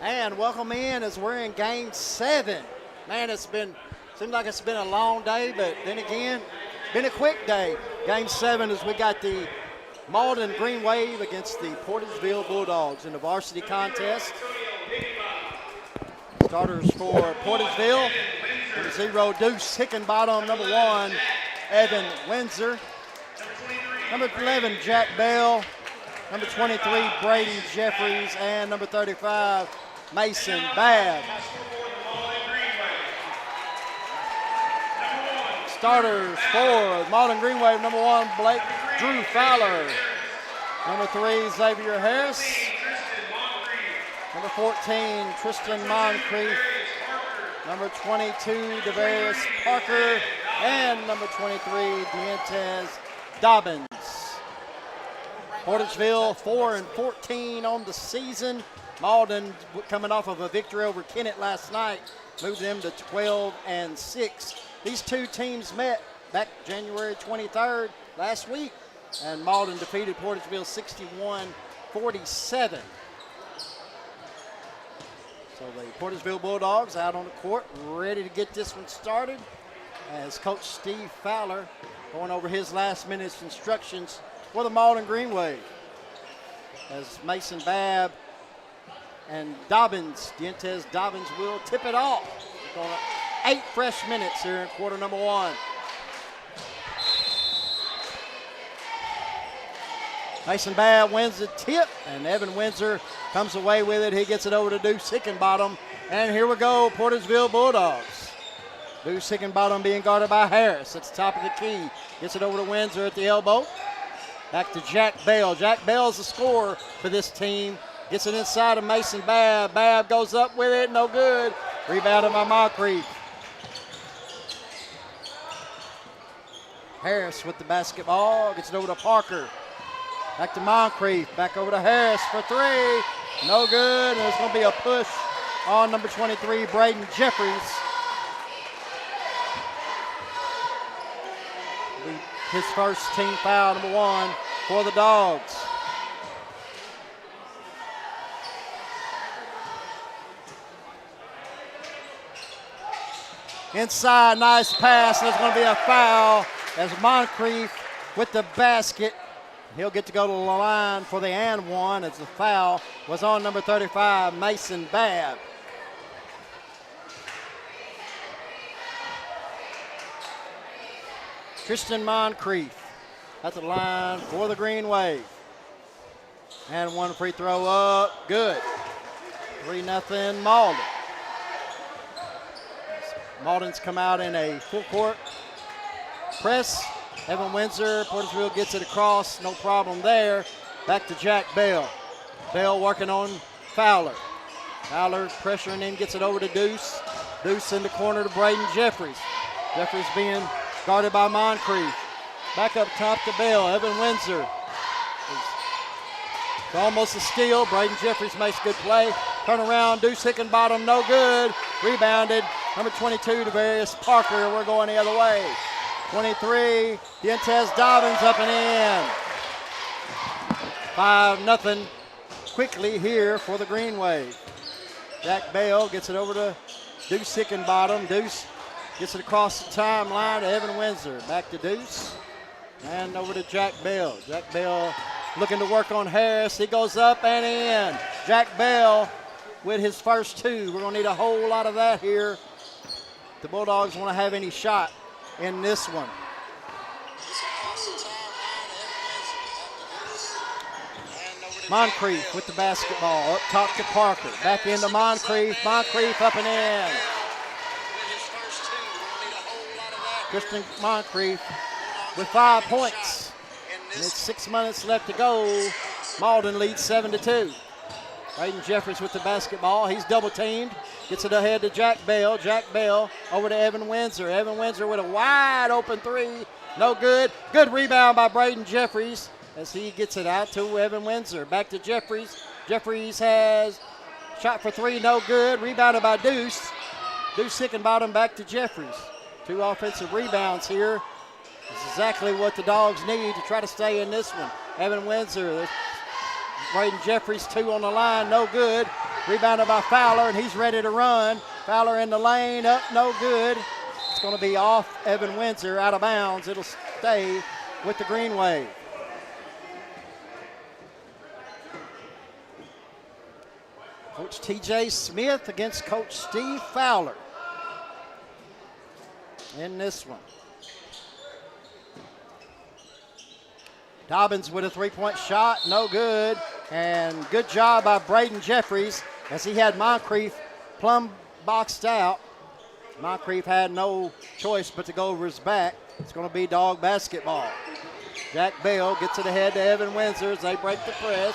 And welcome in as we're in Game 7. Man, seems like it's been a long day, but then again, been a quick day. Game 7 as we got the Malden Green Wave against the Portageville Bulldogs in the varsity contest. Starters for Portageville, number 0, Deuce Hickenbottom, number 1, Evan Windsor, number 11, Jack Bell, number 23, Braden Jeffries, and number 35, Mason Babb. Starters for Malden Green Wave, number 1, Drew Fowler, number 3, Xavier Harris, number 14, Tristan Moncrief, number 22, Devarius Parker, and number 23, Dientes Dobbins. Portageville 4-14 on the season. Malden, coming off of a victory over Kennett last night, moved them to 12-6. These two teams met back January 23rd last week, and Malden defeated Portageville 61-47. So the Portageville Bulldogs out on the court, ready to get this one started, as Coach Steve Fowler going over his last minute instructions for the Malden Green Wave. As Mason Babb and Dientes Dobbins will tip it off. 8 fresh minutes here in quarter number 1. Mason Babb wins the tip, and Evan Windsor comes away with it. He gets it over to Deuce Hickenbottom, and here we go, Portageville Bulldogs. Deuce Hickenbottom being guarded by Harris. That's the top of the key. Gets it over to Windsor at the elbow. Back to Jack Bell. Jack Bell's the scorer for this team. Gets it inside of Mason Babb. Babb goes up with it, no good. Rebounded by Moncrief. Harris with the basketball. Gets it over to Parker. Back to Moncrief. Back over to Harris for 3. No good. And there's going to be a push on number 23, Braden Jeffries. His first team foul, number 1, for the Dogs. Inside, nice pass. There's going to be a foul as Moncrief with the basket. He'll get to go to the line for the and one as the foul was on number 35, Mason Babb. Tristan Moncrief at the line for the Green Wave. And one free throw up, good. 3-0 Malden. Malden's come out in a full court press. Evan Windsor, Portageville gets it across, no problem there. Back to Jack Bell. Bell working on Fowler. Fowler pressuring him, gets it over to Deuce. Deuce in the corner to Braden Jeffries. Jeffries being guarded by Moncrief. Back up top to Bell. Evan Windsor. It's almost a steal. Braden Jeffries makes a good play. Turn around. Deuce Hickenbottom, no good. Rebounded. Number 22, Devarius Parker. We're going the other way. 23, Dientes Dobbins up and in. 5-0 quickly here for the Green Wave. Jack Bell gets it over to Deuce Hickenbottom. Deuce gets it across the timeline to Evan Windsor. Back to Deuce. And over to Jack Bell. Jack Bell looking to work on Harris. He goes up and in. Jack Bell with his first 2. We're going to need a whole lot of that here. The Bulldogs want to have any shot in this one. Moncrief with the basketball. Up top to Parker. Back into Moncrief. Moncrief up and in. Tristan Moncrief with 5 points. And it's 6 minutes left to go. Malden leads 7-2. Braden Jeffries with the basketball. He's double teamed. Gets it ahead to Jack Bell. Jack Bell over to Evan Windsor. Evan Windsor with a wide open 3. No good. Good rebound by Braden Jeffries as he gets it out to Evan Windsor. Back to Jeffries. Jeffries has shot for 3. No good. Rebounded by Deuce. Deuce Hickenbottom back to Jeffries. 2 offensive rebounds here. This is exactly what the Dogs need to try to stay in this one. Evan Windsor. Braden Jeffries 2 on the line, no good. Rebounded by Fowler, and he's ready to run. Fowler in the lane, up, no good. It's going to be off Evan Windsor, out of bounds. It'll stay with the Green Wave. Coach T.J. Smith against Coach Steve Fowler in this one. Dobbins with a three-point shot, no good. And good job by Braden Jeffries as he had Moncrief plumb boxed out. Moncrief had no choice but to go over his back. It's going to be dog basketball. Jack Bell gets it ahead to Evan Windsor as they break the press.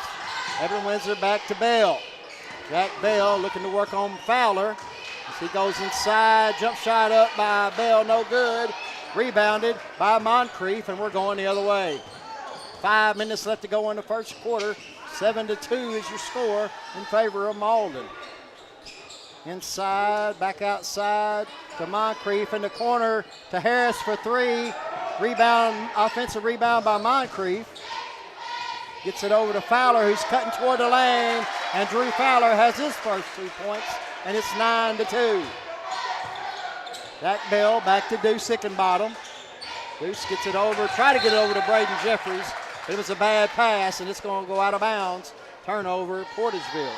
Evan Windsor back to Bell. Jack Bell looking to work on Fowler as he goes inside. Jump shot up by Bell, no good. Rebounded by Moncrief, and we're going the other way. 5 minutes left to go in the first quarter. 7-2 is your score in favor of Malden. Inside, back outside to Moncrief in the corner to Harris for three. Rebound, offensive rebound by Moncrief. Gets it over to Fowler, who's cutting toward the lane, and Drew Fowler has his first 2 points, and it's 9-2. Jack Bell back to Deuce Hickenbottom. Deuce gets it over, try to get it over to Braden Jeffries. It was a bad pass, and it's going to go out of bounds. Turnover, Portageville.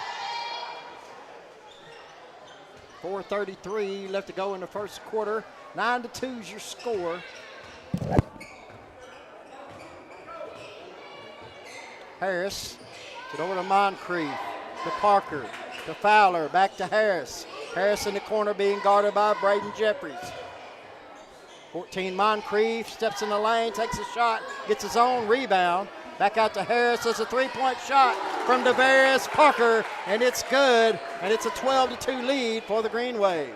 4:33 left to go in the first quarter. 9-2 is your score. Harris, get over to Moncrief, to Parker, to Fowler, back to Harris. Harris in the corner being guarded by Braden Jeffries. 14 Moncrief, steps in the lane, takes a shot, gets his own rebound. Back out to Harris, there's a three-point shot from Devarius Parker, and it's good, and it's a 12-2 lead for the Green Wave.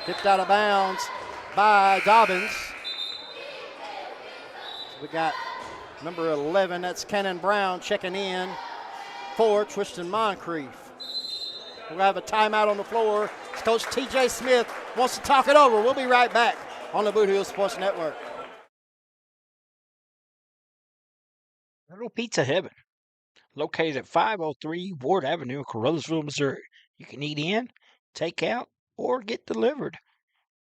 Tipped out of bounds by Dobbins. So we got number 11, that's Cannon Brown checking in for Tristan Moncrief. We'll have a timeout on the floor. Coach T.J. Smith wants to talk it over. We'll be right back on the Bootheel Sports Network. Little Pizza Heaven, located at 503 Ward Avenue in Carruthersville, Missouri. You can eat in, take out, or get delivered.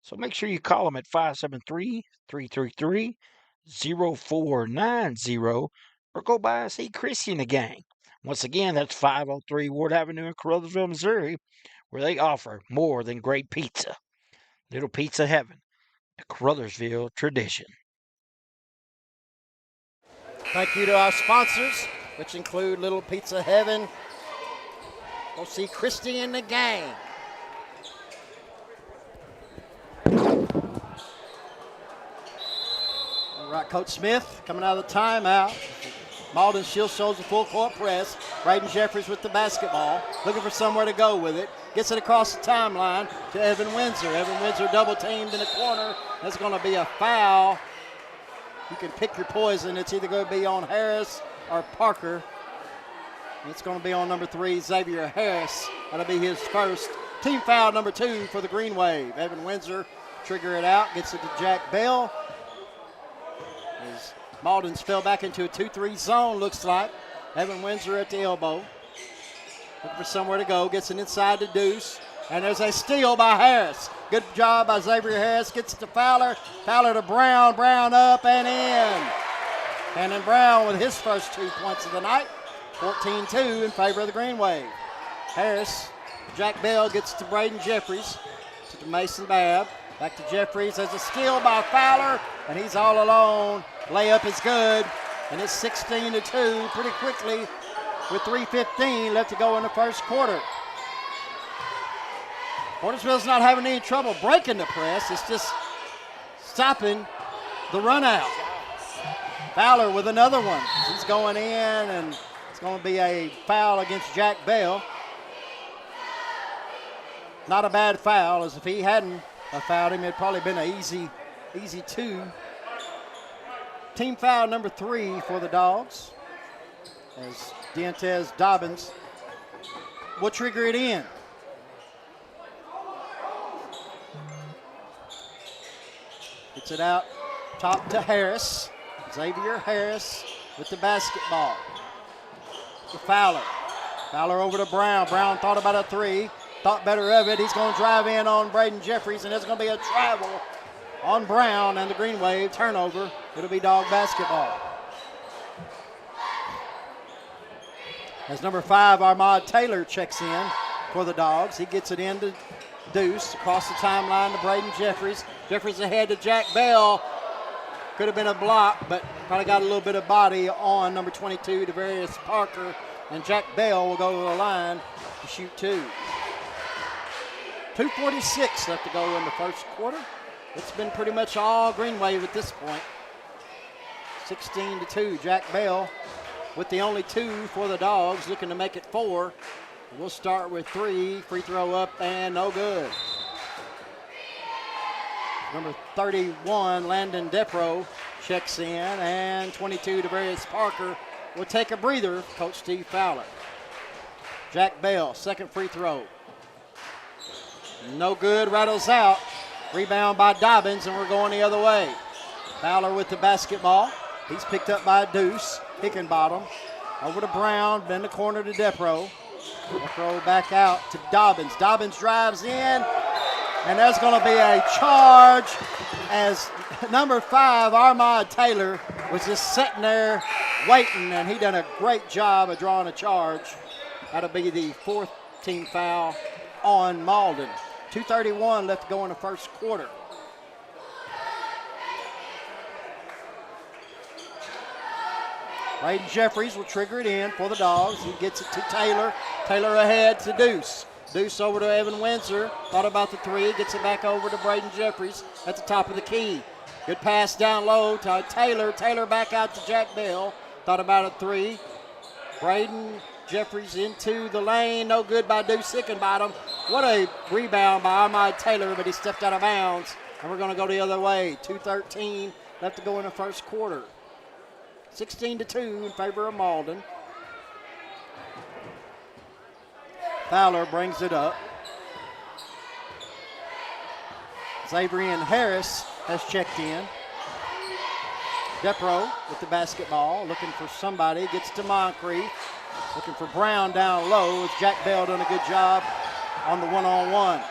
So make sure you call them at 573-333-0490 or go by and see Chrissy and the gang. Once again, that's 503 Ward Avenue in Carruthersville, Missouri, where they offer more than great pizza. Little Pizza Heaven, a Carruthersville tradition. Thank you to our sponsors, which include Little Pizza Heaven. Go see Christy and the gang. All right, Coach Smith coming out of the timeout. Malden still shows the full court press. Braden Jeffries with the basketball, looking for somewhere to go with it. Gets it across the timeline to Evan Windsor. Evan Windsor double teamed in the corner. That's going to be a foul. You can pick your poison. It's either going to be on Harris or Parker. It's going to be on number 3, Xavier Harris. That'll be his first. Team foul number 2 for the Green Wave. Evan Windsor trigger it out, gets it to Jack Bell. As Malden's fell back into a 2-3 zone, looks like. Evan Windsor at the elbow. Looking for somewhere to go, gets it inside to Deuce. And there's a steal by Harris. Good job by Xavier Harris. Gets it to Fowler. Fowler to Brown. Brown up and in. Cannon Brown with his first 2 points of the night. 14-2 in favor of the Green Wave. Harris, Jack Bell gets to Braden Jeffries. To Mason Babb. Back to Jeffries. There's a steal by Fowler. And he's all alone. Layup is good. And it's 16-2 pretty quickly with 3:15 left to go in the first quarter. Portageville's not having any trouble breaking the press. It's just stopping the run out. Fowler with another one. He's going in, and it's going to be a foul against Jack Bell. Not a bad foul, as if he hadn't fouled him, it'd probably been an easy 2. Team foul number 3 for the Dogs, as Dientes Dobbins will trigger it in. Gets it out top to Harris. Xavier Harris with the basketball. To Fowler. Fowler over to Brown. Brown thought about a three. Thought better of it. He's going to drive in on Braden Jeffries, and there's going to be a travel on Brown and the Green Wave. Turnover. It'll be Dog basketball. As number 5, Armand Taylor checks in for the Dogs. He gets it into Deuce across the timeline to Braden Jeffries. Jeffries ahead to Jack Bell. Could have been a block, but probably got a little bit of body on number 22, Devarius Parker. And Jack Bell will go to the line to shoot 2. 2:46 left to go in the first quarter. It's been pretty much all Green Wave at this point. 16-2. Jack Bell with the only 2 for the Dogs, looking to make it 4. We'll start with 3. Free throw up and no good. Number 31, Landon Depro, checks in, and 22, Devarius Parker will take a breather. Coach Steve Fowler. Jack Bell, second free throw. No good, rattles out. Rebound by Dobbins, and we're going the other way. Fowler with the basketball. He's picked up by Deuce Hickenbottom. Over to Brown, then the corner to Depro. Depro back out to Dobbins. Dobbins drives in, and there's going to be a charge as number 5, Armand Taylor, was just sitting there waiting, and he done a great job of drawing a charge. That'll be the 4th team foul on Malden. 2:31 left to go in the first quarter. Braden Jeffries will trigger it in for the Dogs. He gets it to Taylor. Taylor ahead to Deuce. Deuce over to Evan Windsor. Thought about the 3. Gets it back over to Braden Jeffries at the top of the key. Good pass down low to Taylor. Taylor back out to Jack Bell. Thought about a 3. Braden Jeffries into the lane. No good by Deuce Hickenbottom. What a rebound by Armand Taylor, but he stepped out of bounds. And we're going to go the other way. 2:13 left to go in the first quarter. 16-2 in favor of Malden. Fowler brings it up. Xavier Harris has checked in. Depro with the basketball, looking for somebody, gets to Moncrief. Looking for Brown down low. Jack Bell doing a good job on the one-on-one.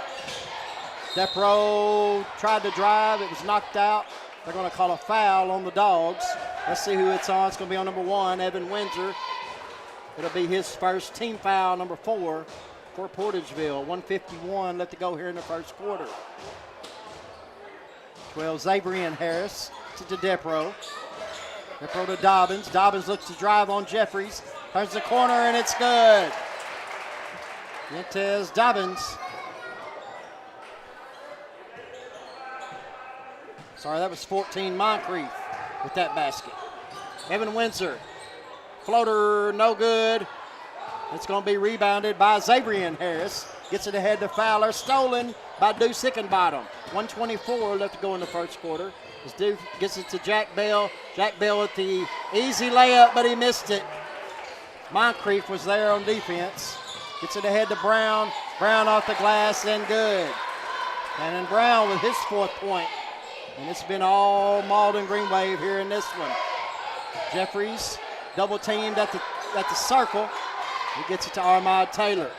Depro tried to drive. It was knocked out. They're going to call a foul on the Dogs. Let's see who it's on. It's going to be on number 1, Evan Windsor. It'll be his first team foul, number 4, for Portageville. 1:51 left to go here in the first quarter. 12, Xavier Harris to Depro. Depro to Dobbins. Dobbins looks to drive on Jeffries. Turns the corner, and it's good. Yentez Dobbins. Sorry, that was 14, Moncrief with that basket. Evan Windsor. Floater, no good. It's going to be rebounded by Xavier Harris. Gets it ahead to Fowler. Stolen by Deuce Hickenbottom. 1:24 left to go in the first quarter. As Deuce gets it to Jack Bell. Jack Bell with the easy layup, but he missed it. Moncrief was there on defense. Gets it ahead to Brown. Brown off the glass and good. And then Brown with his 4th point. And it's been all Malden Green Wave here in this one. Jeffries double teamed at the circle. He gets it to Armand Taylor.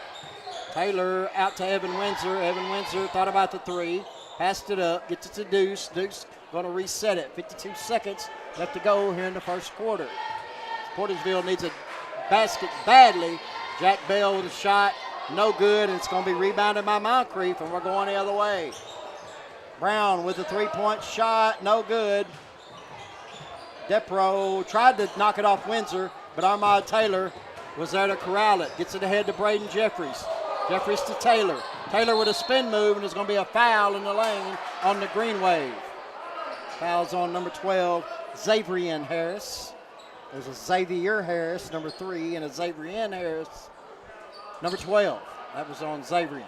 Taylor out to Evan Windsor. Evan Windsor thought about the 3. Passed it up. Gets it to Deuce. Deuce going to reset it. 52 seconds left to go here in the first quarter. Portageville needs a basket badly. Jack Bell with a shot. No good. And it's going to be rebounded by Moncrief. And we're going the other way. Brown with a 3-point shot. No good. Depro tried to knock it off Windsor, but Armand Taylor was there to corral it. Gets it ahead to Braden Jeffries. Jeffries to Taylor. Taylor with a spin move, and there's going to be a foul in the lane on the Green Wave. Foul's on number 12, Xavier Harris. There's a Xavier Harris, number 3, and a Xavier Harris, number 12. That was on Xavier.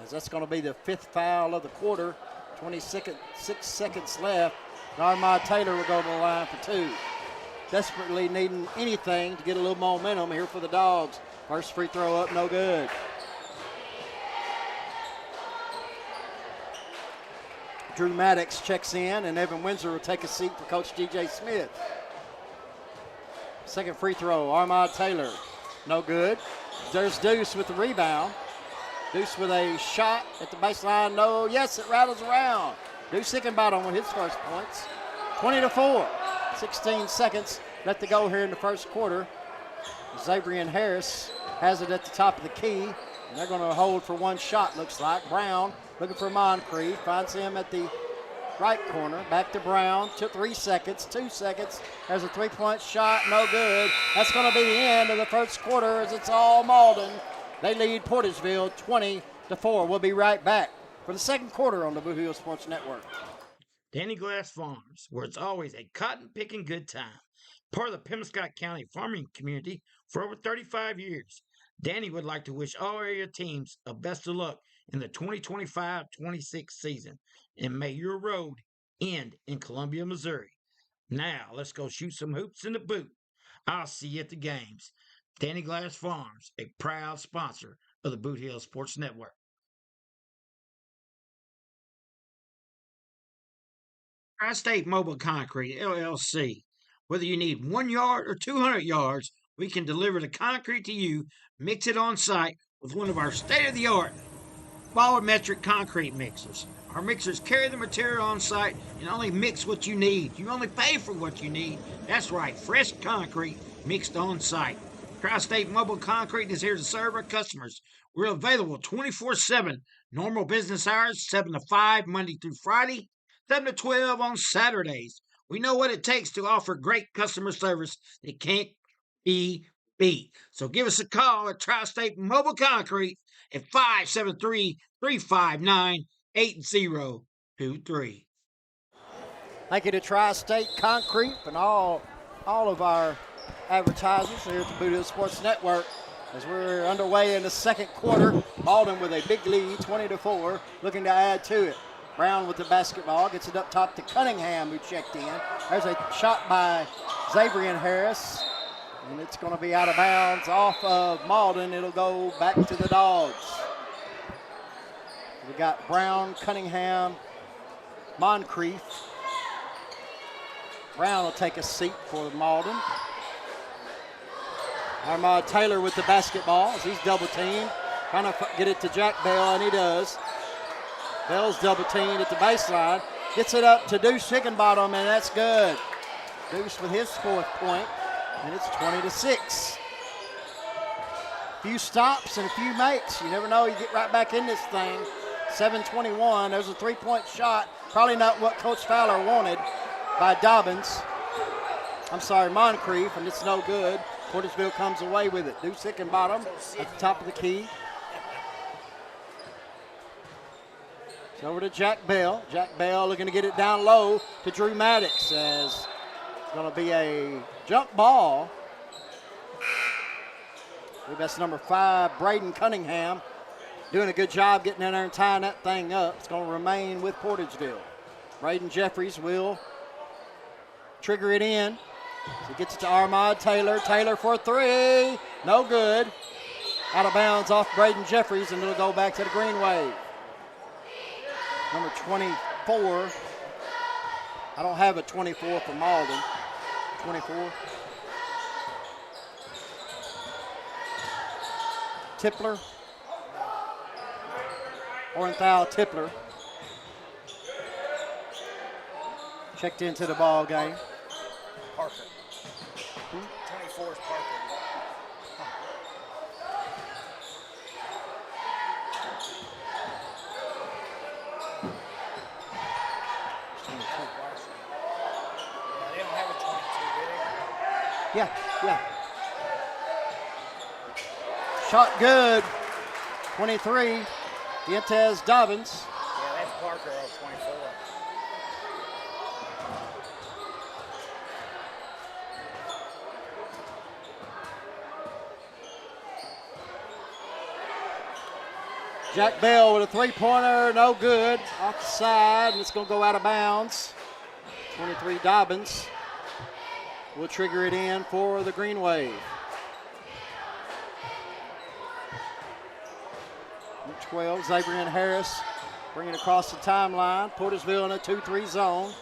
As that's going to be the 5th foul of the quarter. 6 seconds left. Armand Taylor will go to the line for 2. Desperately needing anything to get a little momentum here for the Dogs. First free throw up, no good. Drew Maddox checks in, and Evan Windsor will take a seat for Coach DJ Smith. Second free throw, Armand Taylor. No good. There's Deuce with the rebound. Deuce with a shot at the baseline. No, yes, it rattles around. Deuce Hickenbottom with his first points. 20-4. 16 seconds left to go here in the first quarter. Xavier Harris has it at the top of the key. And they're going to hold for one shot, looks like. Brown looking for Moncrief. Finds him at the right corner. Back to Brown. 3 seconds. 2 seconds. There's a three-point shot. No good. That's going to be the end of the first quarter as it's all Malden. They lead Portageville 20-4. We'll be right back for the second quarter on the Bootheel Sports Network. Danny Glass Farms, where it's always a cotton-picking good time. Part of the Pembroke County farming community for over 35 years. Danny would like to wish all area teams a best of luck in the 2025-26 season. And may your road end in Columbia, Missouri. Now, let's go shoot some hoops in the boot. I'll see you at the games. Danny Glass Farms, a proud sponsor of the Bootheel Sports Network. Tri-State Mobile Concrete, LLC. Whether you need 1 yard or 200 yards, we can deliver the concrete to you, mix it on site with one of our state-of-the-art volumetric concrete mixers. Our mixers carry the material on site and only mix what you need. You only pay for what you need. That's right, fresh concrete mixed on site. Tri-State Mobile Concrete is here to serve our customers. We're available 24/7, normal business hours, 7 to 5, Monday through Friday, 7 to 12 on Saturdays. We know what it takes to offer great customer service that can't be beat. So give us a call at Tri-State Mobile Concrete at 573-359-8023. Thank you to Tri-State Concrete and all of our advertisers here at the Bootheel Sports Network as we're underway in the second quarter. Malden with a big lead, 20-4, looking to add to it. Brown with the basketball, gets it up top to Cunningham, who checked in. There's a shot by Xavier Harris, and it's going to be out of bounds off of Malden. It'll go back to the Dogs. We got Brown, Cunningham, Moncrief. Brown will take a seat for Malden. Armand Taylor with the basketball as he's double teamed. Trying to get it to Jack Bell, and he does. Bell's double teamed at the baseline. Gets it up to Deuce Hickenbottom, and that's good. Deuce with his fourth point, and it's 20-6. A few stops and a few makes. You never know, you get right back in this thing. 7:21, there's a three-point shot. Probably not what Coach Fowler wanted by Moncrief, and it's no good. Portageville comes away with it. Deuce Hickenbottom at the top of the key. It's over to Jack Bell. Jack Bell looking to get it down low to Drew Maddox as it's going to be a jump ball. I believe that's number 5, Braden Cunningham, doing a good job getting in there and tying that thing up. It's going to remain with Portageville. Braden Jeffries will trigger it in. So he gets it to Armand Taylor. Taylor for 3. No good. Out of bounds off Braden Jeffries, and it'll go back to the Green Wave. Number 24. I don't have a 24 for Malden. 24. Tipler. Orenthal Tipler. Checked into the ball game. Parker. 24 is Parker. They don't have a 22, do they? Yeah. Shot good. 23. Dientes Dobbins. Yeah, that's Parker on 24. Jack Bell with a three-pointer, no good. Off the side, and it's going to go out of bounds. 23 Dobbins will trigger it in for the Green Wave. 12, Xavier Harris bringing it across the timeline. Portageville in a 2-3 zone.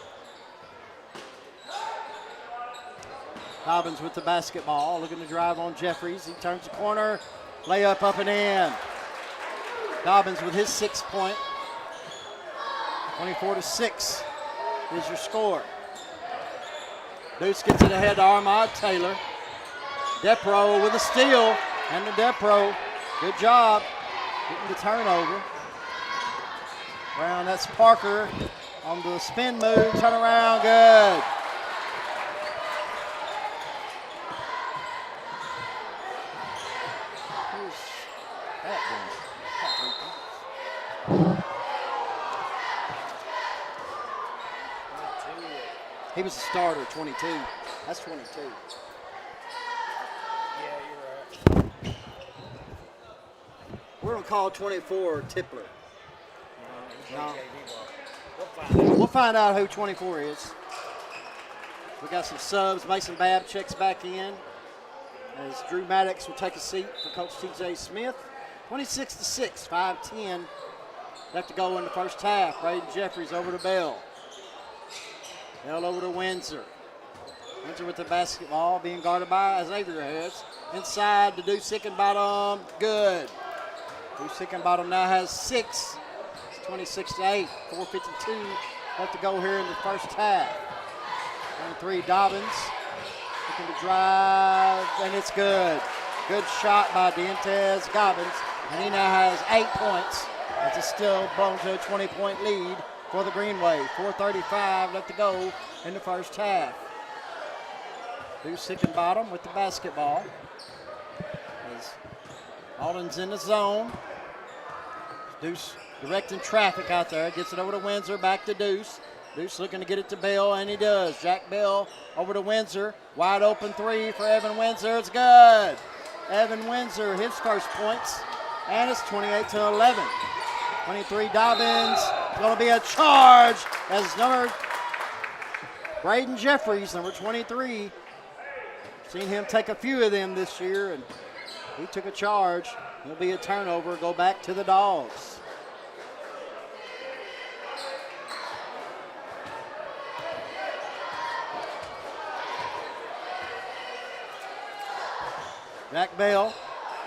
Dobbins with the basketball, looking to drive on Jeffries. He turns the corner, layup up and in. Dobbins with his 6 point. 24-6 is your score. Deuce gets it ahead to Armand Taylor. Depro with a steal, and the Depro, good job getting the turnover. Brown, that's Parker on the spin move, turn around, good. Who's that one? He was a starter, 22. That's 22. Yeah, you're right. We're going to call 24 Tippler. No. We'll find out. We'll find out who 24 is. We got some subs. Mason Babb checks back in as Drew Maddox will take a seat for Coach T.J. Smith. 26-6, 5:10 left to go in the first half. Braden Jeffries over to Bell. Bell over to Windsor. Windsor with the basketball, being guarded by Xavier Harris. Inside to Deuce Hickenbottom, good. Deuce Hickenbottom now has 6. 26-8, 4:52 left to go here in the first half. 23 Dobbins looking to drive, and it's good. Good shot by Dientez Dobbins, and he now has 8 points. It's still blown to a 20-point lead for the Green Wave. 4:35 left to go in the first half. Deuce Hickenbottom with the basketball. As Malden's in the zone. Deuce directing traffic out there. Gets it over to Windsor, back to Deuce. Deuce looking to get it to Bell, and he does. Jack Bell over to Windsor. Wide open 3 for Evan Windsor. It's good. Evan Windsor, his first points, and it's 28-11. 23 Dobbins. It's going to be a charge as Braden Jeffries, number 23. Seen him take a few of them this year, and he took a charge. It'll be a turnover. Go back to the Dogs. Jack Bell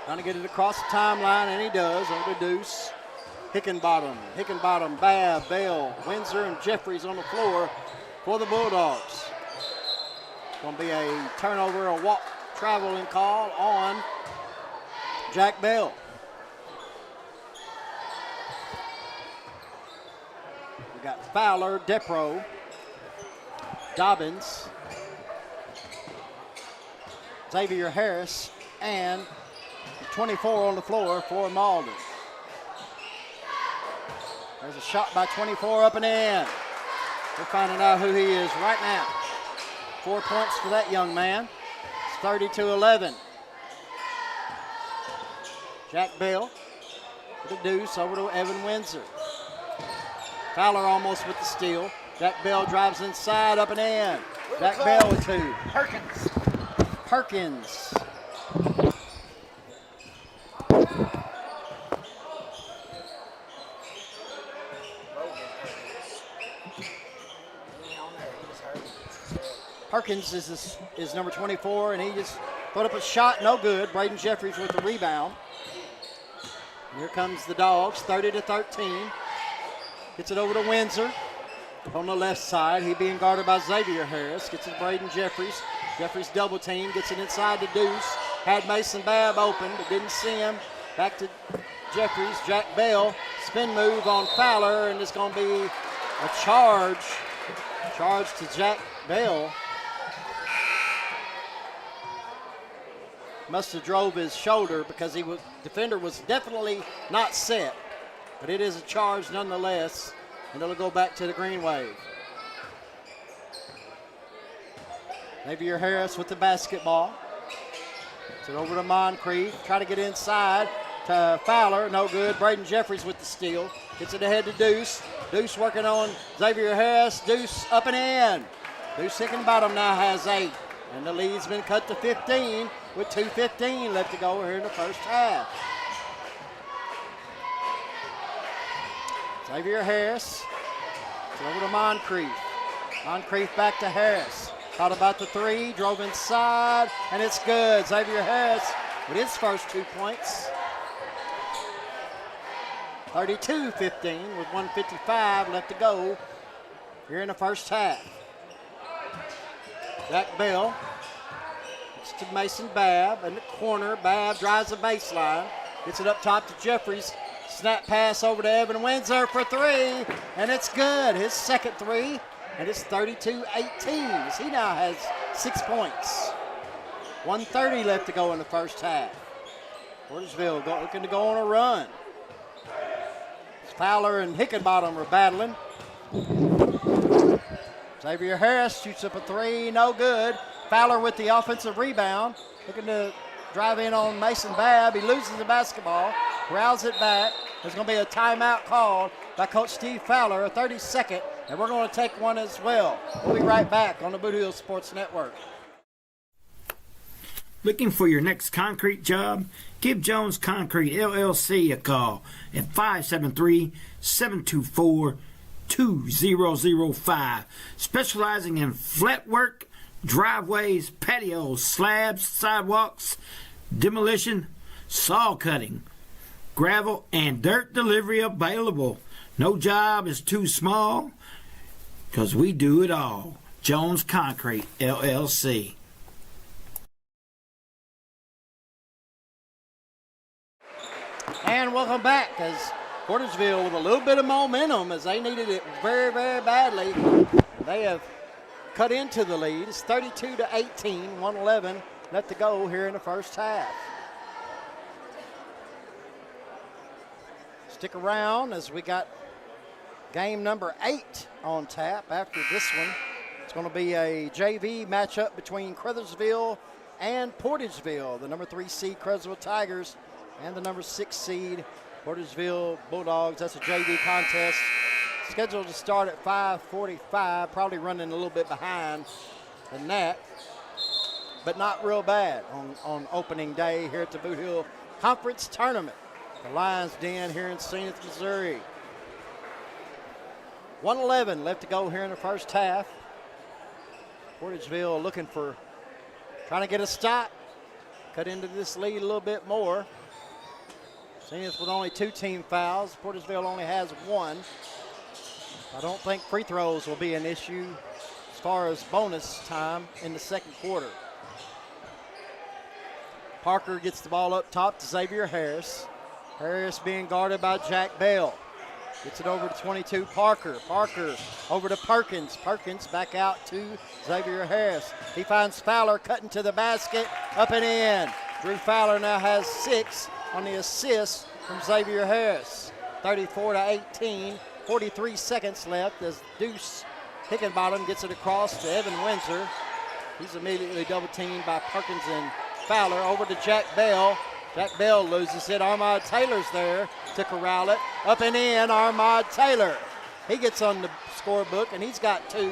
trying to get it across the timeline, and he does. Over to Deuce. Hickenbottom, Babb, Bell, Windsor, and Jeffries on the floor for the Bulldogs. It's going to be a turnover, a walk, traveling call on Jack Bell. We got Fowler, Depro, Dobbins, Xavier Harris, and 24 on the floor for Malden. There's a shot by 24 up and in. We're finding out who he is right now. 4 points for that young man. It's 30-11. Jack Bell with the Deuce over to Evan Windsor. Fowler almost with the steal. Jack Bell drives inside, up and in. Jack Bell with 2. Perkins. Perkins is number 24, and he just put up a shot, no good. Braden Jeffries with the rebound. And here comes the Dogs, 30-13. Gets it over to Windsor on the left side. He being guarded by Xavier Harris. Gets it to Braden Jeffries. Jeffries double team, gets it inside to Deuce. Had Mason Babb open, but didn't see him. Back to Jeffries. Jack Bell, spin move on Fowler, and it's going to be a charge. Charge to Jack Bell. Must have drove his shoulder because defender was definitely not set. But it is a charge nonetheless, and it'll go back to the Green Wave. Xavier Harris with the basketball. It's it over to Moncrief. Try to get inside to Fowler. No good. Braden Jeffries with the steal. Gets it ahead to Deuce. Deuce working on Xavier Harris. Deuce up and in. Deuce Hickenbottom now has 8. And the lead's been cut to 15 with 2:15 left to go here in the first half. Xavier Harris. It's over to Moncrief. Moncrief back to Harris. Thought about the three, drove inside, and it's good. Xavier Harris with his first 2 points. 32-15 with 1:55 left to go here in the first half. Jack Bell. It's to Mason Babb in the corner. Babb drives the baseline. Gets it up top to Jeffries. Snap pass over to Evan Windsor for three, and it's good. His second three, and it's 32-18. He now has 6 points. 1:30 left to go in the first half. Portersville looking to go on a run. Fowler and Hickenbottom are battling. Xavier Harris shoots up a three, no good. Fowler with the offensive rebound, looking to drive in on Mason Babb. He loses the basketball, growls it back. There's going to be a timeout called by Coach Steve Fowler, a 30-second, and we're going to take one as well. We'll be right back on the Bootheel Sports Network. Looking for your next concrete job? Give Jones Concrete LLC a call at 573-724-2005. Specializing in flat work, driveways, patios, slabs, sidewalks, demolition, saw cutting, gravel, and dirt delivery available. No job is too small because we do it all. Jones Concrete LLC. And welcome back as Portersville with a little bit of momentum as they needed it very, very badly. They have cut into the lead. It's 32-18, 1:11 left to go here in the first half. Stick around as we got game number 8 on tap after this one. It's going to be a JV matchup between Crothersville and Portageville, the number 3 seed Crothersville Tigers and the number 6 seed Portersville Bulldogs. That's a JV contest scheduled to start at 5:45, probably running a little bit behind than that, but not real bad on opening day here at the Bootheel Conference Tournament. The Lions Den here in Zenith, Missouri. 1:11 left to go here in the first half. Portageville trying to get a stop, cut into this lead a little bit more. Zenith with only 2 team fouls. Portersville only has 1. I don't think free throws will be an issue as far as bonus time in the second quarter. Parker gets the ball up top to Xavier Harris. Harris being guarded by Jack Bell. Gets it over to 22, Parker. Parker over to Perkins. Perkins back out to Xavier Harris. He finds Fowler cutting to the basket, up and in. Drew Fowler now has 6 on the assist from Xavier Harris. 34-18, 43 seconds left as Deuce Hickenbottom gets it across to Evan Windsor. He's immediately double teamed by Perkins and Fowler. Over to Jack Bell. Jack Bell loses it. Armand Taylor's there to corral it. Up and in, Armand Taylor. He gets on the scorebook and he's got 2.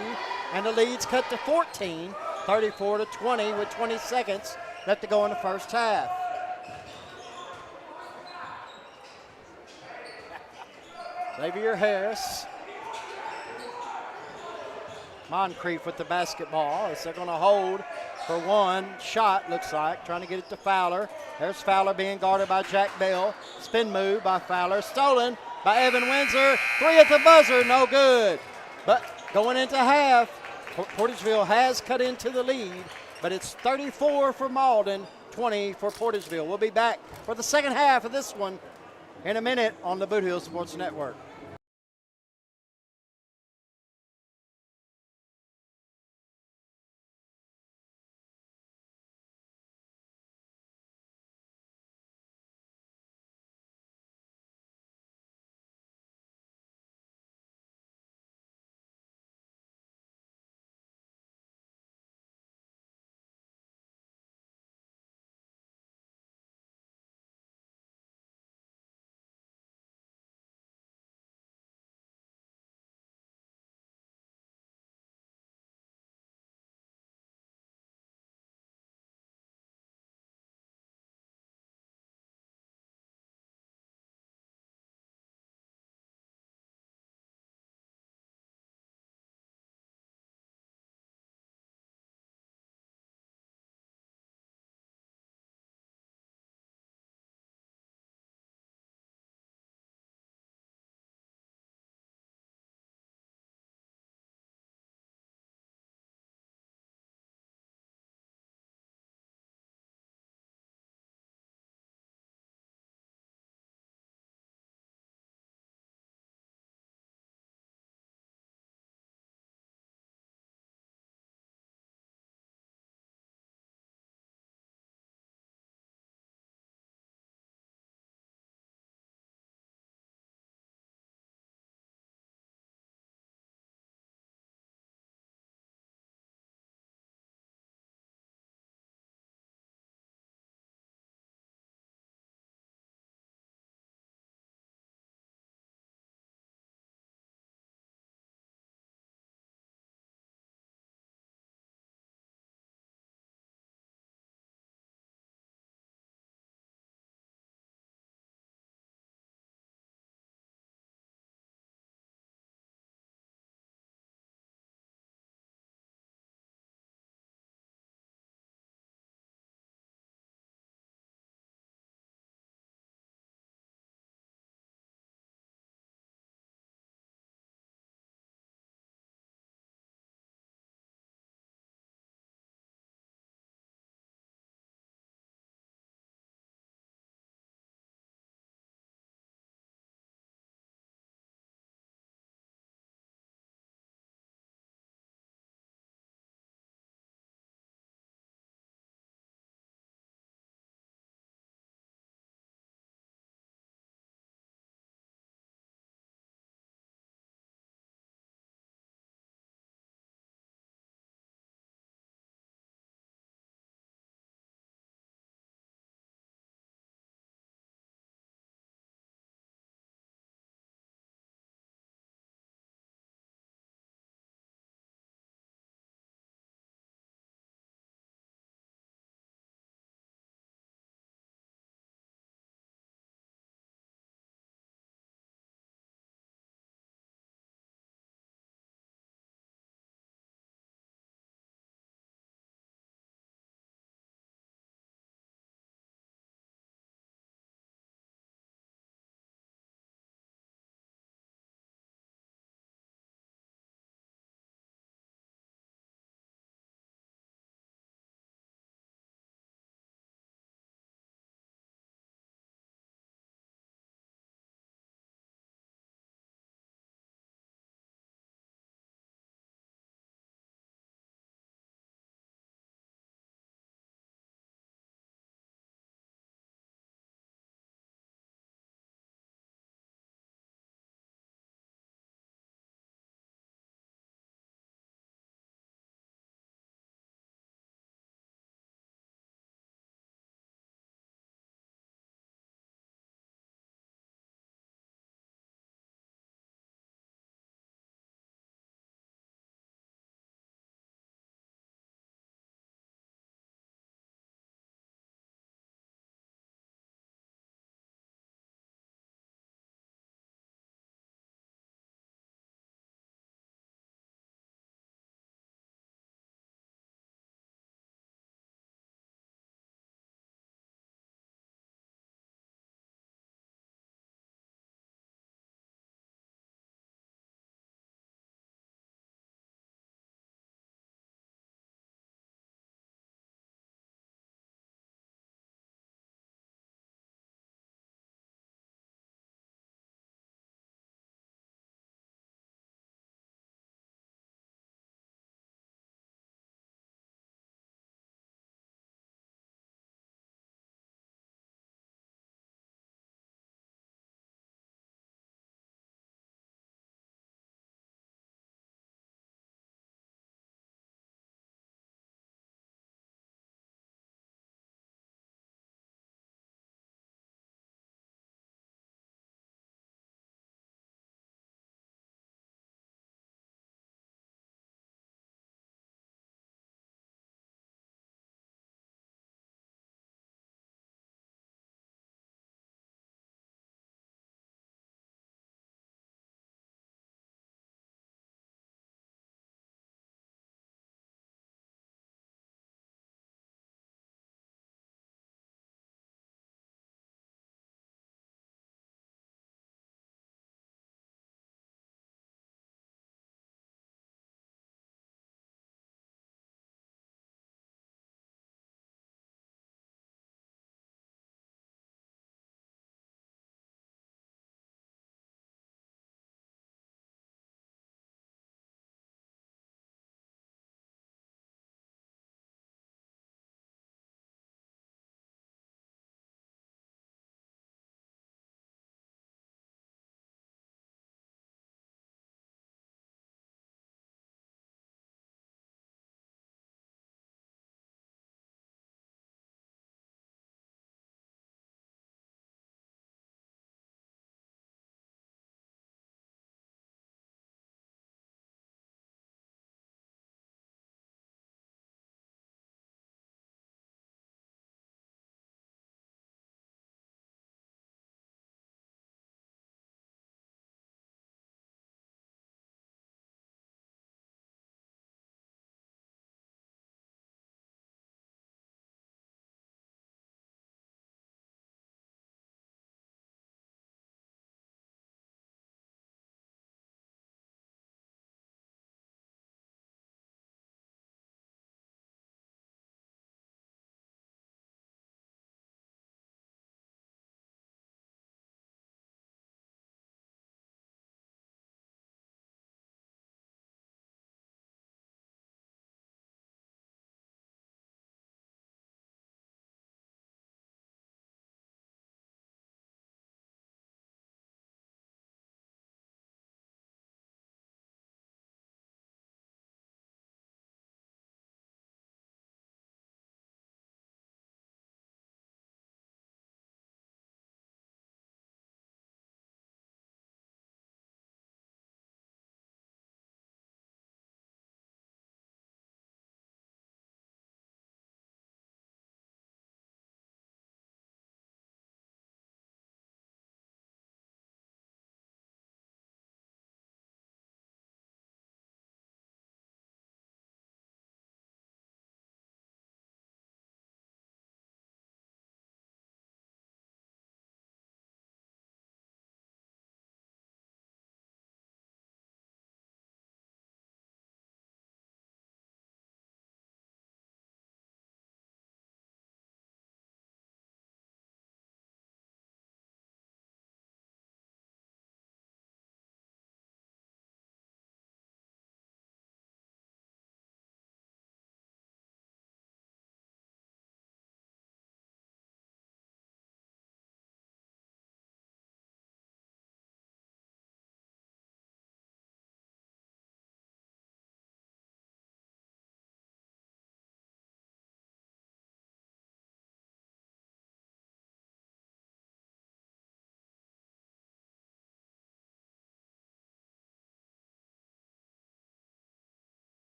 And the lead's cut to 14, 34-20 with 20 seconds left to go in the first half. Xavier Harris. Moncrief with the basketball as they're going to hold for one shot, looks like, trying to get it to Fowler. There's Fowler being guarded by Jack Bell. Spin move by Fowler, stolen by Evan Windsor. 3 at the buzzer, no good. But going into half, Portageville has cut into the lead, but it's 34 for Malden, 20 for Portageville. We'll be back for the second half of this one in a minute on the Bootheel Sports Network.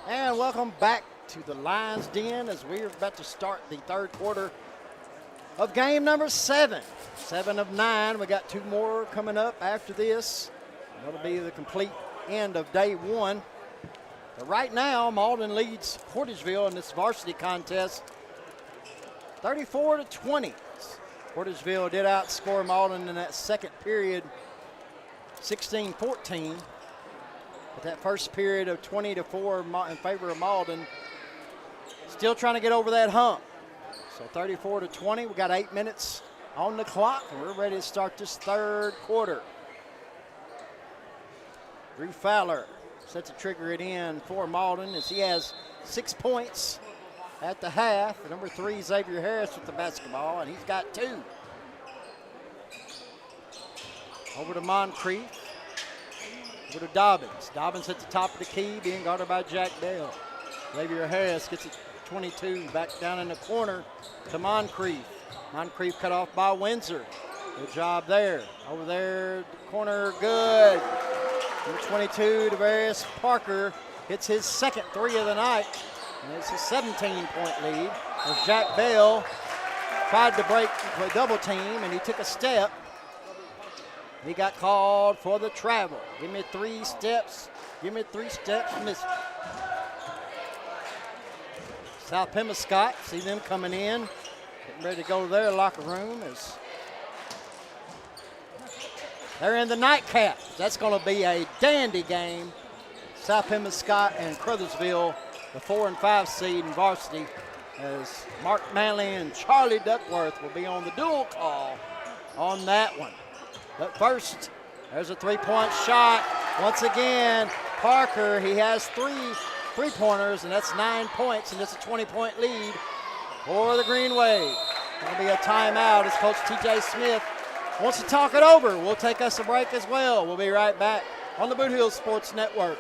And welcome back to the Lions Den as we're about to start the third quarter of game number 7. 7 of 9. We got 2 more coming up after this. That'll be the complete end of day 1. But right now, Malden leads Portageville in this varsity contest 34-20. Portageville did outscore Malden in that second period 16-14. But that first period of 20-4 in favor of Malden, still trying to get over that hump. So 34-20, we got 8 minutes on the clock, and we're ready to start this third quarter. Drew Fowler set to trigger it in for Malden as he has 6 points at the half. Number 3, Xavier Harris with the basketball, and he's got 2. Over to Moncrief. Over to Dobbins. Dobbins at the top of the key, being guarded by Jack Bell. Xavier Harris gets it 22, back down in the corner to Moncrief. Moncrief cut off by Windsor. Good job there. Over there, corner, good. Number 22, Devarius Parker hits his second 3 of the night. And it's a 17-point lead as Jack Bell tried to break the double team, and he took a step. He got called for the travel. Give me 3 steps. Give me 3 steps. Miss. South Pemiscott, see them coming in. Getting ready to go to their locker room as they're in the nightcap. That's going to be a dandy game. South Pemiscott and Crothersville, the 4 and 5 seed in varsity, as Mark Manley and Charlie Duckworth will be on the dual call on that one. But first, there's a 3-point shot. Once again, Parker, he has 3 3-pointers, and that's 9 points, and it's a 20-point lead for the Green Wave. It'll be a timeout as Coach T.J. Smith wants to talk it over. We'll take us a break as well. We'll be right back on the Bootheel Sports Network.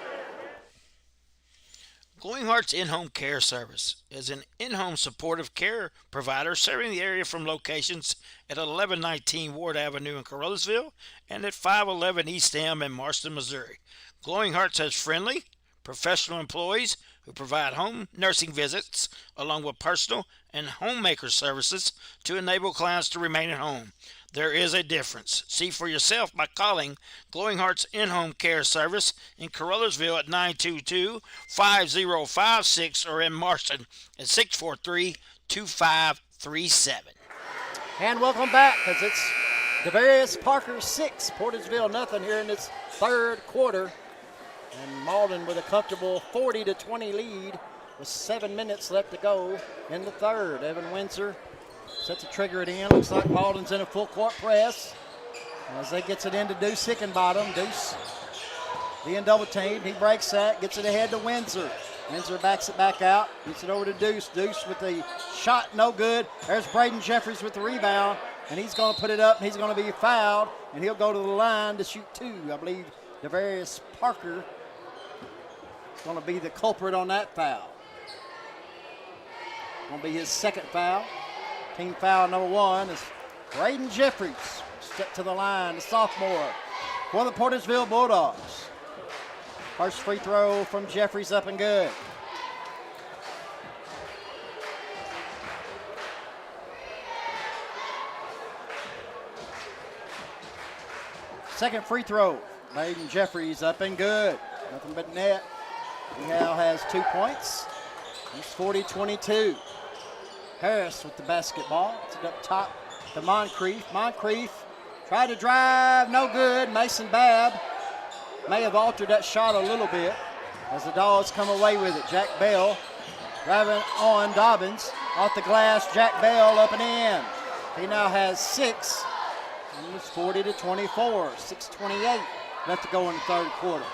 Glowing Hearts In-Home Care Service is an in-home supportive care provider serving the area from locations at 1119 Ward Avenue in Carruthersville and at 511 East M in Marston, Missouri. Glowing Hearts has friendly, professional employees who provide home nursing visits along with personal and homemaker services to enable clients to remain at home. There is a difference. See for yourself by calling Glowing Hearts In-Home Care Service in Carruthersville at 922-5056 or in Marston at 643-2537. And welcome back, as it's Devarius Parker 6, Portageville nothing here in this third quarter. And Malden with a comfortable 40-20 lead with 7 minutes left to go in the third. Evan Windsor set to trigger it in. Looks like Malden's in a full court press as they gets it into Deuce Hickenbottom. Deuce being double teamed. He breaks that, gets it ahead to Windsor. Windsor backs it back out, gets it over to Deuce. Deuce with the shot, no good. There's Braden Jeffries with the rebound, and he's going to put it up, and he's going to be fouled, and he'll go to the line to shoot 2. I believe Devarius Parker is going to be the culprit on that foul. Going to be his second foul. Team foul number 1 is Braden Jeffries. Step to the line, the sophomore for the Portageville Bulldogs. First free throw from Jeffries up and good. Second free throw, Braden Jeffries up and good. Nothing but net. He now has 2 points. He's 40-22. Harris with the basketball. It's up top to Moncrief. Moncrief tried to drive, no good. Mason Babb may have altered that shot a little bit as the Dogs come away with it. Jack Bell driving on Dobbins. Off the glass, Jack Bell up and in. He now has 6. And it's 40-24. 6:28 left to go in the third quarter.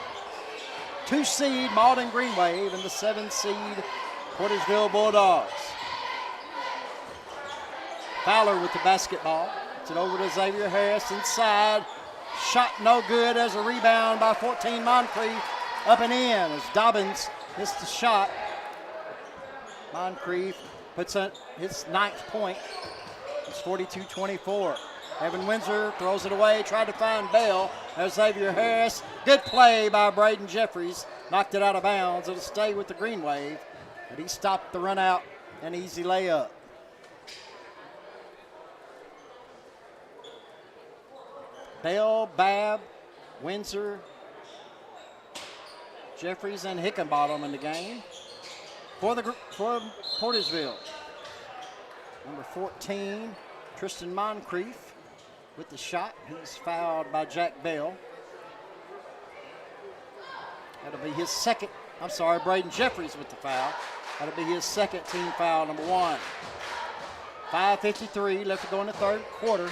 2 seed Malden Green Wave and the 7 seed Portageville Bulldogs. Fowler with the basketball. It's it over to Xavier Harris inside. Shot no good as a rebound by 14 Moncrief. Up and in as Dobbins missed the shot. Moncrief puts in his 9th point. It's 42-24. Evan Windsor throws it away, tried to find Bell. There's Xavier Harris. Good play by Braden Jeffries. Knocked it out of bounds. It'll stay with the Green Wave, but he stopped the run out. An easy layup. Bell, Babb, Windsor, Jeffries, and Hickenbottom in the game for Portersville. Number 14, Tristan Moncrief with the shot. He's fouled by Jack Bell. That'll be his second. I'm sorry, Braden Jeffries with the foul. That'll be his second team foul, number 1. 5:53 left to go in the third quarter.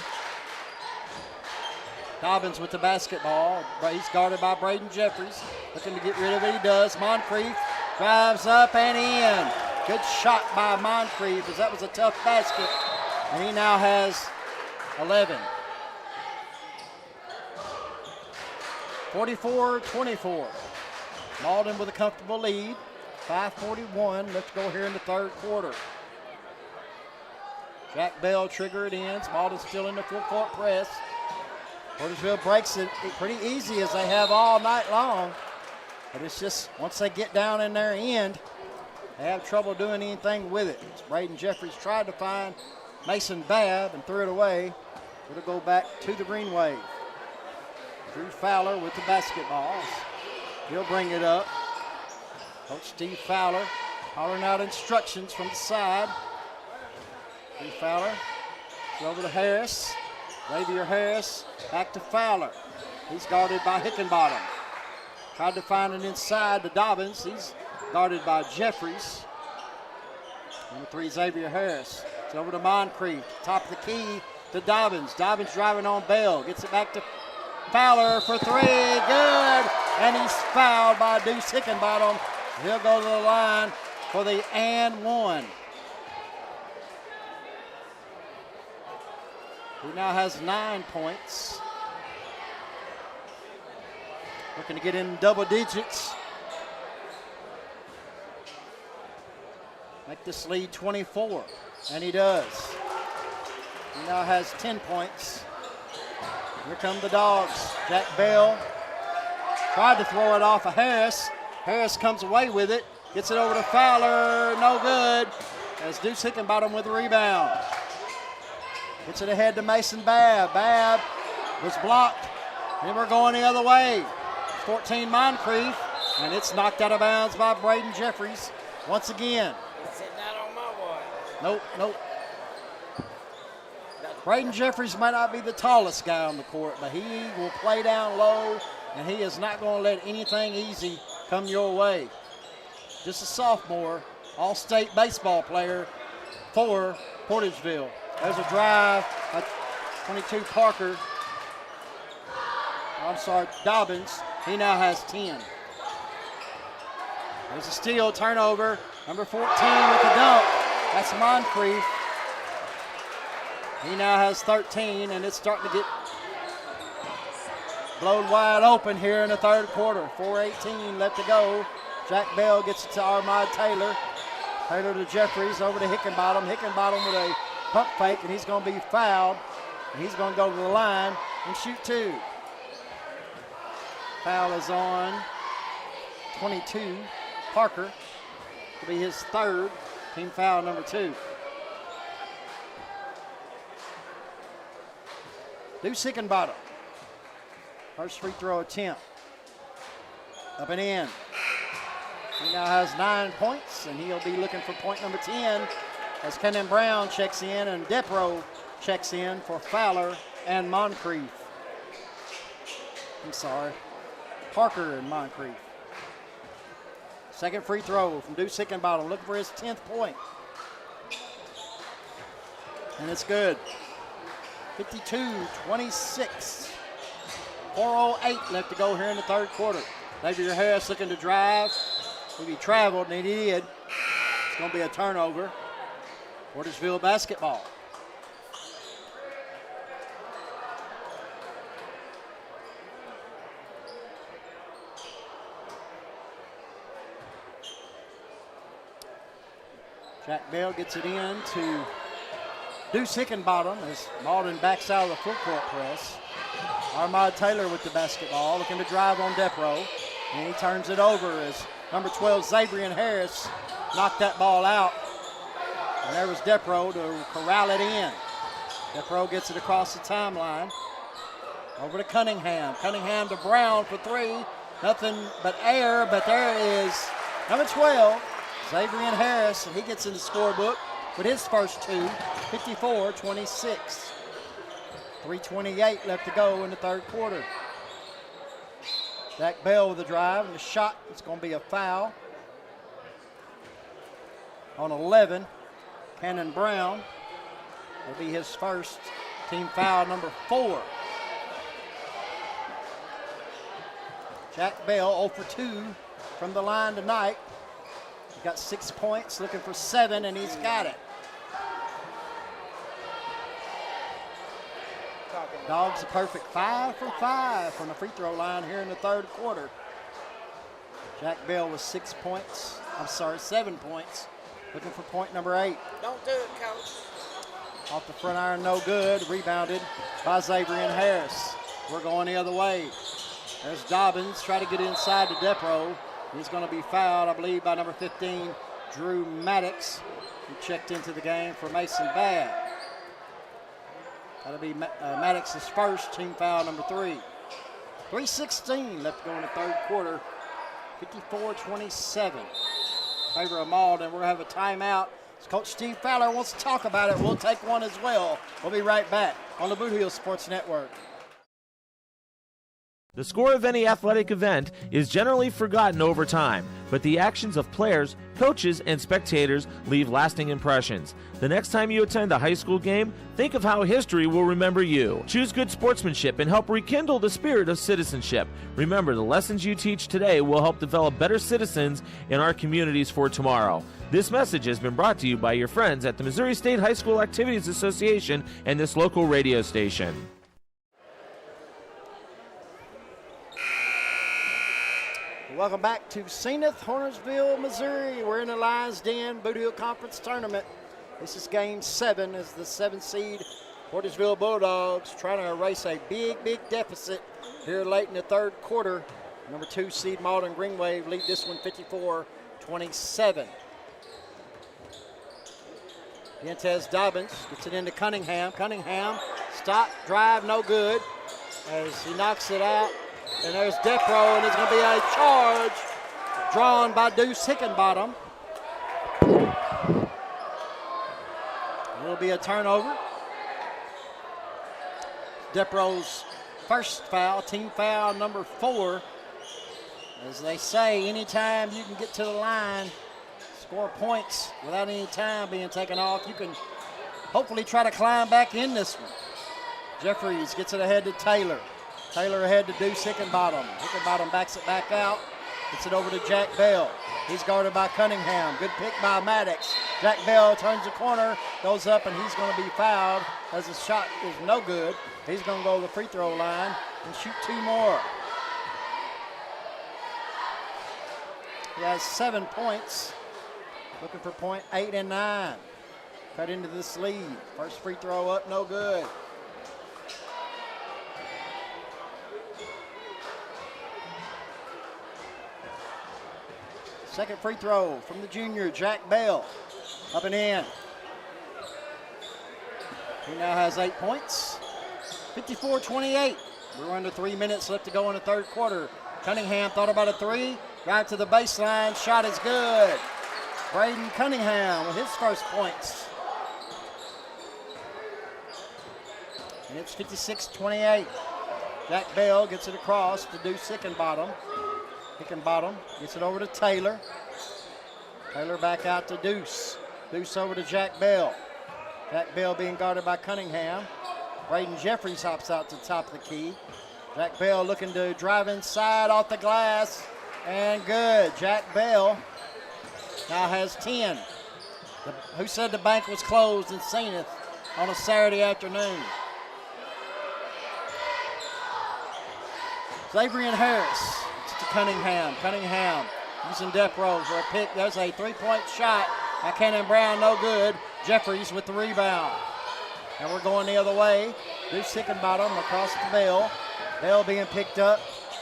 Dobbins with the basketball. He's guarded by Braden Jeffries. Looking to get rid of it. He does. Moncrief drives up and in. Good shot by Moncrief, as that was a tough basket. And he now has 11. 44-24. Malden with a comfortable lead. 5:41 left to go here in the third quarter. Jack Bell trigger it in. Malden still in the full court press. Portersville breaks it pretty easy, as they have all night long. But it's just, once they get down in their end, they have trouble doing anything with it. Braden Jeffries tried to find Mason Babb and threw it away. It'll go back to the Green Wave. Drew Fowler with the basketball. He'll bring it up. Coach Steve Fowler hollering out instructions from the side. Steve Fowler over to Harris. Xavier Harris back to Fowler. He's guarded by Hickenbottom. Tried to find it inside to Dobbins. He's guarded by Jeffries. Number 3, Xavier Harris. It's over to Moncrief. Top of the key to Dobbins. Dobbins driving on Bell. Gets it back to Fowler for 3. Good. And he's fouled by Deuce Hickenbottom. He'll go to the line for the and 1. He now has 9 points. Looking to get in double digits. Make this lead 24, and he does. He now has 10 points. Here come the Dogs. Jack Bell tried to throw it off of Harris. Harris comes away with it. Gets it over to Fowler. No good. As Deuce Hickenbottom with the rebound. Gets it ahead to Mason Babb. Babb was blocked. And we're going the other way. 14 Moncrief. And it's knocked out of bounds by Braden Jeffries once again. It's not on my watch. Nope. Braden Jeffries might not be the tallest guy on the court, but he will play down low, and he is not going to let anything easy come your way. Just a sophomore, all-state baseball player for Portersville. There's a drive by 22 Dobbins. He now has 10. There's a steal, turnover. Number 14 with the dunk. That's Moncrief. He now has 13, and it's starting to get blown wide open here in the third quarter. 4:18 left to go. Jack Bell gets it to Armand Taylor. Taylor to Jeffries, over to Hickenbottom. Hickenbottom with a pump fake, and he's going to be fouled. And he's going to go to the line and shoot 2. Foul is on 22, Parker. It'll be his third, team foul number 2. Deuce Hickenbottom. First free throw attempt. Up and in. He now has 9 points, and he'll be looking for point number 10 as Kenan Brown checks in and Depro checks in for Fowler and Moncrief. I'm sorry, Parker and Moncrief. Second free throw from Deuce Hickenbottom, looking for his 10th point. And it's good. 52-26. 4:08 left to go here in the third quarter. Xavier Harris looking to drive. If he traveled, and he did, it's going to be a turnover. Portersville basketball. Jack Bell gets it in to Deuce Hickenbottom as Malden backs out of the full court press. Armand Taylor with the basketball, looking to drive on Depro. And he turns it over as number 12, Xavier Harris, knocked that ball out. And there was Depro to corral it in. Depro gets it across the timeline. Over to Cunningham. Cunningham to Brown for three. Nothing but air, but there is number 12, Xavier Harris, and he gets in the scorebook with his first two, 54-26. 3:28 left to go in the third quarter. Jack Bell with the drive, and the shot is going to be a foul on 11. Cannon Brown will be his first, team foul number 4. Jack Bell 0 for 2 from the line tonight. He's got 6 points, looking for 7, and he's got it. Dogs a perfect 5 for 5 from the free throw line here in the third quarter. Jack Bell with 7 points, looking for point number 8. Don't do it, Coach. Off the front iron, no good. Rebounded by Xavier Harris. We're going the other way. There's Dobbins, try to get inside to Depro. He's going to be fouled, I believe, by number 15, Drew Maddox, who checked into the game for Mason Babb. That'll be Maddox's first, team foul number 3. 3:16 left to go in the third quarter. 54-27. Favor of Malden. We're going to have a timeout. Coach Steve Fowler wants to talk about it. We'll take one as well. We'll be right back on the Bootheel Sports Network. The score of any athletic event is generally forgotten over time, but the actions of players, coaches, and spectators leave lasting impressions. The next time you attend a high school game, think of how history will remember you. Choose good sportsmanship and help rekindle the spirit of citizenship. Remember, the lessons you teach today will help develop better citizens in our communities for tomorrow. This message has been brought to you by your friends at the Missouri State High School Activities Association and this local radio station. Welcome back to Zenith, Hornersville, Missouri. We're in the Lions Den Bootheel Conference Tournament. This is game 7 as the 7th seed Hornersville Bulldogs trying to erase a big deficit here late in the third quarter. Number 2 seed Malden Green Wave lead this one 54-27. Yentez Dobbins gets it into Cunningham. Cunningham, stop, drive, no good as he knocks it out. And there's Depro, and it's going to be a charge drawn by Deuce Hickenbottom. It'll be a turnover. Depro's first foul, team foul number 4. As they say, anytime you can get to the line, score points without any time being taken off, you can hopefully try to climb back in this one. Jeffries gets it ahead to Taylor. Taylor ahead to Deuce Hickenbottom. Hickenbottom backs it back out. Gets it over to Jack Bell. He's guarded by Cunningham. Good pick by Maddox. Jack Bell turns the corner, goes up, and he's going to be fouled as the shot is no good. He's going to go to the free throw line and shoot 2 more. He has 7 points. Looking for point 8 and 9. Cut into this lead. First free throw up, no good. Second free throw from the junior, Jack Bell. Up and in. He now has 8 points. 54-28. We're under 3 minutes left to go in the third quarter. Cunningham thought about a 3. Right to the baseline. Shot is good. Braden Cunningham with his first points. And it's 56-28. Jack Bell gets it across to Deuce Hickenbottom. Hickenbottom gets it over to Taylor. Taylor back out to Deuce. Deuce over to Jack Bell. Jack Bell being guarded by Cunningham. Braden Jeffries hops out to the top of the key. Jack Bell looking to drive inside off the glass. And good. Jack Bell now has 10. Who said the bank was closed in Zenith on a Saturday afternoon? Xavier Harris. To Cunningham. Cunningham using Depro for a pick. There's a 3-point shot by Cannon Brown, no good. Jeffries with the rebound. And we're going the other way. Deuce Hickenbottom across to Bell. Bell being picked up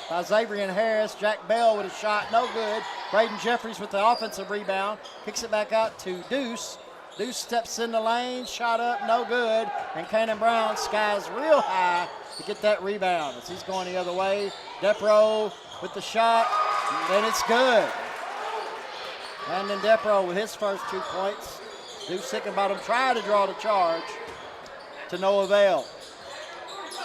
by Xavier Harris. Jack Bell with a shot, no good. Braden Jeffries with the offensive rebound. Kicks it back out to Deuce. Deuce steps in the lane, shot up, no good. And Cannon Brown skies real high to get that rebound as he's going the other way. Depro with the shot, and it's good. Landon Depro with his first 2 points. Deuce Hickenbottom tried to draw the charge to no avail.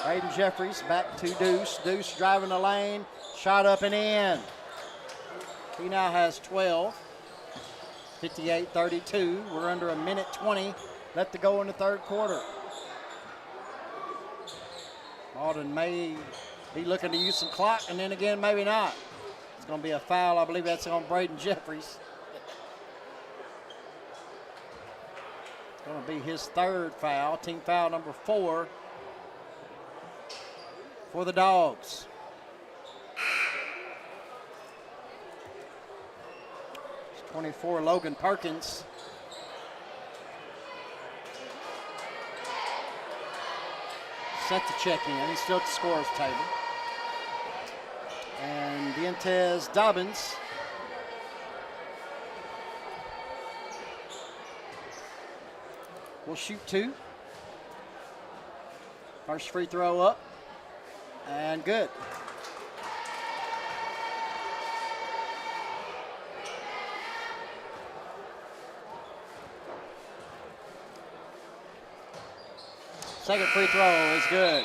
Braden Jeffries back to Deuce. Deuce driving the lane, shot up and in. He now has 12. 58-32. We're under a minute 20 left to go in the third quarter. Malden may be looking to use some clock, and then again, maybe not. It's going to be a foul. I believe that's on Braden Jeffries. It's going to be his third foul, team foul number 4 for the Dogs. It's 24, Logan Perkins. Set to check in. He's still at the scorer's table. And Dientez Dobbins will shoot 2. First free throw up. And good. Second free throw is good.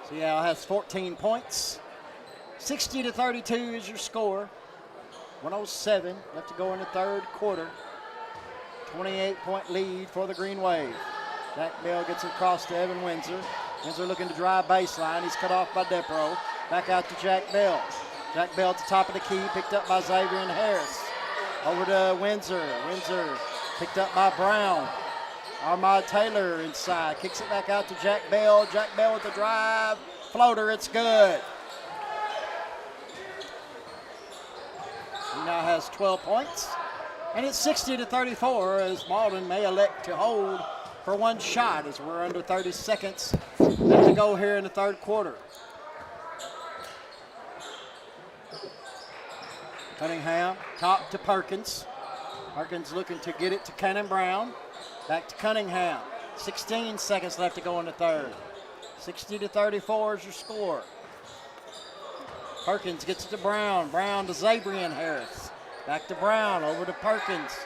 Seattle has 14 points. 60-32 is your score. 107 left to go in the third quarter. 28-point lead for the Green Wave. Jack Bell gets it across to Evan Windsor. Windsor looking to drive baseline. He's cut off by Depro. Back out to Jack Bell. Jack Bell at the top of the key, picked up by Xavier Harris. Over to Windsor. Windsor picked up by Brown. Armand Taylor inside. Kicks it back out to Jack Bell. Jack Bell with the drive. Floater, it's good. He now has 12 points. And it's 60-34 as Malden may elect to hold for one shot as we're under 30 seconds left to go here in the third quarter. Cunningham, top to Perkins. Perkins looking to get it to Cannon Brown. Back to Cunningham. 16 seconds left to go in the third. 60-34 is your score. Perkins gets it to Brown. Brown to Xabrian Harris. Back to Brown, over to Perkins.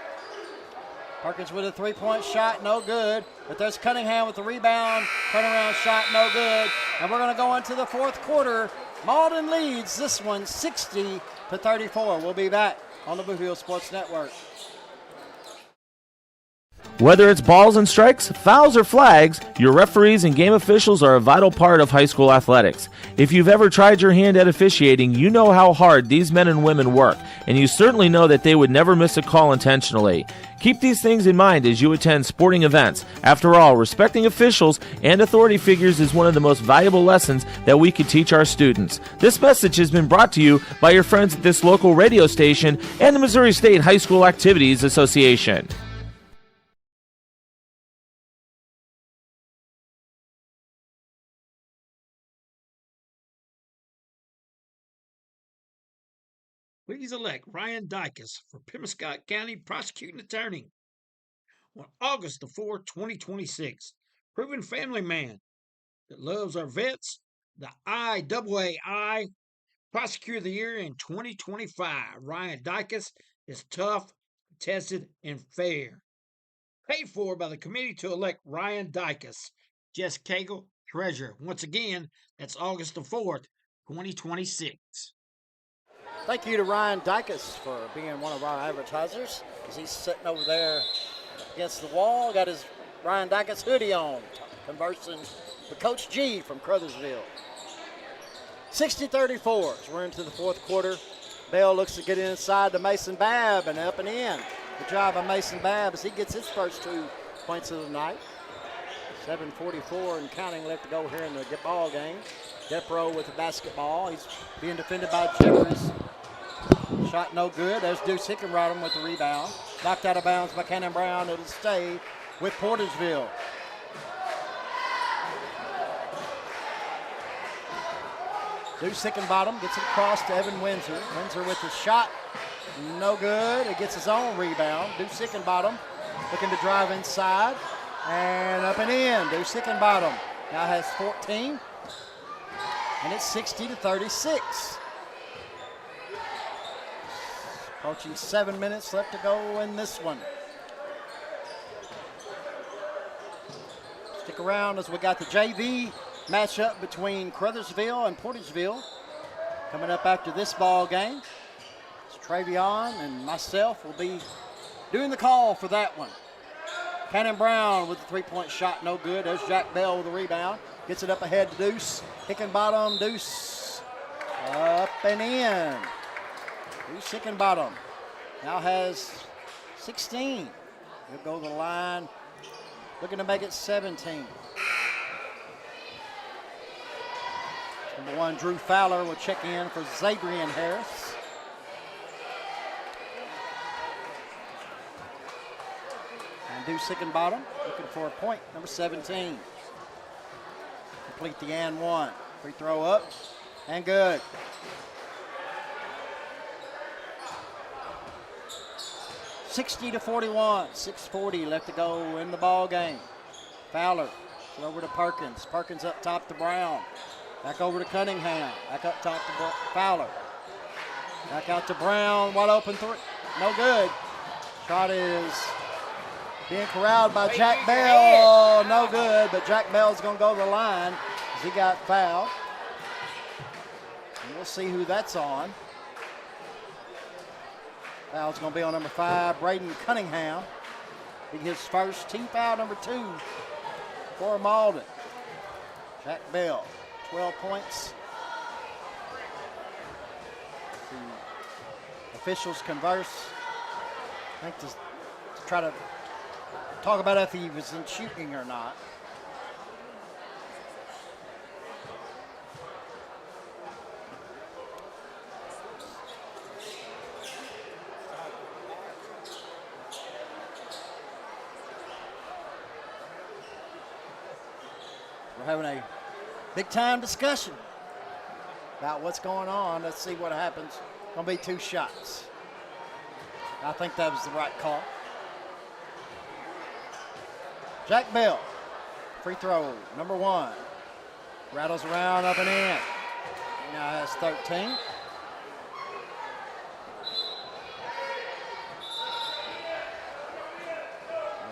Perkins with a three-point shot, no good. But there's Cunningham with the rebound. Turnaround shot, no good. And we're going to go into the fourth quarter. Malden leads this one 60-34. We'll be back on the Bootheel Sports Network. Whether it's balls and strikes, fouls, or flags, your referees and game officials are a vital part of high school athletics. If you've ever tried your hand at officiating, you know how hard these men and women work, and you certainly know that they would never miss a call intentionally. Keep these things in mind as you attend sporting events. After all, respecting officials and authority figures is one of the most valuable lessons that we could teach our students. This message has been brought to you by your friends at this local radio station and the Missouri State High School Activities Association. Please elect Ryan Dykus for Pemiscot County Prosecuting Attorney. On August the 4th, 2026, proven family man that loves our vets, the IAAI Prosecutor of the Year in 2025. Ryan Dykus is tough, tested, and fair. Paid for by the committee to elect Ryan Dykus. Jess Cagle, Treasurer. Once again, that's August the 4th, 2026. Thank you to Ryan Dykus for being one of our advertisers as he's sitting over there against the wall. Got his Ryan Dykus hoodie on, conversing with Coach G from Crothersville. 60-34 as we're into the fourth quarter. Bell looks to get inside to Mason Babb and up and in. Good job by Mason Babb as he gets his first 2 points of the night. 7:44 and counting left to go here in the ball game. Depro with the basketball. He's being defended by Jeffries. Shot no good. There's Deuce Hickenbottom with the rebound. Knocked out of bounds by Cannon Brown. It'll stay with Portersville. Deuce Hickenbottom gets it across to Evan Windsor. Windsor with the shot. No good. It gets his own rebound. Deuce Hickenbottom looking to drive inside. And up and in. Deuce Hickenbottom now has 14. And it's 60-36. Approaching 7 minutes left to go in this one. Stick around as we got the JV matchup between Crothersville and Portersville coming up after this ball game. So Travion and myself will be doing the call for that one. Cannon Brown with the three-point shot, no good. There's Jack Bell with the rebound. Gets it up ahead to Deuce. Hickenbottom, Deuce up and in. Deuce Hickenbottom now has 16. He'll go to the line, looking to make it 17. Number 1, Drew Fowler will check in for Zadrian Harris. And Deuce Hickenbottom looking for a point, number 17. Complete the and one. Free throw up and good. $60-41, 6:40 left to go in the ball game. Fowler over to Perkins. Perkins up top to Brown. Back over to Cunningham. Back up top to Fowler. Back out to Brown. Wide open three. No good. Shot is being corralled by Jack Bell. No good, but Jack Bell's going to go to the line as he got fouled. And we'll see who that's on. Foul's going to be on number 5, Braden Cunningham. Be his first, team foul number 2 for Malden. Jack Bell, 12 points. The officials converse, I think, to try to talk about if he was in shooting or not. We're having a big time discussion about what's going on. Let's see what happens. Gonna be 2 shots. I think that was the right call. Jack Bell, free throw, number 1. Rattles around, up and in. He now has 13.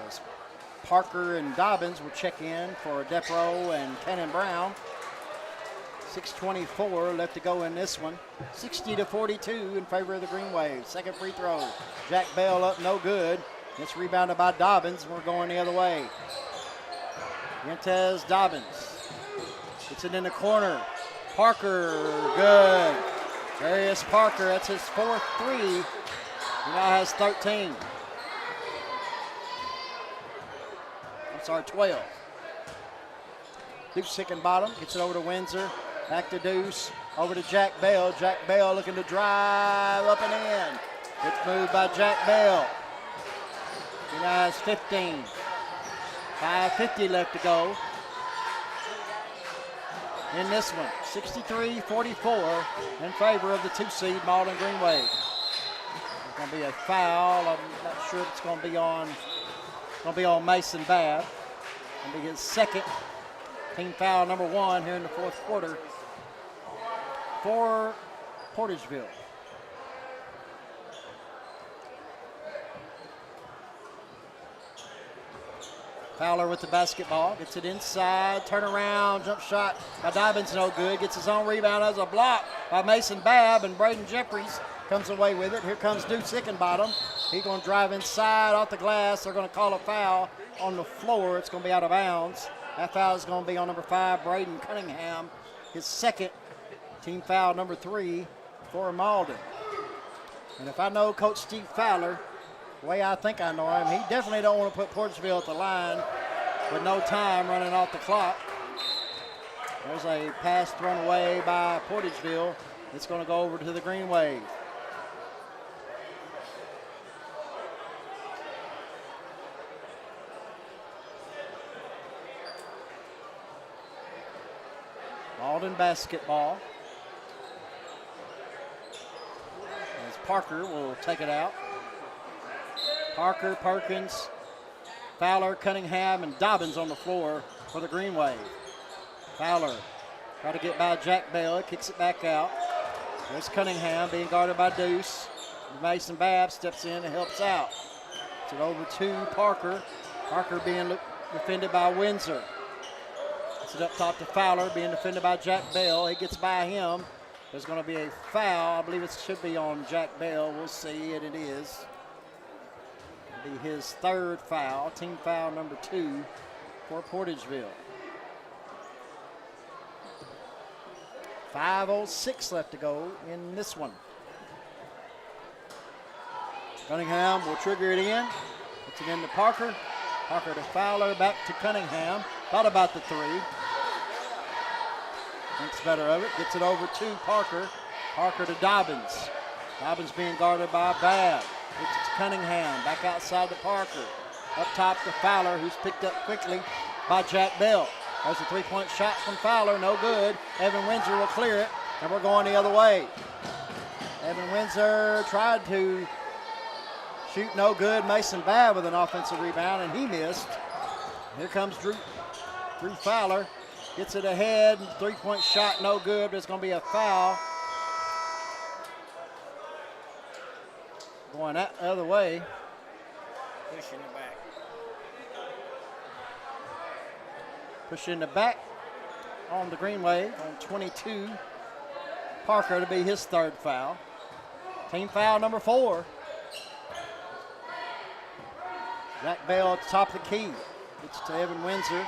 As Parker and Dobbins will check in for Depro and Cannon Brown. 6:24 left to go in this one. 60-42 in favor of the Green Wave. Second free throw. Jack Bell up, no good. It's rebounded by Dobbins. We're going the other way. Yentez Dobbins gets it in the corner. Parker, good. Darius Parker, that's his 4th 3. He now has 13. I'm sorry, 12. Deuce Hickenbottom gets it over to Windsor. Back to Deuce, over to Jack Bell. Jack Bell looking to drive up and in. Good move by Jack Bell. He now has 15. 5:50 left to go in this one. 63-44 in favor of the 2-seed Malden Green Wave. There's going to be a foul. I'm not sure if it's going to be on Mason Babb. It's going to be his second team foul number 1 here in the 4th quarter for Portersville. Fowler with the basketball, gets it inside, turn around, jump shot by Dobbins, no good. Gets his own rebound as a block by Mason Babb, and Braden Jeffries comes away with it. Here comes Deuce Hickenbottom. He's going to drive inside off the glass. They're going to call a foul on the floor. It's going to be out of bounds. That foul is going to be on number 5, Braden Cunningham, his second, team foul number 3 for Malden. And if I know Coach Steve Fowler, the way I think I know him, he definitely don't want to put Portersville at the line with no time running off the clock. There's a pass thrown away by Portersville. It's going to go over to the Green Wave. Malden basketball. As Parker will take it out. Parker, Perkins, Fowler, Cunningham, and Dobbins on the floor for the Green Wave. Fowler try to get by Jack Bell, kicks it back out. There's Cunningham being guarded by Deuce. Mason Babb steps in and helps out. It's it over to Parker. Parker being defended by Windsor. It's it up top to Fowler being defended by Jack Bell. He gets by him. There's going to be a foul. I believe it should be on Jack Bell. We'll see, and it is. It'll be his third foul, team foul number 2 for Portageville. 5:06 left to go in this one. Cunningham will trigger it in. Puts it into Parker. Parker to Fowler, back to Cunningham. Thought about the 3. Thinks better of it. Gets it over to Parker. Parker to Dobbins. Dobbins being guarded by Babb. Gets it to Cunningham. Back outside to Parker. Up top to Fowler, who's picked up quickly by Jack Bell. There's a 3-point shot from Fowler. No good. Evan Windsor will clear it, and we're going the other way. Evan Windsor tried to shoot, no good. Mason Babb with an offensive rebound, and he missed. Here comes Drew Fowler. Gets it ahead. 3-point shot, no good. There's going to be a foul. Going that other way. Pushing it back. Pushing the back on the Green Wave on 22. Parker to be his third foul. Team foul number 4. Jack Bell at the top of the key. Gets to Evan Windsor.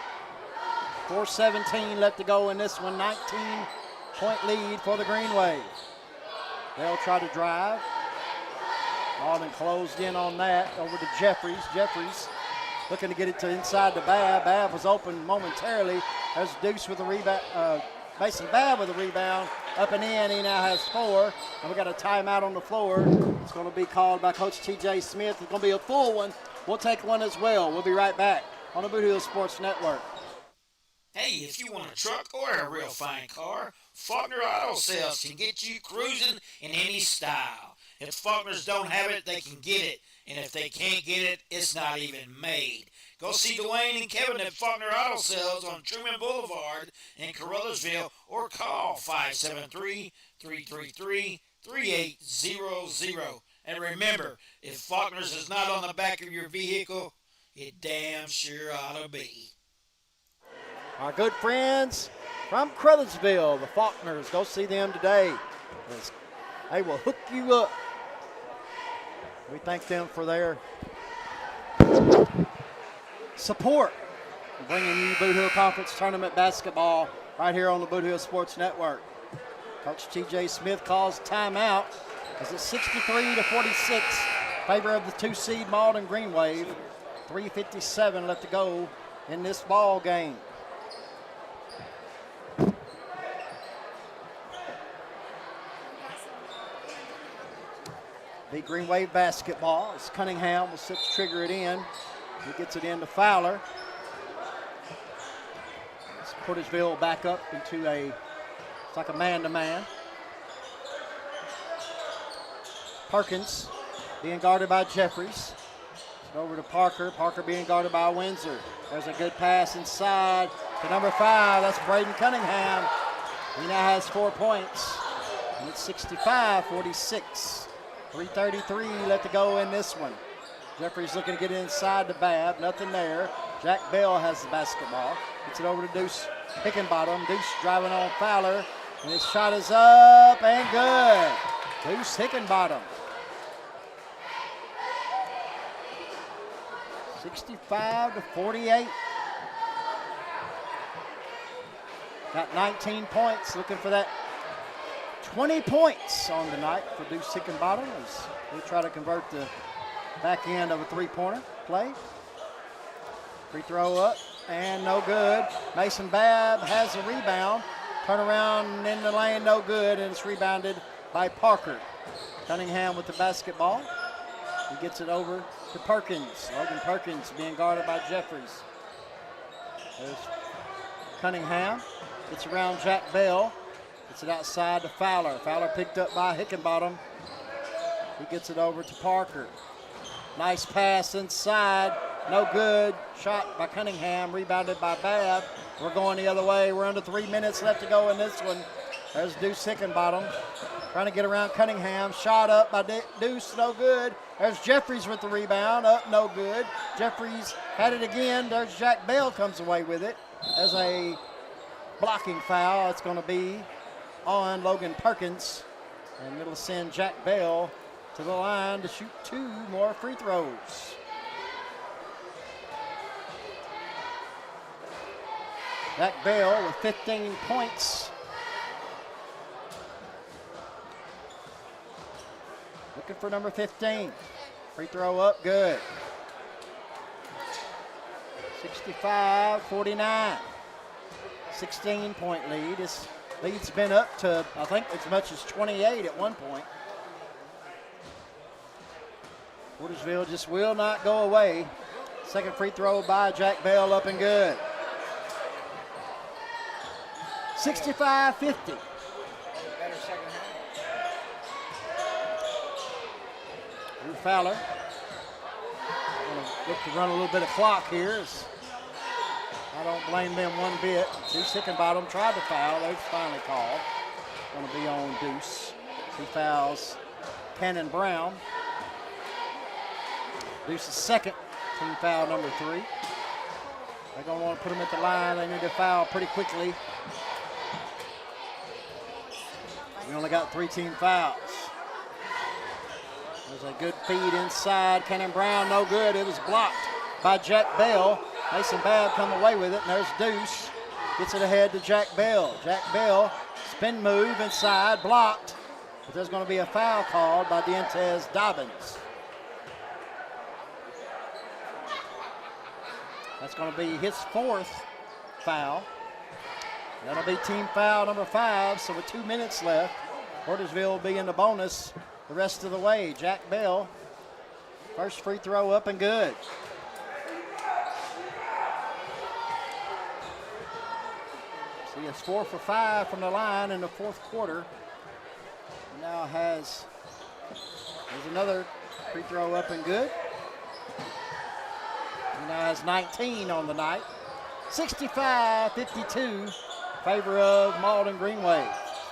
4:17 left to go in this one. 19-point lead for the Green Wave. They'll try to drive. Malden closed in on that. Over to Jeffries. Jeffries looking to get it to inside to Babb. Babb was open momentarily. There's Deuce with a rebound. Mason Babb with a rebound. Up and in. He now has 4. And we got a timeout on the floor. It's going to be called by Coach T.J. Smith. It's going to be a full one. We'll take one as well. We'll be right back on the Bootheel Sports Network. Hey, if you want a truck or a real fine car, Faulkner Auto Sales can get you cruising in any style. If Faulkners don't have it, they can get it. And if they can't get it, it's not even made. Go see Dwayne and Kevin at Faulkner Auto Sales on Truman Boulevard in Caruthersville or call 573-333-3800. And remember, if Faulkner's is not on the back of your vehicle, it damn sure ought to be. Our good friends from Caruthersville, the Faulkners, go see them today. They will hook you up. We thank them for their support in bringing you Bootheel Conference Tournament basketball right here on the Bootheel Sports Network. Coach T.J. Smith calls timeout as it's 63-46 favor of the 2-seed Malden Green Wave. 3:57 left to go in this ball game. The Green Wave basketball as Cunningham will sit to trigger it in. He gets it into Fowler. As Portageville back up into it's like a man-to-man. Perkins being guarded by Jeffries. Over to Parker. Parker being guarded by Windsor. There's a good pass inside to number 5. That's Braden Cunningham. He now has 4 points. And it's 65-46. 3:33 left to go in this one. Jeffries looking to get inside to Babb. Nothing there. Jack Bell has the basketball. Gets it over to Deuce Hickenbottom. Deuce driving on Fowler. And his shot is up and good. Deuce Hickenbottom. 65-48. Got 19 points. Looking for that 20 points on the night for Deuce Hickenbottom as we try to convert the back end of a 3-pointer play. Free throw up and no good. Mason Babb has a rebound. Turn around in the lane, no good, and it's rebounded by Parker. Cunningham with the basketball. He gets it over to Perkins. Logan Perkins being guarded by Jeffries. There's Cunningham. Gets around Jack Bell. Gets it outside to Fowler. Fowler picked up by Hickenbottom. He gets it over to Parker. Nice pass inside. No good. Shot by Cunningham. Rebounded by Babb. We're going the other way. We're under 3 minutes left to go in this one. There's Deuce Hickenbottom trying to get around Cunningham. Shot up by Deuce. No good. There's Jeffries with the rebound. Up, no good. Jeffries had it again. There's Jack Bell comes away with it as a blocking foul. It's going to be on Logan Perkins. And it'll send Jack Bell to the line to shoot 2 more free throws. Jack Bell with 15 points. Looking for number 15. Free throw up, good. 65-49. 16-point lead. This lead's been up to, I think, as much as 28 at one point. Portersville just will not go away. Second free throw by Jack Bell, up and good. 65-50. Drew Fowler. Going to look to run a little bit of clock here. I don't blame them one bit. Deuce Hickenbottom tried to foul. They finally called. Going to be on Deuce. He fouls Cannon Brown. Deuce's second, team foul number 3. They're going to want to put him at the line. They need to foul pretty quickly. We only got 3 team fouls. There's a good feed inside. Cannon Brown, no good. It was blocked by Jack Bell. Mason Babb come away with it, and there's Deuce. Gets it ahead to Jack Bell. Jack Bell, spin move inside, blocked. But there's going to be a foul called by Dientez Dobbins. That's going to be his 4th foul. That'll be team foul number 5, so with 2 minutes left, Portersville will be in the bonus the rest of the way. Jack Bell, first free throw up and good. See, it's 4 for 5 from the line in the 4th quarter. He now there's another free throw up and good. He now has 19 on the night. 65-52, favor of Malden Greenway.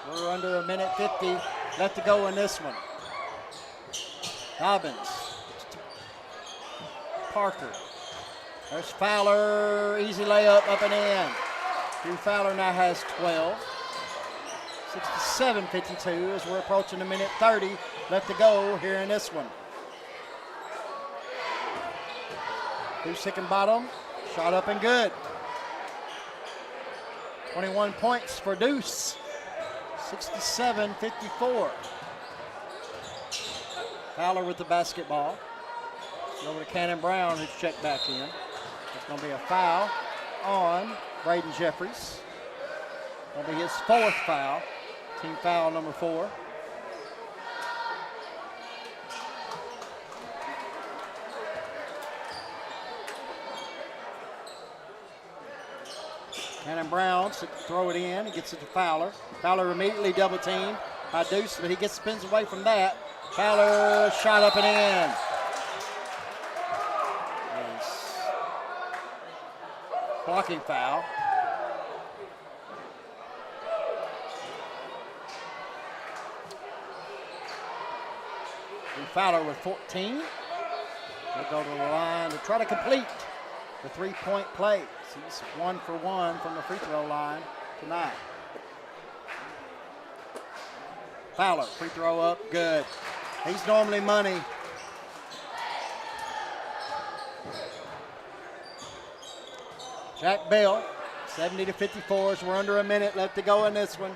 We're under a minute 50 left to go in this one. Dobbins. Parker. There's Fowler. Easy layup up and in. Drew Fowler now has 12. 67-52 as we're approaching a minute 30 left to go here in this one. Deuce Hickenbottom. Shot up and good. 21 points for Deuce. 67-54. Fowler with the basketball. Over to Cannon Brown, who's checked back in. It's going to be a foul on Braden Jeffries. That'll be his 4th foul. Team foul number 4. Cannon Brown to throw it in. He gets it to Fowler. Fowler immediately double teamed by Deuce, but he spins away from that. Fowler shot up and in. Blocking foul. And Fowler with 14. He'll go to the line to try to complete the 3-point play. He's 1 for 1 from the free throw line tonight. Fowler, free throw up, good. He's normally money. Jack Bell, 70-54 as we're under a minute left to go in this one.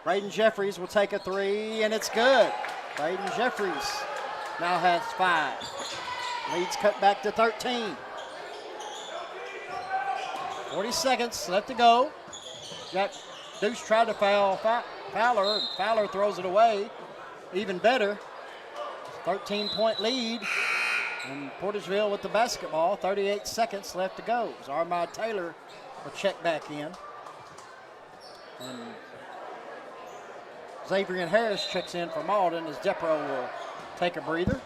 Braden Jeffries will take a 3, and it's good. Braden Jeffries now has 5. Lead's cut back to 13. 40 seconds left to go. Deuce tried to foul Fowler. Fowler throws it away. Even better. 13-point lead. And Portersville with the basketball. 38 seconds left to go. Armand Taylor will check back in. And Xavier Harris checks in for Malden as Depro will take a breather.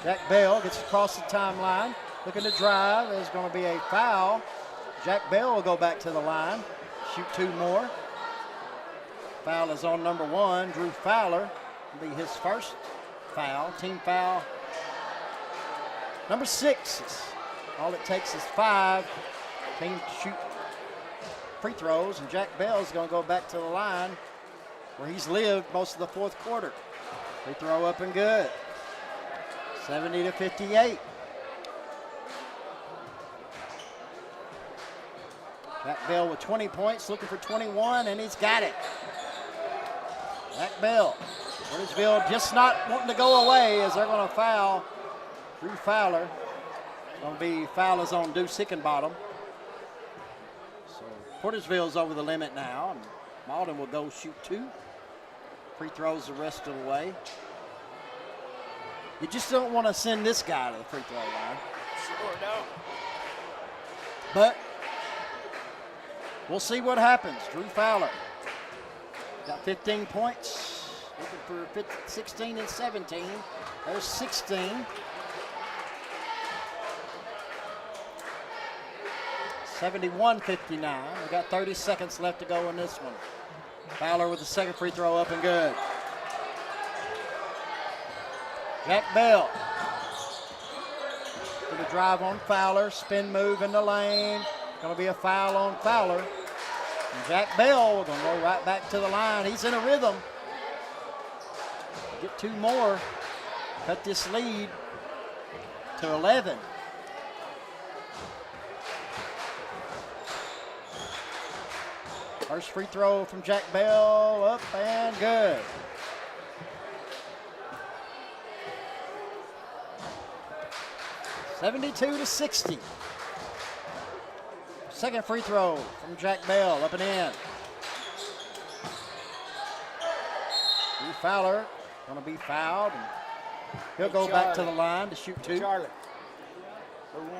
Jack Bell gets across the timeline, looking to drive. There's going to be a foul. Jack Bell will go back to the line, shoot 2 more. Foul is on number 1, Drew Fowler. It'll be his first foul, team foul. Number 6. All it takes is 5. Team to shoot free throws, and Jack Bell's going to go back to the line where he's lived most of the fourth quarter. Free throw up and good. 70-58. Jack Bell with 20 points, looking for 21, and he's got it. Jack Bell. Portersville just not wanting to go away as they're going to foul Drew Fowler. It's going to be foul is on Deuce Hickenbottom. So Portersville's over the limit now, and Malden will go shoot 2. Free throws the rest of the way. You just don't want to send this guy to the free throw line. Sure, no. But we'll see what happens. Drew Fowler got 15 points, looking for 16 and 17. There's 16. 71-59. We got 30 seconds left to go in this one. Fowler with the second free throw up and good. Jack Bell. Going to drive on Fowler, spin move in the lane. Going to be a foul on Fowler. And Jack Bell going to go right back to the line. He's in a rhythm. Get 2 more. Cut this lead to 11. First free throw from Jack Bell, up and good. (72-60). Second free throw from Jack Bell, up and in. Drew Fowler going to be fouled. And he'll go back to the line to shoot 2. Charlotte. For 1.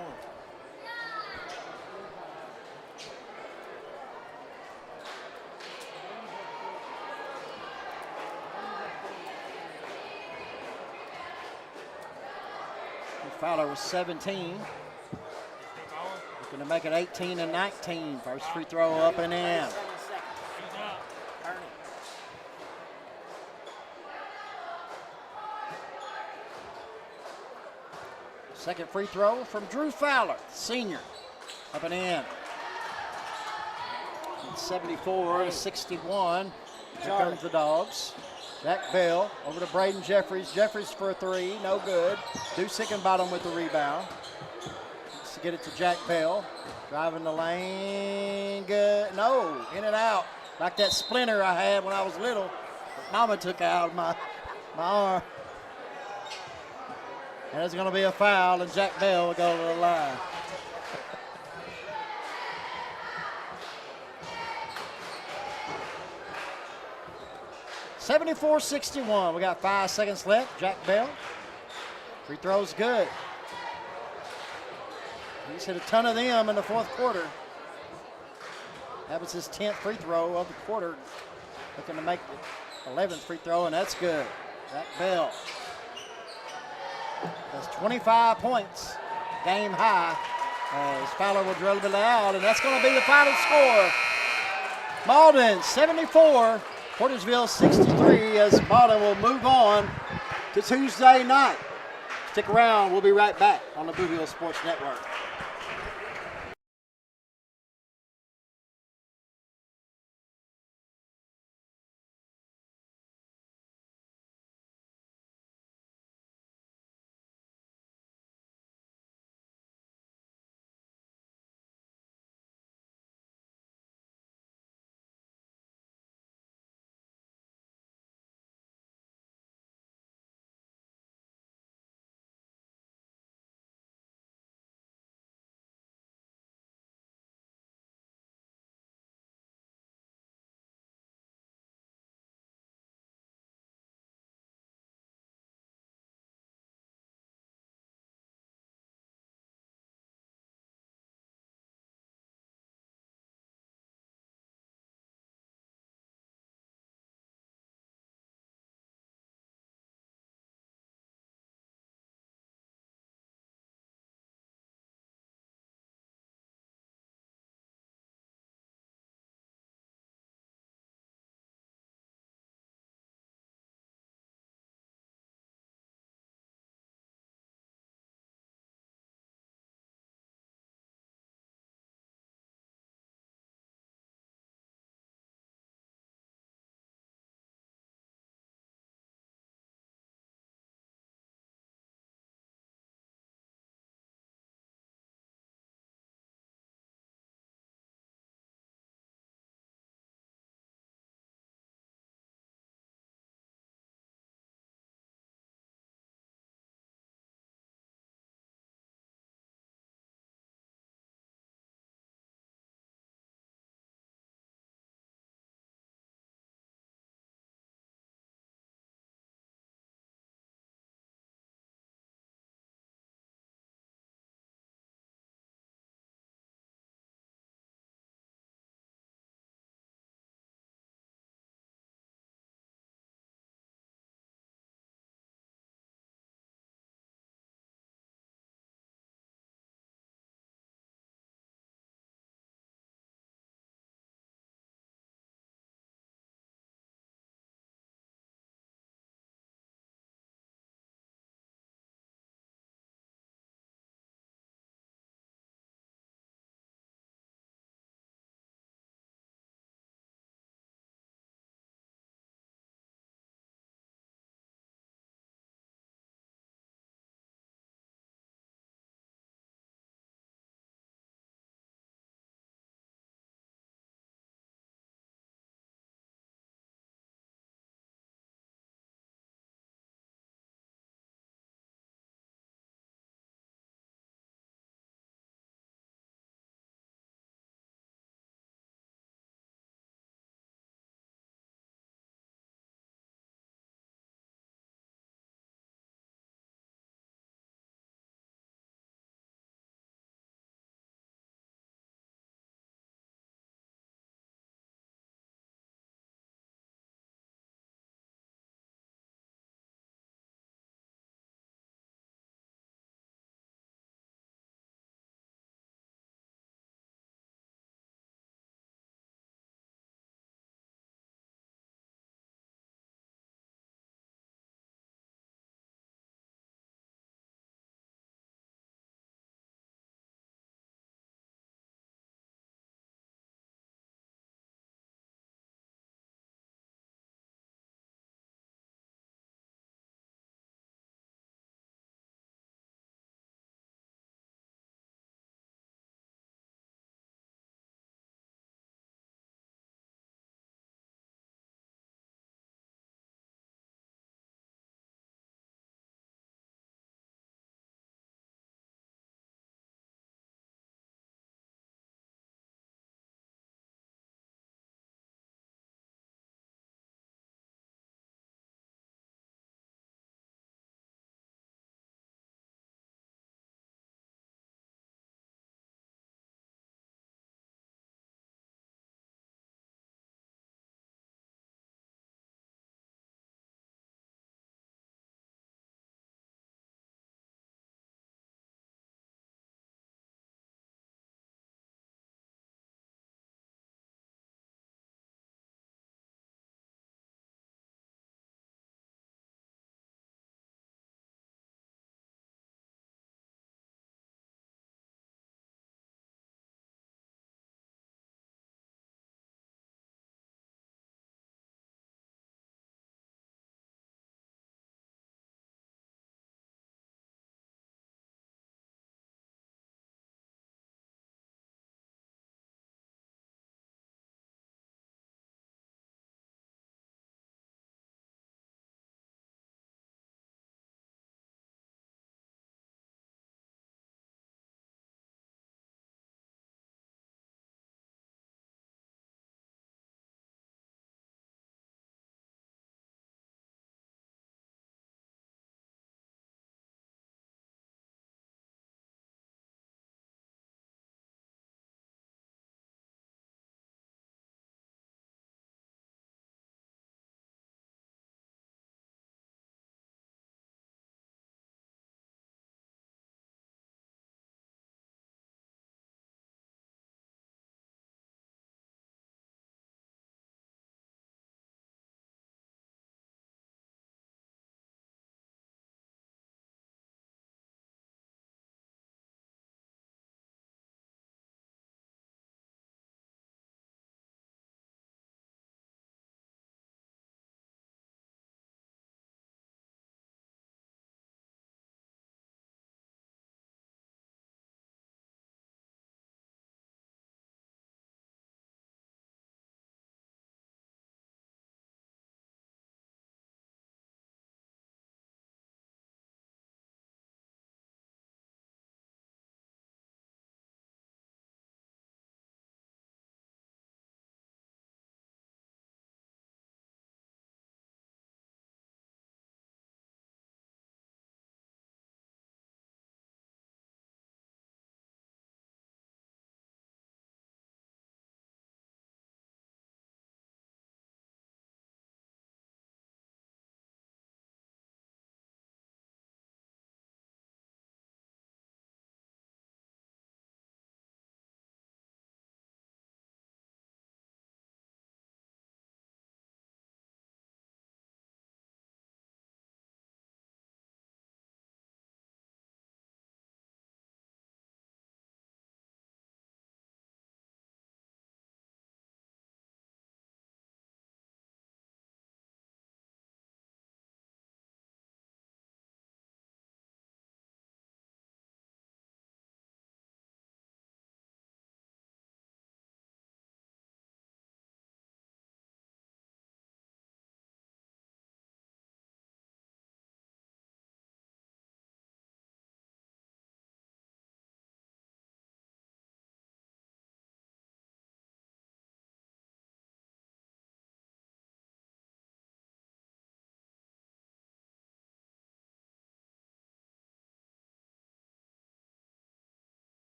Fowler was 17. Looking to make it 18 and 19. First free throw up and in. Second free throw from Drew Fowler, senior, up and in. 74-61. Here comes the Dogs. Jack Bell over to Braden Jeffries. Jeffries for a 3, no good. Deuce Hickenbottom with the rebound. Let's get it to Jack Bell. Driving the lane, good. No, in and out. Like that splinter I had when I was little. That Mama took out my arm. And there's going to be a foul, and Jack Bell will go to the line. (74-61). We got 5 seconds left. Jack Bell. Free throw's good. He's hit a ton of them in the fourth quarter. That was his 10th free throw of the quarter. Looking to make the 11th free throw, and that's good. Jack Bell has 25 points, game high. As Fowler will drill it out, and that's going to be the final score. Malden 74. Portersville 63 as Malden will move on to Tuesday night. Stick around. We'll be right back on the Bootheel Sports Network.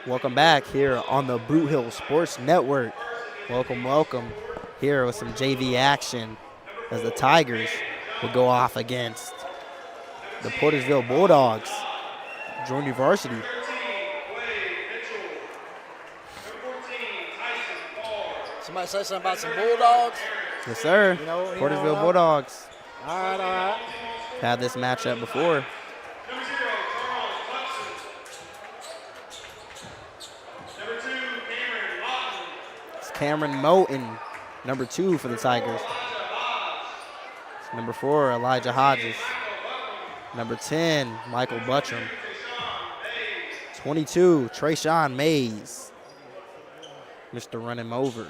Welcome back here on the Bootheel Sports Network. Welcome, welcome. Here with some JV action as the Tigers will go off against the Portersville Bulldogs, junior varsity. Somebody say something about some Bulldogs? Yes, sir. Portersville Bulldogs. All right, all right. Had this matchup before. It's Cameron Moten, number 2 for the Tigers. Number 4, Elijah Hodges. Number 10, Michael Buttram. 22, Trayshawn Mays. Mr. Run Him Over.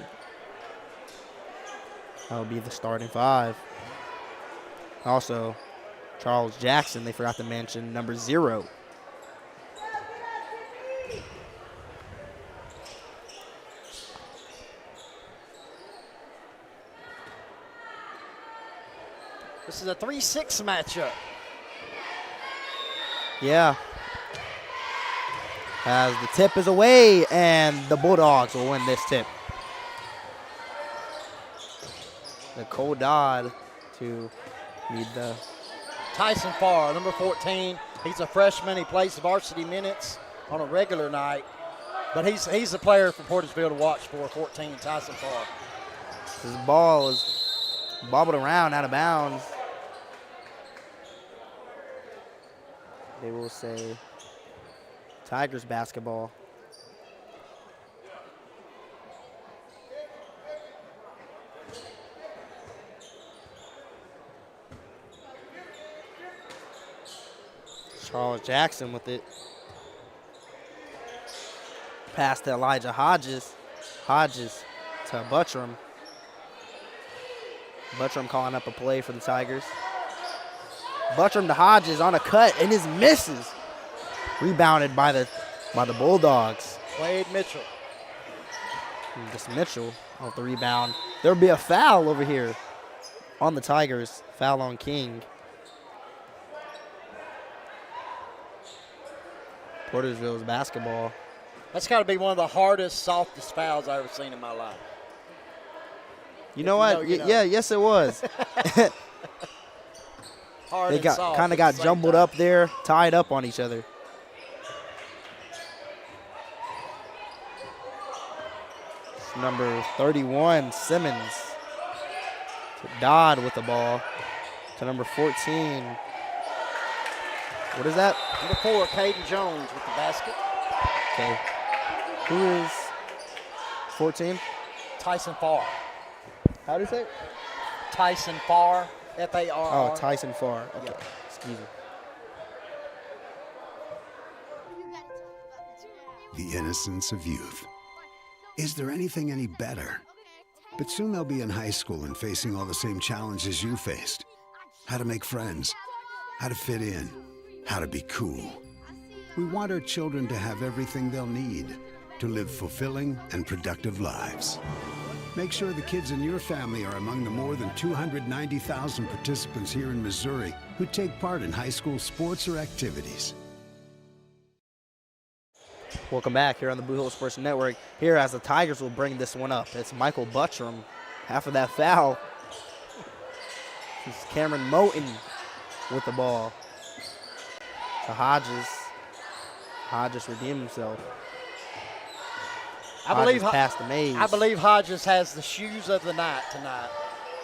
That'll be the starting 5. Also, Charles Jackson, they forgot to mention, number 0. This is a 3-6 matchup. Yeah. As the tip is away, and the Bulldogs will win this tip. Nicole Dodd to lead the... Tyson Farr, number 14. He's a freshman. He plays varsity minutes on a regular night. But he's a player for Portersville to watch for, 14, Tyson Farr. This ball is bobbled around out of bounds. They will say Tigers basketball. Charles Jackson with it. Pass to Elijah Hodges. Hodges to Buttram. Buttram calling up a play for the Tigers. Buttram to Hodges on a cut and his misses. Rebounded by the Bulldogs. Wade Mitchell. And just Mitchell off the rebound. There'll be a foul over here on the Tigers. Foul on King. Portersville's basketball. That's got to be one of the hardest, softest fouls I've ever seen in my life. You know what? Yeah, yes it was. Hard They and soft kind at of got the same jumbled time. up there, tied up on each other. It's number 31, Simmons. To Dodd with the ball. To number 14. What is that? Number 4, Caden Jones with the basket. Okay. Who is 14? Tyson Farr. How do you say it? Tyson Farr, F-A-R-R. Oh, Tyson Farr. Okay. Yeah. Excuse me. The innocence of youth. Is there anything any better? But soon they'll be in high school and facing all the same challenges you faced. How to make friends, how to fit in, how to be cool. We want our children to have everything they'll need to live fulfilling and productive lives. Make sure the kids in your family are among the more than 290,000 participants here in Missouri who take part in high school sports or activities. Welcome back here on the Bootheel Sports Network. Here as the Tigers will bring this one up. It's Michael Buttram. Half of that foul. It's Cameron Moten with the ball. To Hodges. Hodges redeemed himself. Hodges past the Mays. I believe Hodges has the shoes of the night tonight.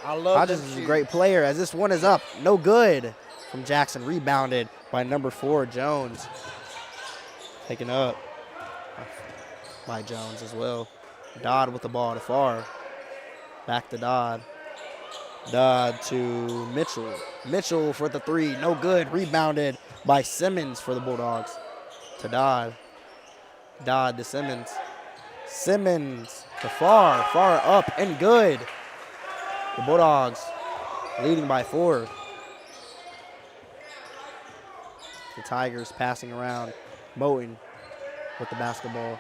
I love Hodges them is shoes. a great player as this one is up. No good from Jackson. Rebounded by number 4, Jones. Taken up by Jones as well. Dodd with the ball to Farr. Back to Dodd. Dodd to Mitchell. Mitchell for the 3. No good. Rebounded by Simmons for the Bulldogs. To Dodd. Dodd to Simmons. Simmons to Farr. Farr up and good. The Bulldogs leading by 4. The Tigers passing around. Moten with the basketball.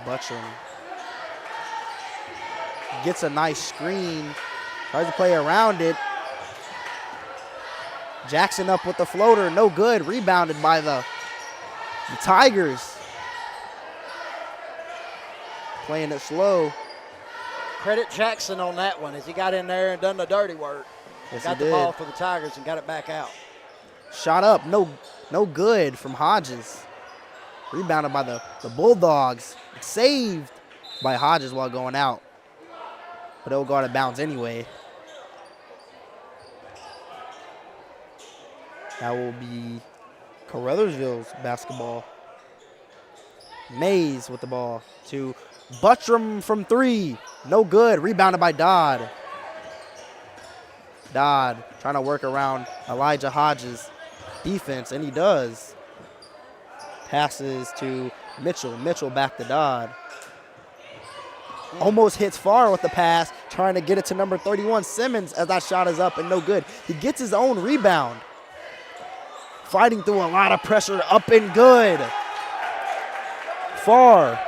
Buttram gets a nice screen. Tries to play around it. Jackson up with the floater, no good. Rebounded by the Tigers. Playing it slow. Credit Jackson on that one as he got in there and done the dirty work. Yes, Got he the did. ball for the Tigers and got it back out. Shot up, no good from Hodges. Rebounded by the Bulldogs. Saved by Hodges while going out. But it'll go out of bounds anyway. That will be Caruthersville's basketball. Mays with the ball to Buttram from 3. No good. Rebounded by Dodd. Dodd trying to work around Elijah Hodges' defense, and he does. Passes to Mitchell. Mitchell back to Dodd. Almost hits far with the pass, trying to get it to number 31, Simmons, as that shot is up and no good. He gets his own rebound. Fighting through a lot of pressure, up and good. Far.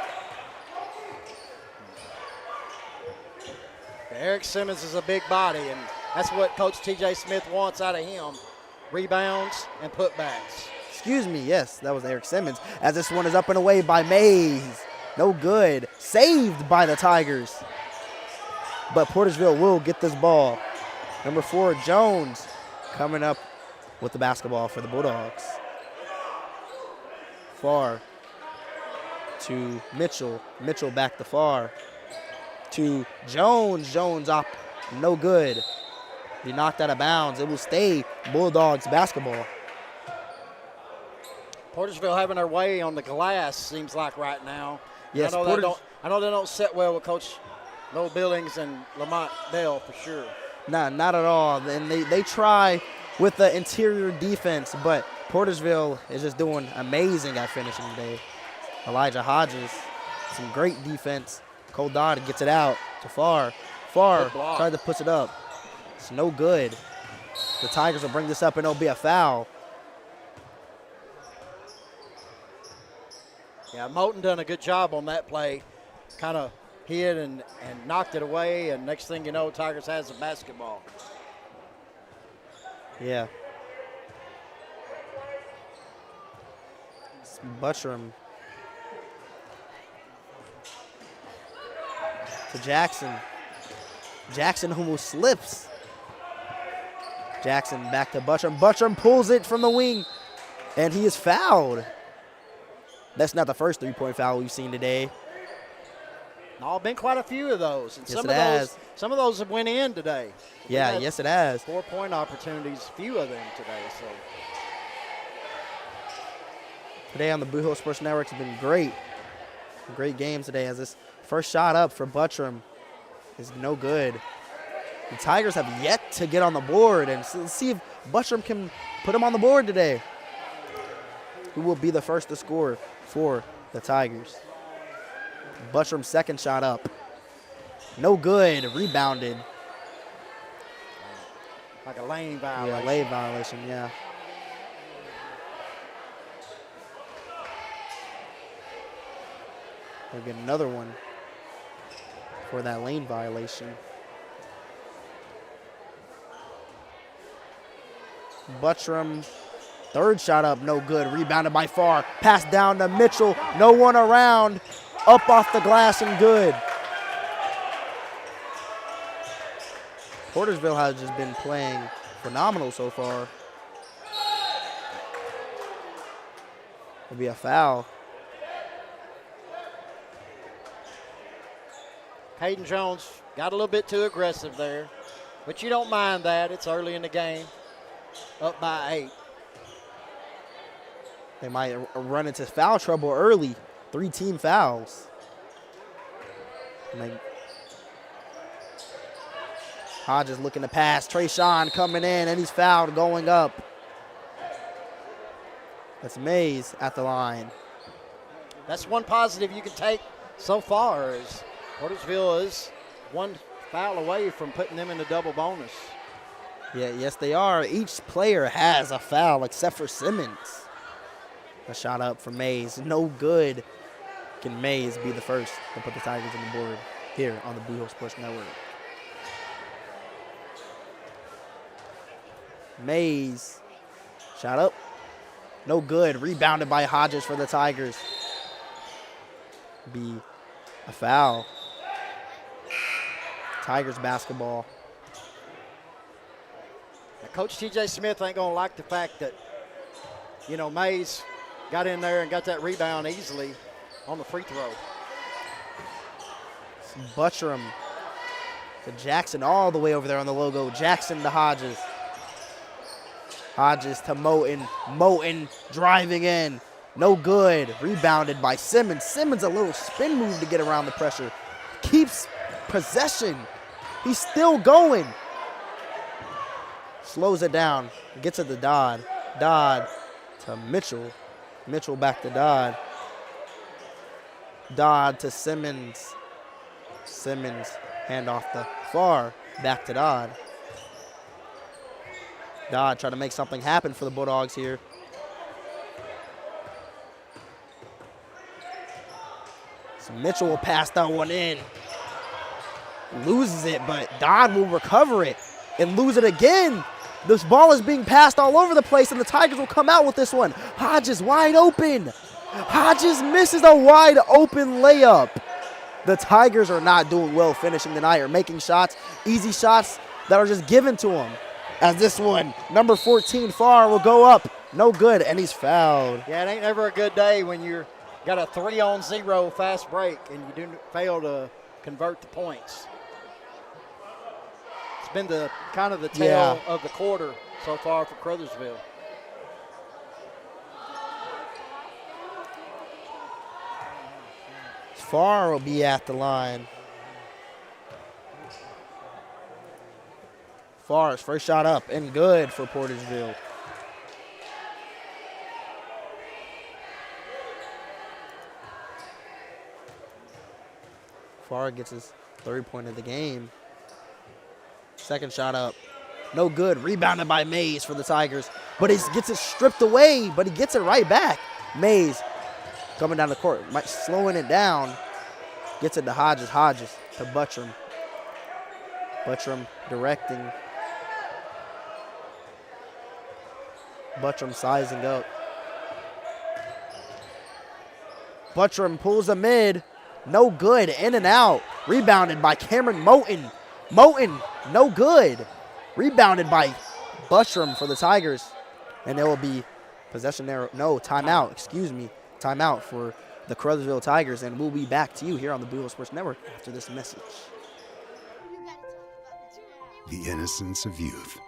Eric Simmons is a big body, and that's what Coach T.J. Smith wants out of him. Rebounds and putbacks. Excuse me, yes, that was Eric Simmons. As this one is up and away by Mays. No good. Saved by the Tigers. But Portersville will get this ball. Number 4, Jones, coming up with the basketball for the Bulldogs. Far to Mitchell. Mitchell back to Far. To Jones. Jones up. No good. He knocked out of bounds. It will stay Bulldogs basketball. Portersville having their way on the glass seems like right now. Yes, I know they don't sit well with Coach Noel Billings and Lamont Bell for sure. Nah, not at all. And they try with the interior defense, but Portersville is just doing amazing at finishing today. Elijah Hodges, some great defense. Cole Dodd gets it out to Far. Far tried to push it up. It's no good. The Tigers will bring this up and it'll be a foul. Yeah, Moulton done a good job on that play. Kind of hit and knocked it away, and next thing you know, Tigers has the basketball. Yeah. It's Buttram to Jackson. Jackson almost slips. Jackson back to Buttram. Buttram pulls it from the wing, and he is fouled. That's not the first three-point foul we've seen today. No, been quite a few of those, and Yes, some of those have went in today. So Yeah, yes it has. 4-point opportunities, few of them today. So Today on the Bootheel Sports Network has been great. Great games today as this first shot up for Buttram is no good. The Tigers have yet to get on the board, and let's see if Buttram can put them on the board today. Who will be the first to score for the Tigers? Buttram's second shot up. No good. Rebounded. like a lane violation. Yeah, lane violation, yeah. We'll get another one for that lane violation. Buttram, third shot up, no good. Rebounded by Far. Pass down to Mitchell. No one around. Up off the glass and good. Portersville has just been playing phenomenal so far. It'll be a foul. Hayden Jones got a little bit too aggressive there, but you don't mind that. It's early in the game, up by 8. They might run into foul trouble early. 3 team fouls. Hodges looking to pass. Trayshawn coming in, and he's fouled going up. That's Mays at the line. That's one positive you can take so far is Portersville is one foul away from putting them in a double bonus. Yeah, yes, they are. Each player has a foul except for Simmons. A shot up for Mays. No good. Can Mays be the first to put the Tigers on the board here on the Bootheel Sports Network? Mays Shot up. No good. Rebounded by Hodges for the Tigers. Be a foul. Tigers basketball. Now, Coach T.J. Smith ain't going to like the fact that, you know, Mays got in there and got that rebound easily on the free throw. Buttram to Jackson all the way over there on the logo. Jackson to Hodges. Hodges to Moten. Moten driving in. No good. Rebounded by Simmons. Simmons a little spin move to get around the pressure. Keeps possession. He's still going. Slows it down. Gets it to Dodd. Dodd to Mitchell. Mitchell back to Dodd. Dodd to Simmons. Simmons hand off the far. Back to Dodd. Dodd trying to make something happen for the Bulldogs here. So Mitchell will pass that one in. Loses it, but Dodd will recover it and lose it again. This ball is being passed all over the place, and the Tigers will come out with this one. Hodges wide open. Hodges misses a wide open layup. The Tigers are not doing well finishing the night or making shots, easy shots that are just given to them. As this one, number 14, Farr, will go up. No good, and he's fouled. Yeah, it ain't never a good day when you're got a 3-on-0 fast break and you do fail to convert the points. It's been the kind of the tale of the quarter so far for Crothersville. Farr will be at the line. Farr's first shot up and good for Portersville. Farr gets his third point of the game. Second shot up. No good. Rebounded by Mays for the Tigers. But he gets it stripped away, but he gets it right back. Mays coming down the court, slowing it down. Gets it to Hodges. Hodges to Buttram. Buttram directing. Buttram sizing up. Buttram pulls a mid. No good. In and out. Rebounded by Cameron Moten. Moten, no good. Rebounded by Buttram for the Tigers. And there will be possession there. No, timeout. Excuse me. Timeout for the Crothersville Tigers. And we'll be back to you here on the Bootheel Sports Network after this message. The innocence of youth.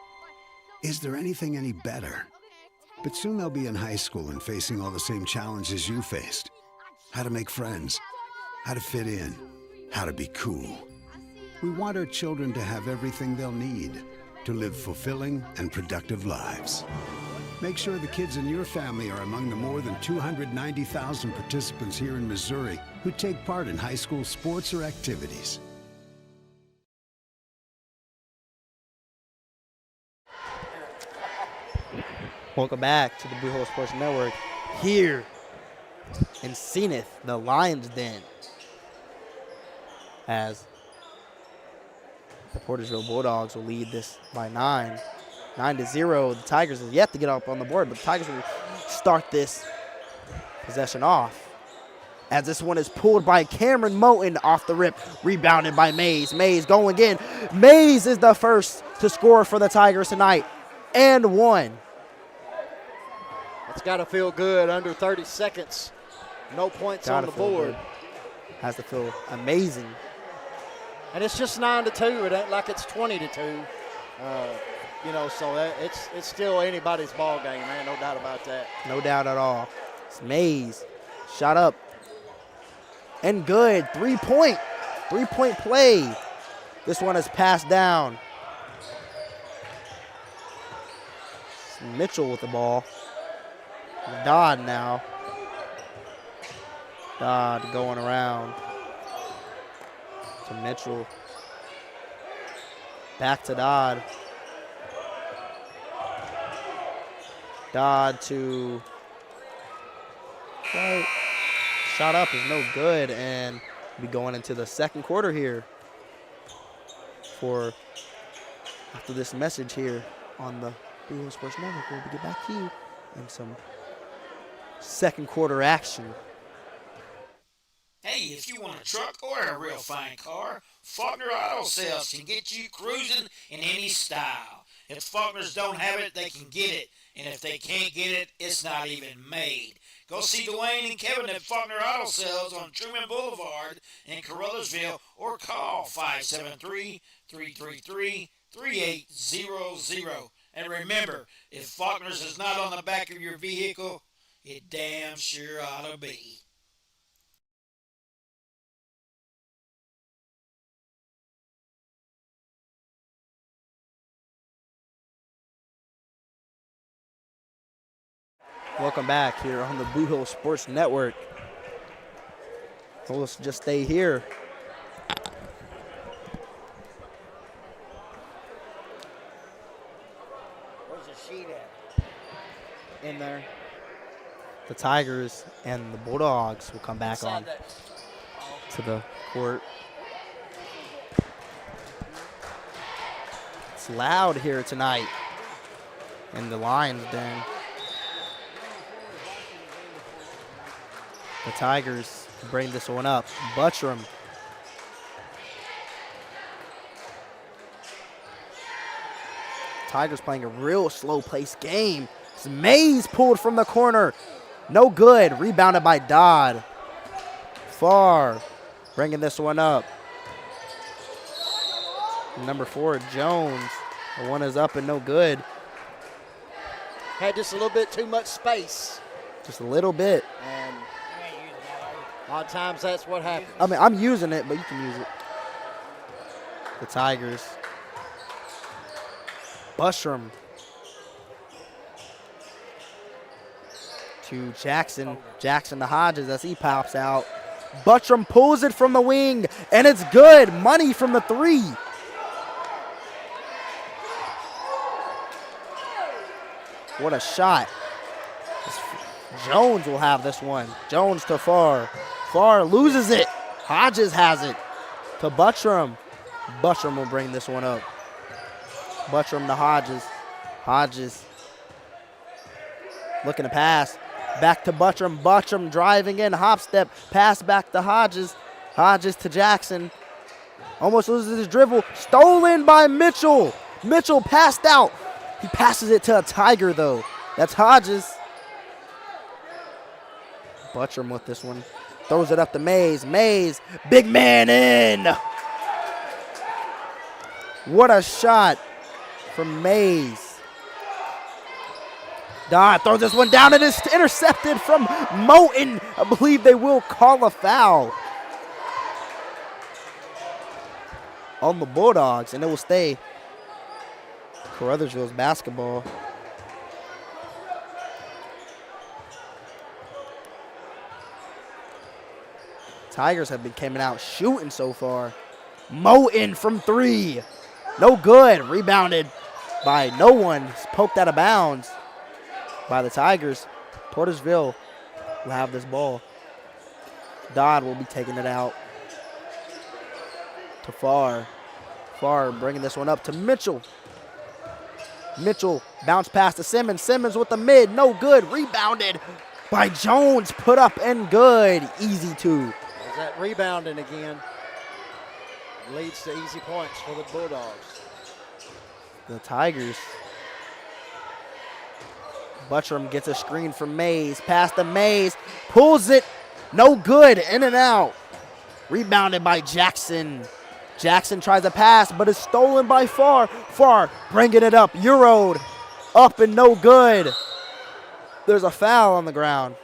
Is there anything any better? But soon they'll be in high school and facing all the same challenges you faced. How to make friends, how to fit in, how to be cool. We want our children to have everything they'll need to live fulfilling and productive lives. Make sure the kids in your family are among the more than 290,000 participants here in Missouri who take part in high school sports or activities. Welcome back to the Bootheel Sports Network here in Zenith, the Lions Den. As the Portersville Bulldogs will lead this by 9-0. The Tigers is yet to get up on the board, but the Tigers will start this possession off. As this one is pulled by Cameron Moten off the rip, rebounded by Mays. Mays going in. Mays is the first to score for the Tigers tonight, and one. It's got to feel good. Under 30 seconds, no points on the board. Has to feel amazing. And it's just 9-2. It ain't like it's 20-2. You know, so it's still anybody's ball game, man. No doubt about that. No doubt at all. It's Mays. Shot up. And good. Three-point play. This one is passed down. It's Mitchell with the ball. Dodd now. Dodd going around to Mitchell. Back to Dodd. Dodd to right. Shot up is no good, and we going into the second quarter here after this message here on the Bootheel Sports Network. We'll get back to you. in some second quarter action. Hey, if you want a truck or a real fine car, Faulkner Auto Sales can get you cruising in any style. If Faulkners don't have it, they can get it. And if they can't get it, it's not even made. Go see Dwayne and Kevin at Faulkner Auto Sales on Truman Boulevard in Caruthersville or call 573-333-3800. And remember, if Faulkner's is not on the back of your vehicle, it damn sure ought to be. Welcome back here on the Bootheel Sports Network. So let's just stay here. Where's the sheet at? In there. The Tigers and the Bulldogs will come back on to the court. It's loud here tonight in the Lions Den. The Tigers bring this one up. Buttram. Tigers playing a real slow-paced game. It's Mays pulled from the corner. No good. Rebounded by Dodd. Far bringing this one up. Number 4, Jones. The one is up and no good. Had just a little bit too much space. Just a little bit. And a lot of times that's what happens. I mean, I'm using it, but you can use it. The Tigers. Bushram. To Jackson. Jackson to Hodges as he pops out. Buttram pulls it from the wing, and it's good. Money from the 3. What a shot. Jones will have this one. Jones to Farr. Farr loses it. Hodges has it to Buttram. Buttram will bring this one up. Buttram to Hodges. Hodges looking to pass. Back to Buttram. Buttram driving in. Hop step. Pass back to Hodges. Hodges to Jackson. Almost loses his dribble. Stolen by Mitchell. Mitchell passed out. He passes it to a Tiger, though. That's Hodges. Buttram with this one. Throws it up to Mays. Mays. Big man in. What a shot from Mays. Dodd throws this one down and it's intercepted from Moten. I believe they will call a foul on the Bulldogs, and it will stay Caruthersville's basketball. Tigers have been coming out shooting so far. Moten from 3. No good. Rebounded by no one. Poked out of bounds by the Tigers. Portersville will have this ball. Dodd will be taking it out to Farr. Farr bringing this one up to Mitchell. Mitchell bounce pass to Simmons. Simmons with the mid. No good. Rebounded by Jones. Put up and good. Easy 2. Is that rebounding again? Leads to easy points for the Bulldogs. The Tigers. Buttram gets a screen from Mays. Pass to Mays. Pulls it. No good. In and out. Rebounded by Jackson. Jackson tries to pass, but it's stolen by Farr. Farr bringing it up. Euroed. Up and no good. There's a foul on the ground.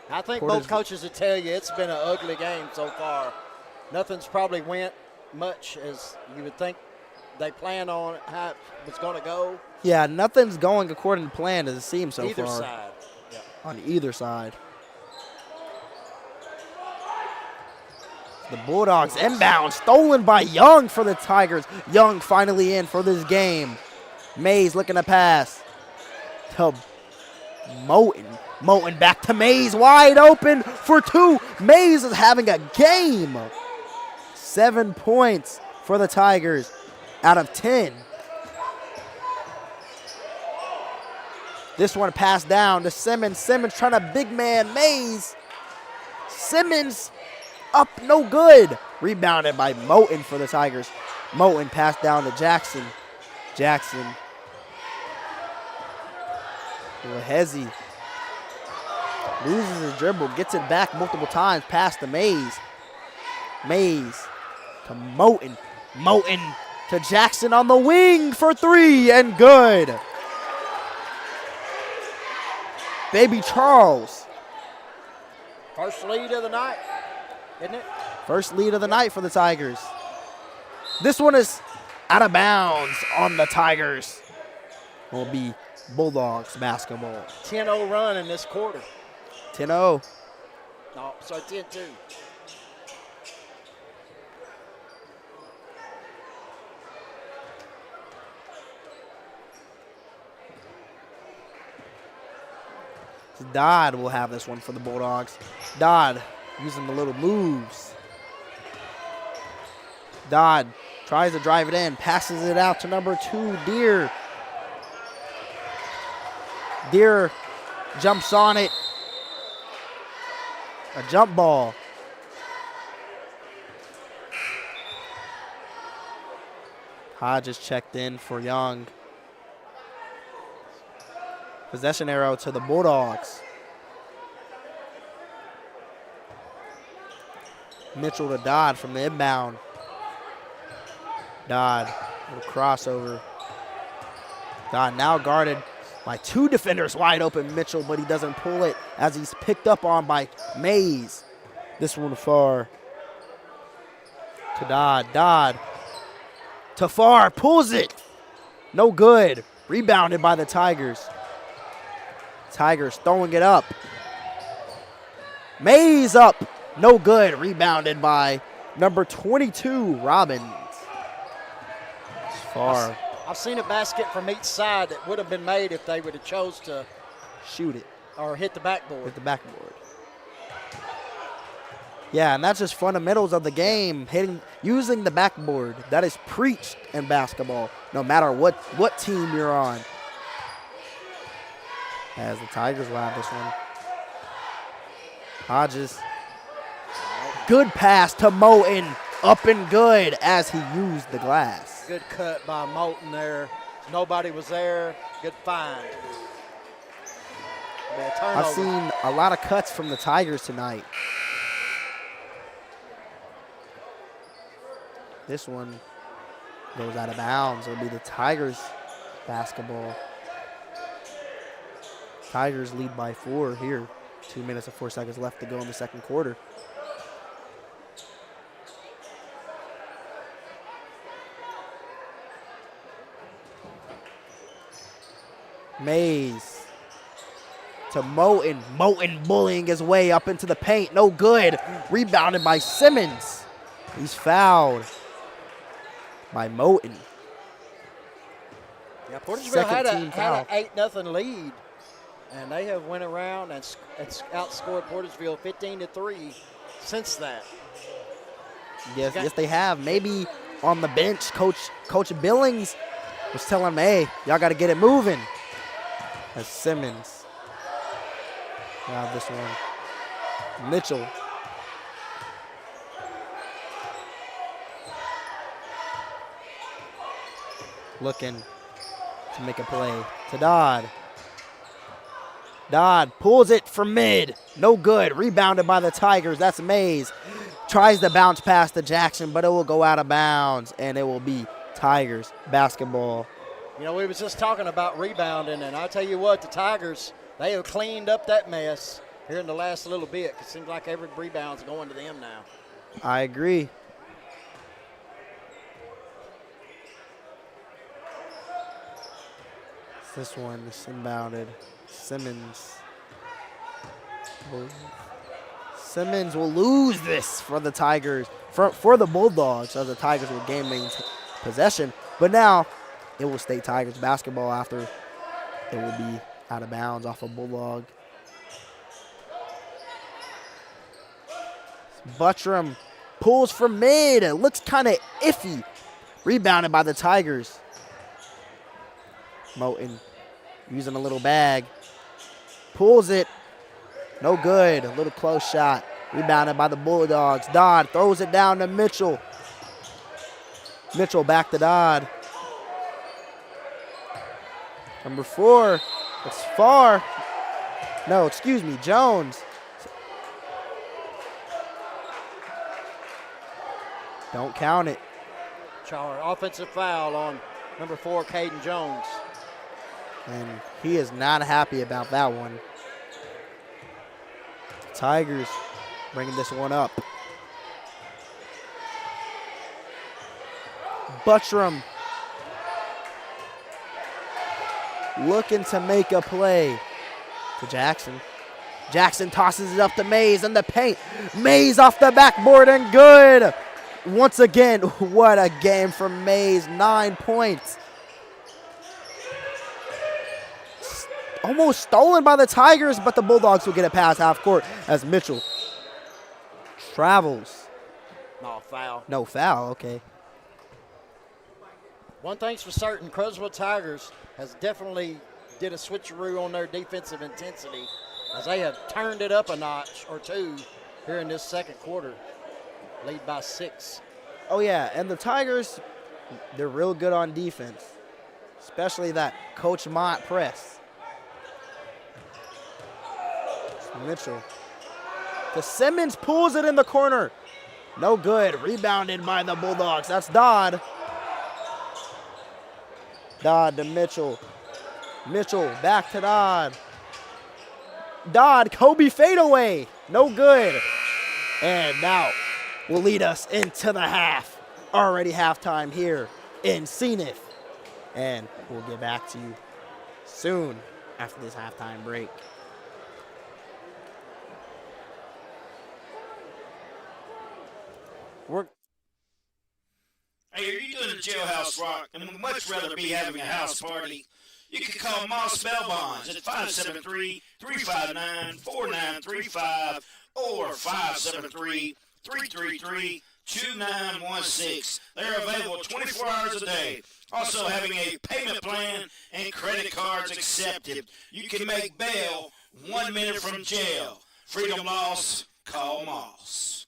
I think both coaches would tell you it's been an ugly game so far. Nothing's probably went much as you would think they planned on how it was going to go. Yeah, nothing's going according to plan as it seems so Either far. side. Yeah. On either side. The Bulldogs inbound, stolen by Young for the Tigers. Young finally in for this game. Mays looking to pass to Moten. Moten back to Mays, wide open for 2. Mays is having a game. 7 points for the Tigers out of 10. This one passed down to Simmons. Simmons trying to big man Mays. Simmons up, no good. Rebounded by Moten for the Tigers. Moten passed down to Jackson. Jackson. Hezzy loses his dribble, gets it back multiple times, past to Mays. Mays to Moten. Moten to Jackson on the wing for 3 and good. Baby Charles. First lead of the night, isn't it? First lead of the night for the Tigers. This one is out of bounds on the Tigers. Will be Bulldogs basketball. 10-0 run in this quarter. 10-0. No, sorry, 10-2. Dodd will have this one for the Bulldogs. Dodd using the little moves. Dodd tries to drive it in, passes it out to number 2, Deere. Deere jumps on it. A jump ball. Hodges checked in for Young. Possession arrow to the Bulldogs. Mitchell to Dodd from the inbound. Dodd, little crossover. Dodd now guarded by 2 defenders wide open. Mitchell, but he doesn't pull it as he's picked up on by Mays. This one far to Dodd. Dodd to Far, pulls it. No good. Rebounded by the Tigers. Tigers throwing it up. Mays up. No good. Rebounded by number 22, Robbins. It's Far. I've seen a basket from each side that would have been made if they would have chose to Shoot it. or hit the backboard. With the backboard. Yeah, and that's just fundamentals of the game. Using the backboard. That is preached in basketball, no matter what team you're on. As the Tigers will have this one. Hodges. Good pass to Moten. Up and good as he used the glass. Good cut by Moten there. Nobody was there. Good find. I've seen a lot of cuts from the Tigers tonight. This one goes out of bounds. It'll be the Tigers basketball. Tigers lead by 4 here. 2 minutes and 4 seconds left to go in the second quarter. Mays to Moten. Moten bullying his way up into the paint. No good. Rebounded by Simmons. He's fouled by Moten. Yeah, Portersville had an 8-0 lead, and they have went around and outscored Portersville 15-3 since that. Yes, they have. Maybe on the bench, Coach Billings was telling them, hey, y'all got to get it moving. As Simmons. Now this one. Mitchell. Looking to make a play to Dodd. Dodd pulls it from mid. No good. Rebounded by the Tigers. That's Mays. Tries to bounce past to Jackson, but it will go out of bounds, and it will be Tigers basketball. You know, we was just talking about rebounding, and I tell you what, the Tigers, they have cleaned up that mess here in the last little bit. It seems like every rebound's going to them now. I agree. This one is inbounded. Simmons. Simmons will lose this for the Tigers, for the Bulldogs, as the Tigers will gain possession. But now it will stay Tigers basketball after it will be out of bounds off a Bulldog. Buttram pulls from mid. It looks kind of iffy. Rebounded by the Tigers. Moten using a little bag. Pulls it. No good. A little close shot. Rebounded by the Bulldogs. Dodd throws it down to Mitchell. Mitchell back to Dodd. Number 4. It's far. No, excuse me, Jones. Don't count it. Offensive foul on number 4, Caden Jones. And he is not happy about that one. Tigers bringing this one up. Buttram looking to make a play to Jackson. Jackson tosses it up to Mays in the paint. Mays off the backboard and good. Once again, what a game from Mays. 9 points. Almost stolen by the Tigers, but the Bulldogs will get it past half court as Mitchell travels. No foul. No foul, okay. One thing's for certain, Croswell Tigers has definitely did a switcheroo on their defensive intensity as they have turned it up a notch or two here in this second quarter. Lead by 6. Oh, yeah, and the Tigers, they're real good on defense, especially that Coach Mott press. It's Mitchell. The Simmons pulls it in the corner. No good. Rebounded by the Bulldogs. That's Dodd. Dodd to Mitchell. Mitchell back to Dodd. Dodd, Kobe fadeaway. No good. And now will lead us into the half. Already halftime here in Zenith. And we'll get back to you soon after this halftime break. Hey, are you doing a jailhouse rock and would much rather be having a house party? You can call Moss Bell Bonds at 573-359-4935 or 573-333-2916. They're available 24 hours a day. Also having a payment plan and credit cards accepted. You can make bail 1 minute from jail. Freedom loss, call Moss.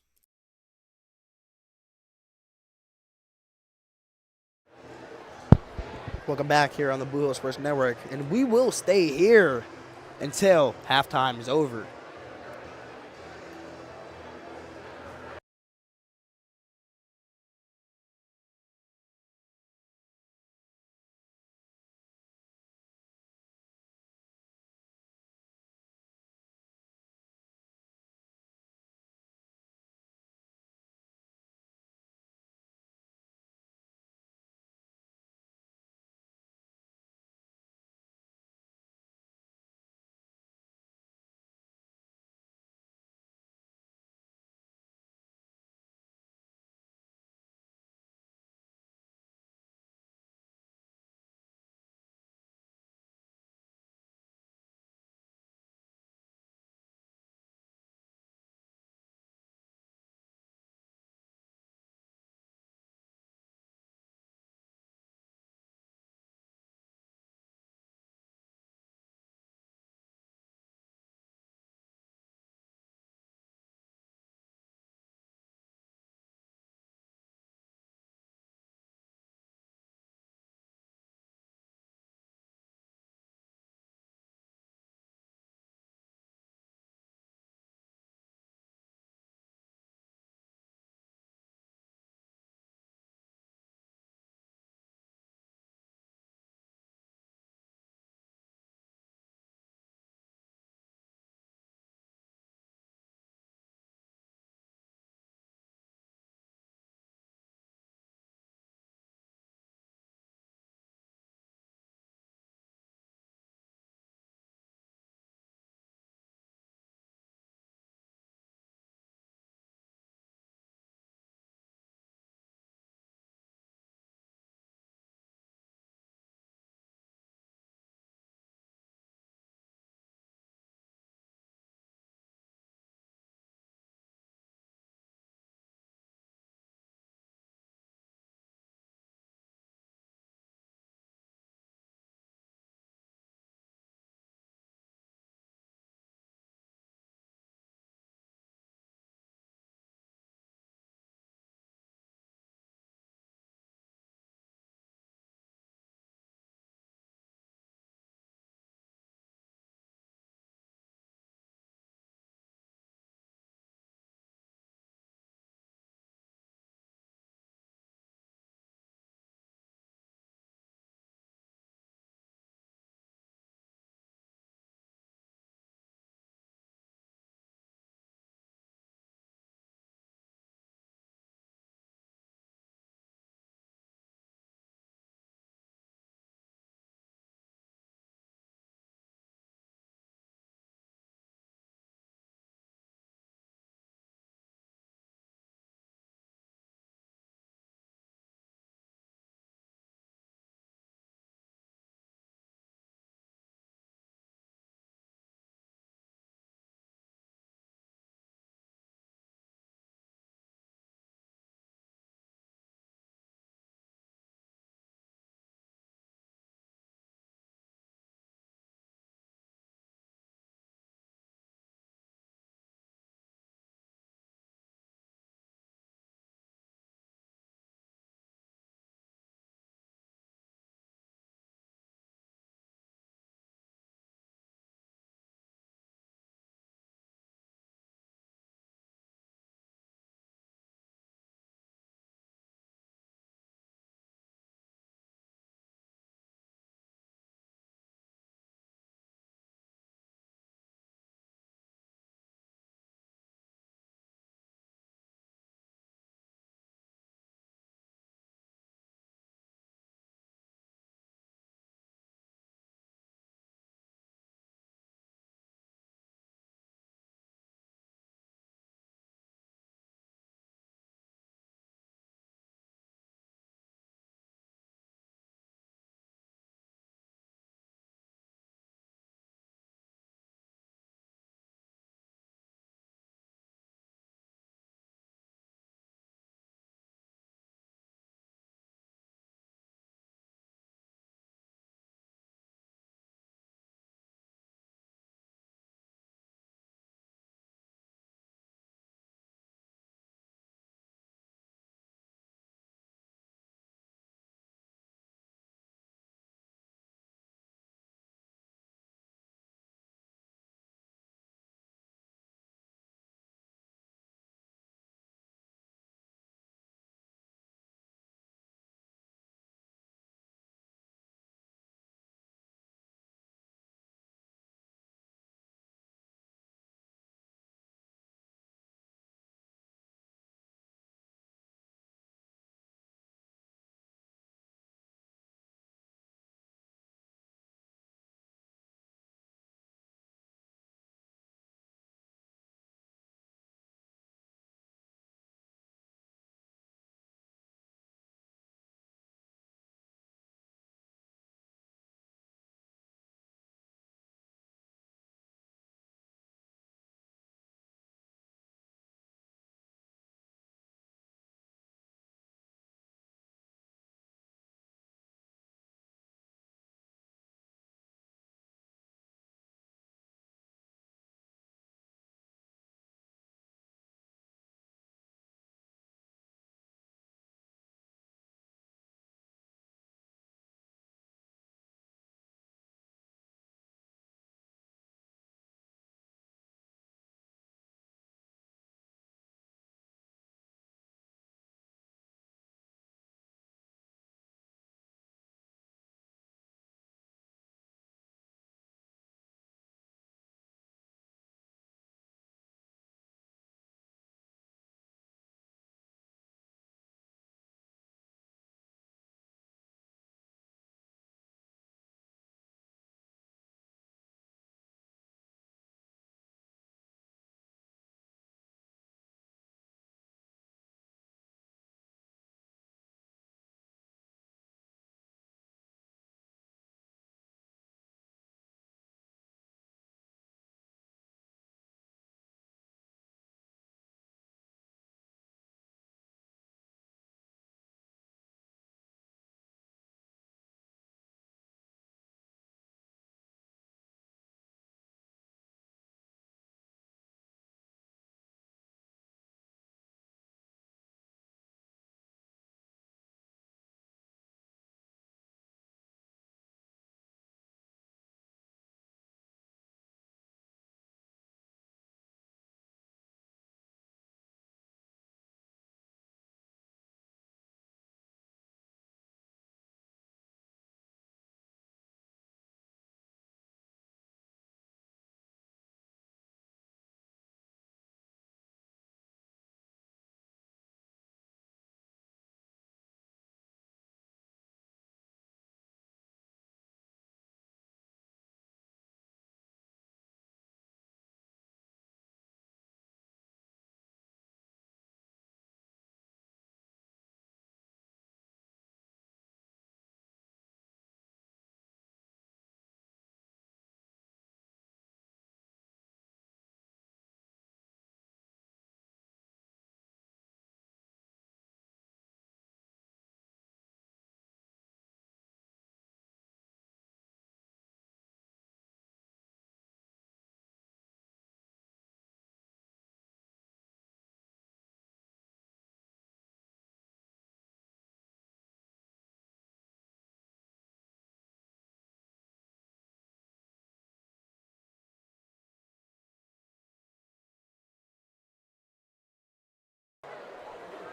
Welcome back here on the Bootheel Sports Network, and we will stay here until halftime is over.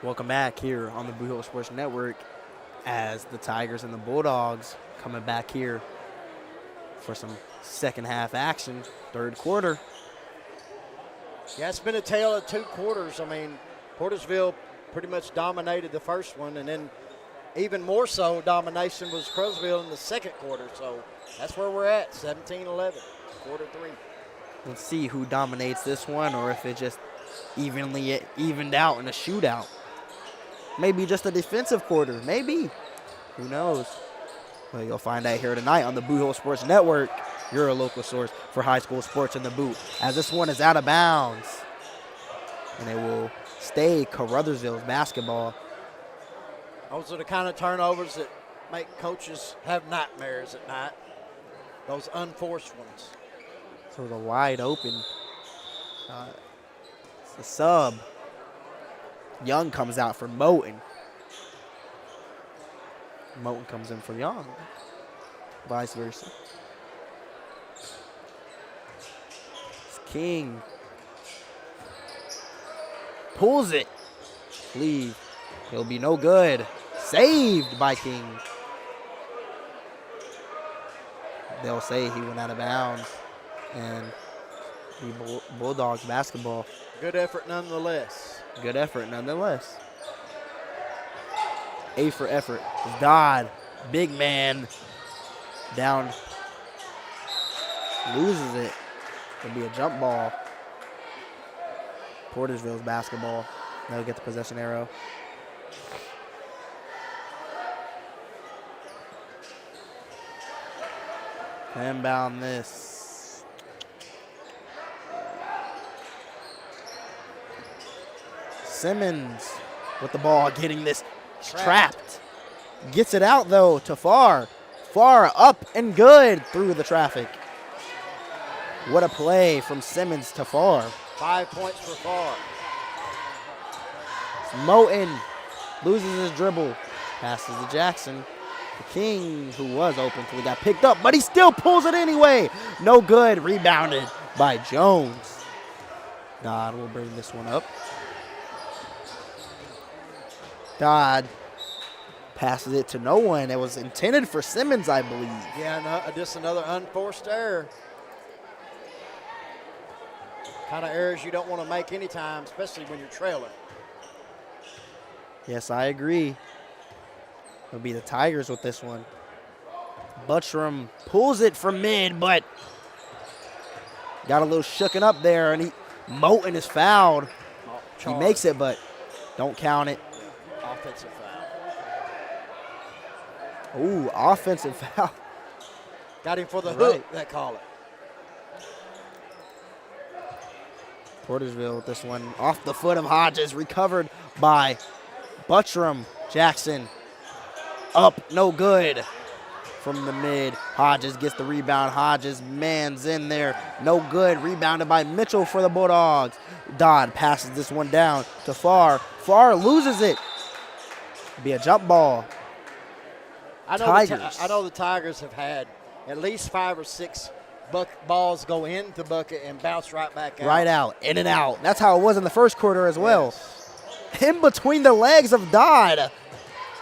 Welcome back here on the Bootheel Sports Network as the Tigers and the Bulldogs coming back here for some second half action, third quarter. Yeah, it's been a tale of two quarters. I mean, Portersville pretty much dominated the first one, and then even more so domination was Crowsville in the second quarter. So that's where we're at, 17-11, quarter three. Let's see who dominates this one or if it just evened out in a shootout. Maybe just a defensive quarter, maybe. Who knows? Well, you'll find out here tonight on the Bootheel Sports Network, your local source for high school sports in the boot, as this one is out of bounds. And it will stay Caruthersville's basketball. Those are the kind of turnovers that make coaches have nightmares at night, those unforced ones. Sort of wide open. It's the sub. Young comes out for Moten. Moten comes in for Young. Vice versa. It's King. Pulls it. Leave. He'll be no good. Saved by King. They'll say he went out of bounds. And the Bulldogs basketball. Good effort nonetheless. Good effort nonetheless. A for effort. Dodd, big man, down, loses it. It'll be a jump ball. Portersville's basketball. They'll get the possession arrow. Inbound this. Simmons with the ball, getting this trapped. Gets it out, though, to Farr. Farr up and good through the traffic. What a play from Simmons to Farr. 5 points for Farr. Moten loses his dribble. Passes to Jackson. The King, who was open till he got picked up, but he still pulls it anyway. No good. Rebounded by Jones. Dodd will bring this one up. Dodd passes it to no one. It was intended for Simmons, I believe. Yeah, no, just another unforced error. Kind of errors you don't want to make anytime, especially when you're trailing. Yes, I agree. It'll be the Tigers with this one. Buttram pulls it from mid, but got a little shooken up there, and Moten is fouled. He makes it, but don't count it. Offensive foul. Ooh, offensive foul. Got him for the hook, they call it. Portersville with this one off the foot of Hodges, recovered by Buttram. Jackson up, no good from the mid. Hodges gets the rebound. Hodges man's in there, no good. Rebounded by Mitchell for the Bulldogs. Dodd passes this one down to Farr. Farr loses it. Be a jump ball. I know the Tigers have had at least 5 or 6 balls go in the bucket and bounce right back out. Right out, in and out. That's how it was in the first quarter as well. Yes. In between the legs of Dodd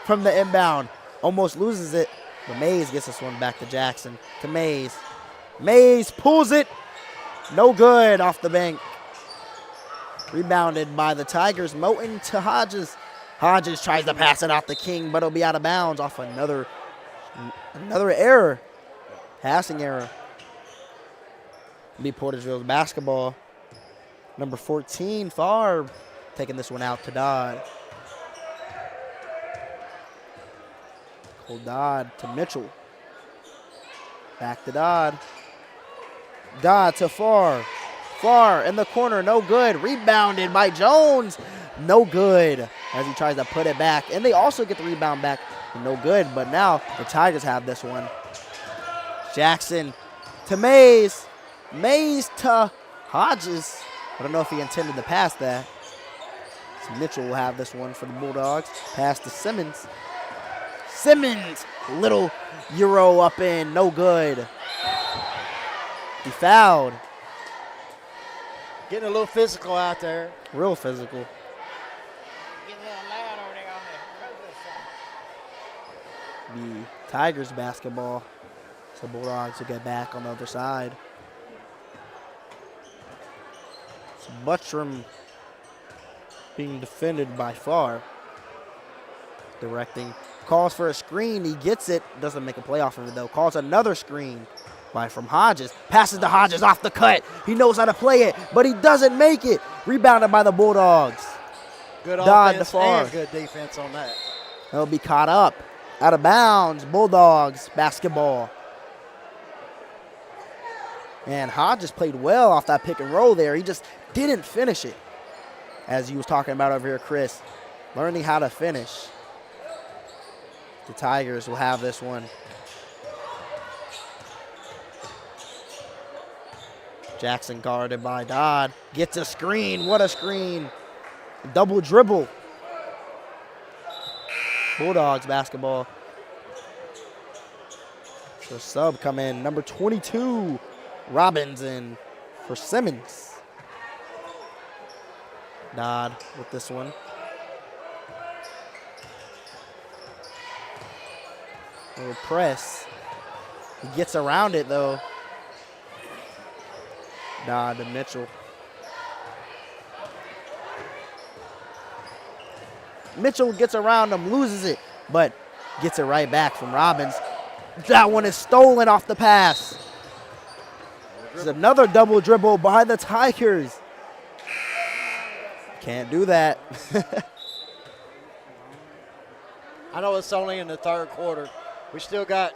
from the inbound. Almost loses it, but Mays gets this one back to Jackson. To Mays. Mays pulls it. No good off the bank. Rebounded by the Tigers. Moten to Hodges. Hodges tries to pass it off the King, but it'll be out of bounds off another error. Passing error. Be Portersville's basketball. Number 14, Farr, taking this one out to Dodd. Cole Dodd to Mitchell. Back to Dodd. Dodd to Farr. Farr in the corner, no good. Rebounded by Jones. No good as he tries to put it back. And they also get the rebound back. No good, but now the Tigers have this one. Jackson to Mays. Mays to Hodges. I don't know if he intended to pass that. So Mitchell will have this one for the Bulldogs. Pass to Simmons. Simmons, little Euro up in, no good. He fouled. Getting a little physical out there. Real physical. loud over there on the The Tigers basketball. So Bulldogs will get back on the other side. So Buttram being defended by Farr. Directing. Calls for a screen. He gets it. Doesn't make a play off of it, though. Calls another screen from Hodges. Passes to Hodges off the cut. He knows how to play it, but he doesn't make it. Rebounded by the Bulldogs. Good Dodd offense to Farr. and good defense on that. He'll be caught up. Out of bounds. Bulldogs basketball. And Hodges played well off that pick and roll there. He just didn't finish it. As you was talking about over here, Chris. Learning how to finish. The Tigers will have this one. Jackson guarded by Dodd. Gets a screen. What a screen. Double dribble. Bulldogs basketball. So sub come in. Number 22, Robbins in for Simmons. Dodd with this one. Little press. He gets around it though. Dodd to Mitchell. Mitchell gets around him, loses it, but gets it right back from Robbins. That one is stolen off the pass. There's another double dribble by the Tigers. Can't do that. I know it's only in the third quarter. We still got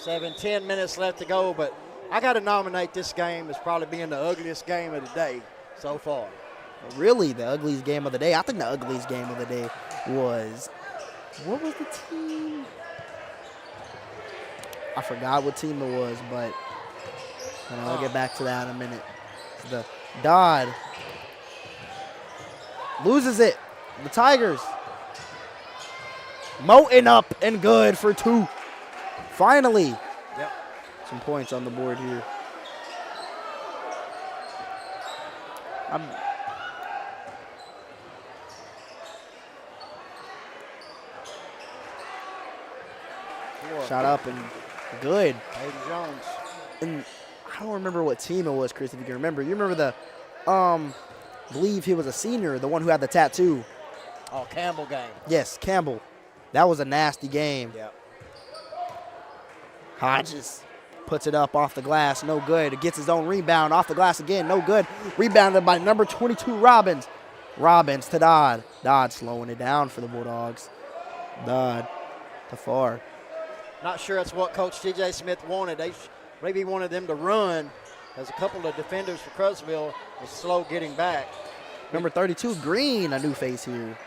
10 minutes left to go, but I got to nominate this game as probably being the ugliest game of the day so far. Really, the ugliest game of the day? I think the ugliest game of the day was, what was the team? I forgot what team it was, but I'll get back to that in a minute. The Dodd loses it. The Tigers. Moten up and good for two. Finally. Yep. Some points on the board here. Shot up and good. Hayden Jones. And I don't remember what team it was, Chris, if you can remember. You remember the, believe he was a senior, the one who had the tattoo. Oh, Campbell game. Yes, Campbell. That was a nasty game. Yep. Hodges puts it up off the glass, no good. Gets his own rebound off the glass again, no good. Rebounded by number 22, Robbins. Robbins to Dodd. Dodd slowing it down for the Bulldogs. Dodd to Farr. Not sure that's what Coach T.J. Smith wanted. They maybe wanted them to run, as a couple of defenders for Crutchville was slow getting back. Number 32, Green, a new face here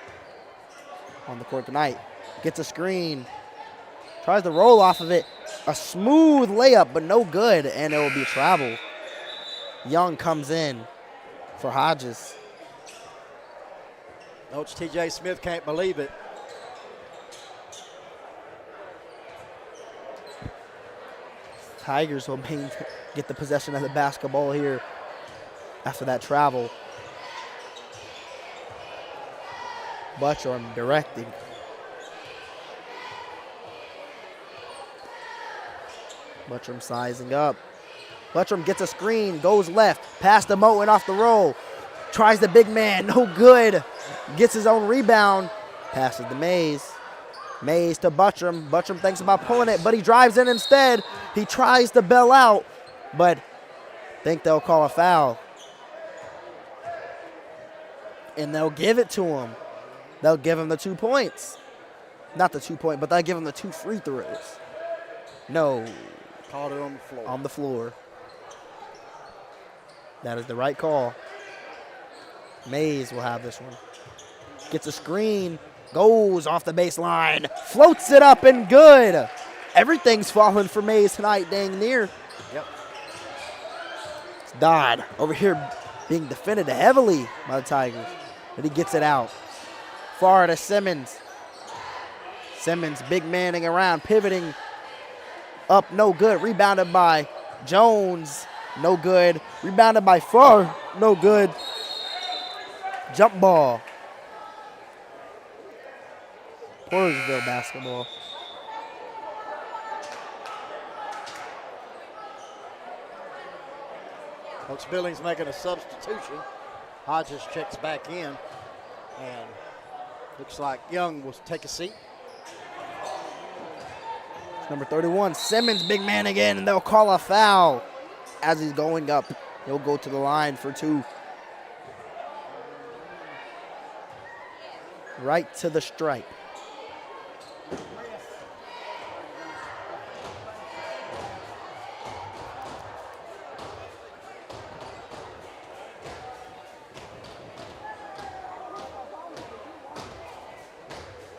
on the court tonight. Gets a screen. Tries to roll off of it. A smooth layup, but no good, and it will be travel. Young comes in for Hodges. Coach T.J. Smith can't believe it. Tigers will get the possession of the basketball here after that travel. Buttram directing. Buttram sizing up. Buttram gets a screen, goes left, past the Moten off the roll. Tries the big man, no good. Gets his own rebound, passes to Mays. Mays to Buttram. Buttram thinks about pulling it, but he drives in instead. He tries to bail out, but think they'll call a foul. And they'll give it to him. They'll give him the 2 points. Not the 2 point, but they'll give him the 2 free throws. No. Called it on the floor. On the floor. That is the right call. Mays will have this one. Gets a screen. Goes off the baseline. Floats it up and good. Everything's falling for Mays tonight, dang near. Yep. It's Dodd over here being defended heavily by the Tigers. But he gets it out. Far to Simmons. Simmons big manning around, pivoting up, no good. Rebounded by Jones, no good. Rebounded by Farr, no good. Jump ball. Portersville basketball. Coach Billings making a substitution. Hodges checks back in, and looks like Young will take a seat. Number 31, Simmons, big man again, and they'll call a foul as he's going up. He'll go to the line for 2. Right to the stripe.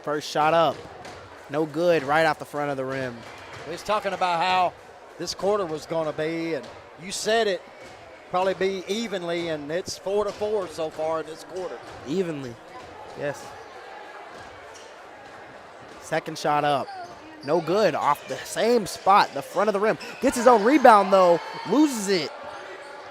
First shot up. No good, right off the front of the rim. We was talking about how this quarter was going to be, and you said it probably be evenly, and it's 4-4 so far in this quarter. Evenly, yes. Second shot up. No good, off the same spot, the front of the rim. Gets his own rebound, though, loses it.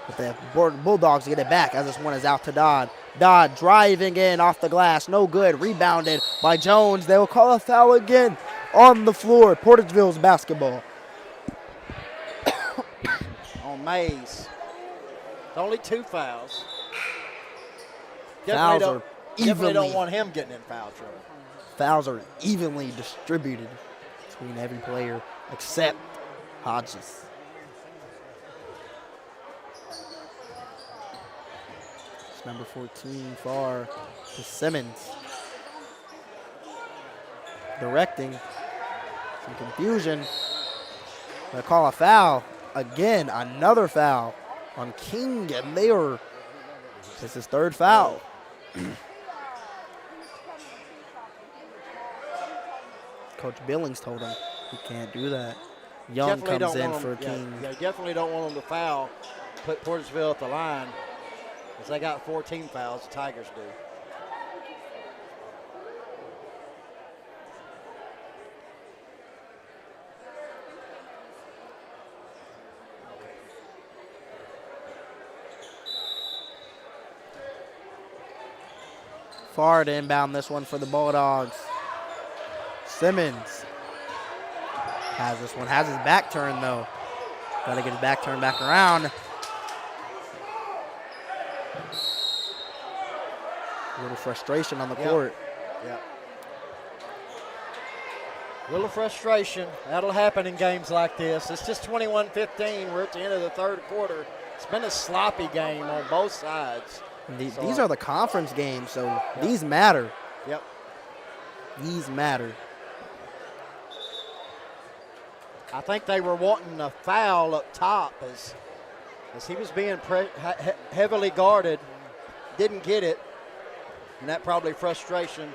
But the Bulldogs get it back as this one is out to Dodd. Dodd driving in off the glass, no good. Rebounded by Jones. They will call a foul again on the floor. Portersville's basketball. On Mays. Only 2 fouls. Fouls are Definitely don't evenly. want him getting in foul trouble. Fouls are evenly distributed between every player except Hodges. It's number 14 far to Simmons. Directing. Some confusion. They call a foul. Again, another foul on King, and this is his 3rd foul. Coach Billings told him he can't do that. Young Definitely comes don't in want for him, King. Yeah, definitely don't want him to foul, put Portersville at the line, because they got 14 fouls, the Tigers do. Far to inbound this one for the Bulldogs. Simmons has this one, has his back turned though. Gotta get his back turned back around. A little frustration on the court. Yeah. Little frustration. That'll happen in games like this. It's just 21-15. We're at the end of the 3rd quarter. It's been a sloppy game on both sides. These are the conference games, so these matter. Yep. These matter. I think they were wanting a foul up top as he was being heavily guarded. Didn't get it. And that probably frustration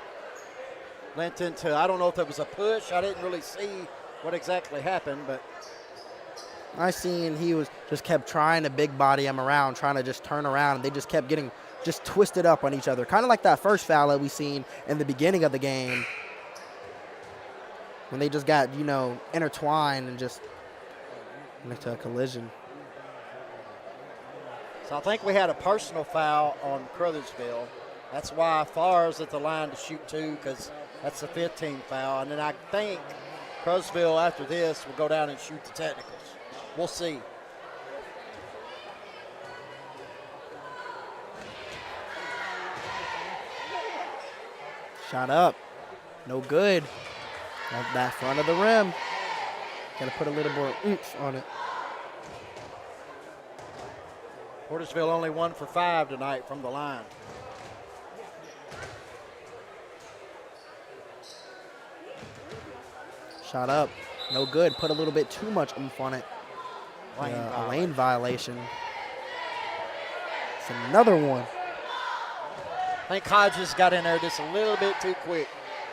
lent into, I don't know if it was a push. I didn't really see what exactly happened, but I seen he just kept trying to big body him around, trying to just turn around, and they just kept getting just twisted up on each other. Kind of like that first foul that we seen in the beginning of the game when they just got, intertwined and just went into a collision. So I think we had a personal foul on Crothersville. That's why Farr's at the line to shoot 2, because that's the 15th foul. And then I think Crothersville, after this, will go down and shoot the technicals. We'll see. Shot up. No good. At that front of the rim. Got to put a little more oomph on it. Portersville only 1 for 5 tonight from the line. Shot up. No good. Put a little bit too much oomph on it. A lane violation. It's another one. I think Hodges got in there just a little bit too quick.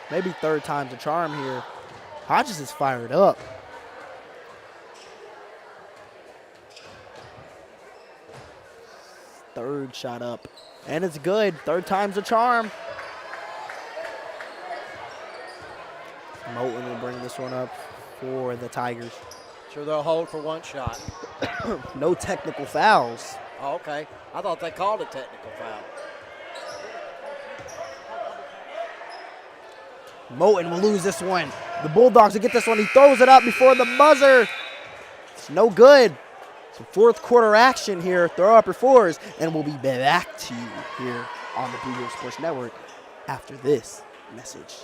Maybe 3rd time's a charm here. Hodges is fired up. Third shot up. And it's good. 3rd time's a charm. Malden will bring this one up for the Tigers. Sure, they'll hold for 1 shot. No technical fouls. Oh, okay. I thought they called a technical foul. Malden will lose this one. The Bulldogs will get this one. He throws it up before the buzzer. It's no good. Some fourth quarter action here. Throw up your fours, and we'll be back to you here on the Bootheel Sports Network after this message.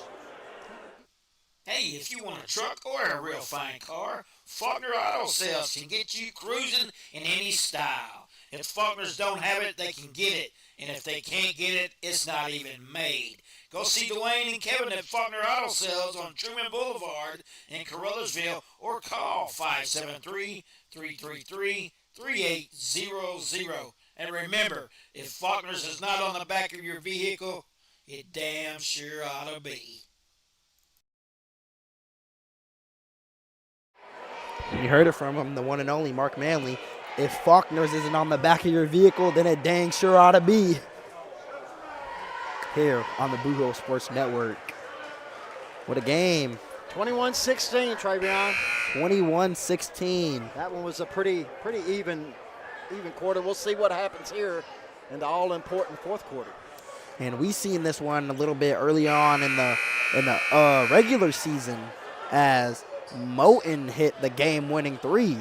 Hey, if you want a truck or a real fine car, Faulkner Auto Sales can get you cruising in any style. If Faulkners don't have it, they can get it. And if they can't get it, it's not even made. Go see Dwayne and Kevin at Faulkner Auto Sales on Truman Boulevard in Caruthersville or call 573-333-3800. And remember, if Faulkner's is not on the back of your vehicle, it damn sure ought to be. You heard it from him, the one and only Mark Manley. If Faulkner's isn't on the back of your vehicle, then it dang sure ought to be. Here on the Bootheel Sports Network. What a game. 21-16, Travion. 21-16. That one was a pretty even quarter. We'll see what happens here in the all-important fourth quarter. And we seen this one a little bit early on in the regular season as Malden hit the game-winning three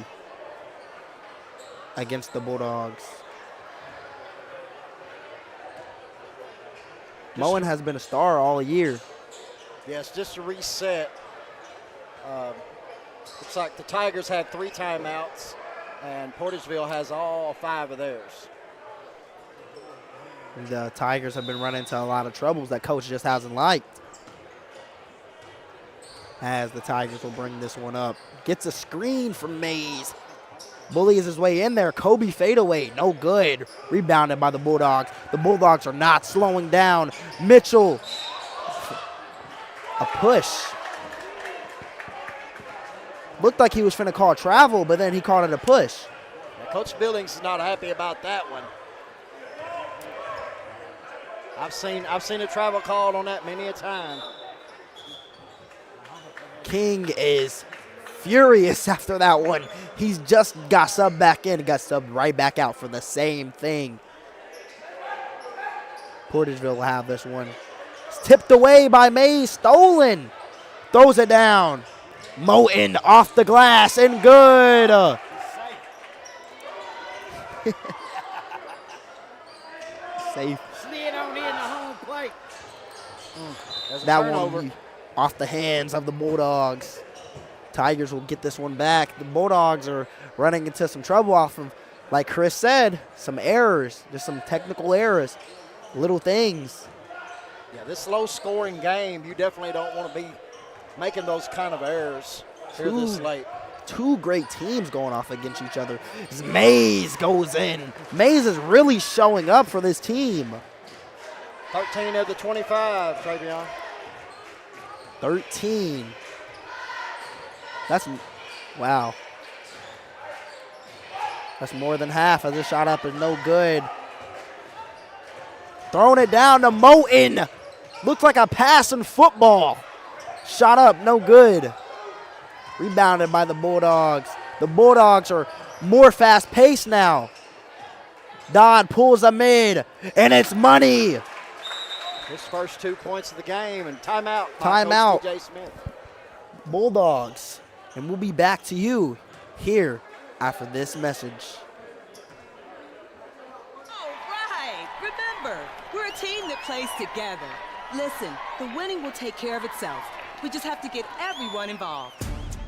against the Bulldogs. Malden has been a star all year. Yes, just to reset. Looks like the Tigers had 3 timeouts, and Portageville has all 5 of theirs. The Tigers have been running into a lot of troubles that coach just hasn't liked. As the Tigers will bring this one up. Gets a screen from Mays. Bullies his way in there. Kobe fadeaway. No good. Rebounded by the Bulldogs. The Bulldogs are not slowing down. Mitchell. A push. Looked like he was finna call travel, but then he called it a push. Now, Coach Billings is not happy about that one. I've seen a travel called on that many a time. King is furious after that one. He's just got subbed back in and got subbed right back out for the same thing. Portageville will have this one. It's tipped away by Mays. Stolen. Throws it down. Malden off the glass and good. Safe. Slid on in the home plate. That one will be off the hands of the Bulldogs. Tigers will get this one back. The Bulldogs are running into some trouble off of, like Chris said, some errors. Just some technical errors. Little things. Yeah, this low-scoring game, you definitely don't want to be making those kind of errors here this late. 2 great teams going off against each other. As Mays goes in. Mays is really showing up for this team. 13 of the 25, Travion. 13. That's, wow. That's more than half as this shot up is no good. Throwing it down to Malden. Looks like a pass in football. Shot up, no good. Rebounded by the Bulldogs. The Bulldogs are more fast-paced now. Dodd pulls a mid, and it's money. His first 2 points of the game, and timeout. Timeout. Jay Smith. Bulldogs. And we'll be back to you here after this message. All right. Remember, we're a team that plays together. Listen, the winning will take care of itself. We just have to get everyone involved.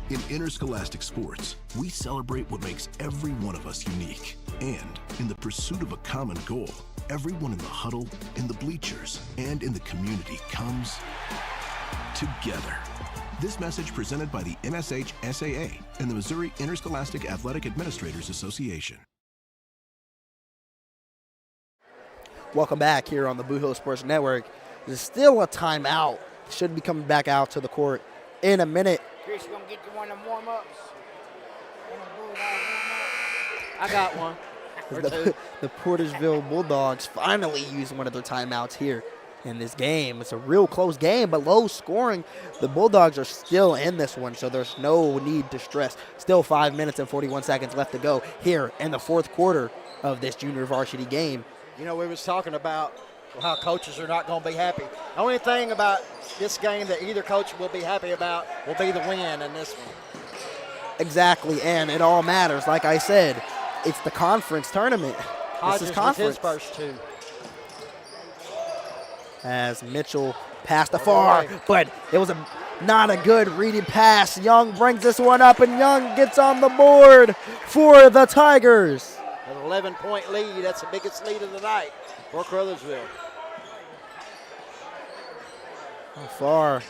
In interscholastic sports, we celebrate what makes every one of us unique. And in the pursuit of a common goal, everyone in the huddle, in the bleachers, and in the community comes together. This message presented by the MSHSAA and the Missouri Interscholastic Athletic Administrators Association. Welcome back here on the Bootheel Sports Network. There's still a timeout. Should be coming back out to the court in a minute. Chris, you gonna get you one of them warm-ups? I got one. The Portageville Bulldogs finally used one of their timeouts here in this game. It's a real close game, but low scoring. The Bulldogs are still in this one, so there's no need to stress. Still 5 minutes and 41 seconds left to go here in the fourth quarter of this junior varsity game. You know, we was talking about how coaches are not going to be happy. The only thing about this game that either coach will be happy about will be the win in this one. Exactly, and it all matters. Like I said, it's the conference tournament. Hodges this is conference. with his first two. As Mitchell passed afar, but it was not a good reading pass. Young brings this one up, and Young gets on the board for the Tigers. An 11-point lead. That's the biggest lead of the night for Caruthersville. Far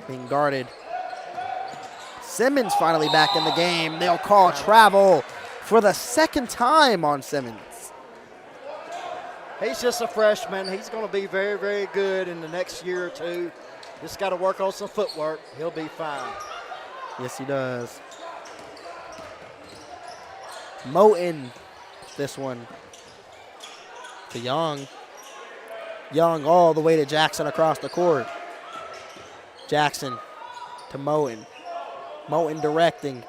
being guarded. Simmons finally back in the game. They'll call travel for the second time on Simmons. He's just a freshman. He's going to be very, very good in the next year or two. Just got to work on some footwork. He'll be fine. Yes, he does. Moten, this one to Young. Young all the way to Jackson across the court. Jackson to Moten. Moten directing.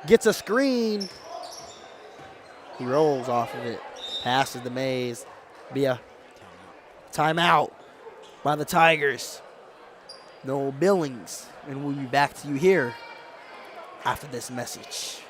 Gets a screen. He rolls off of it. Passes the Mays. Be a timeout by the Tigers. No Billings. And we'll be back to you here after this message.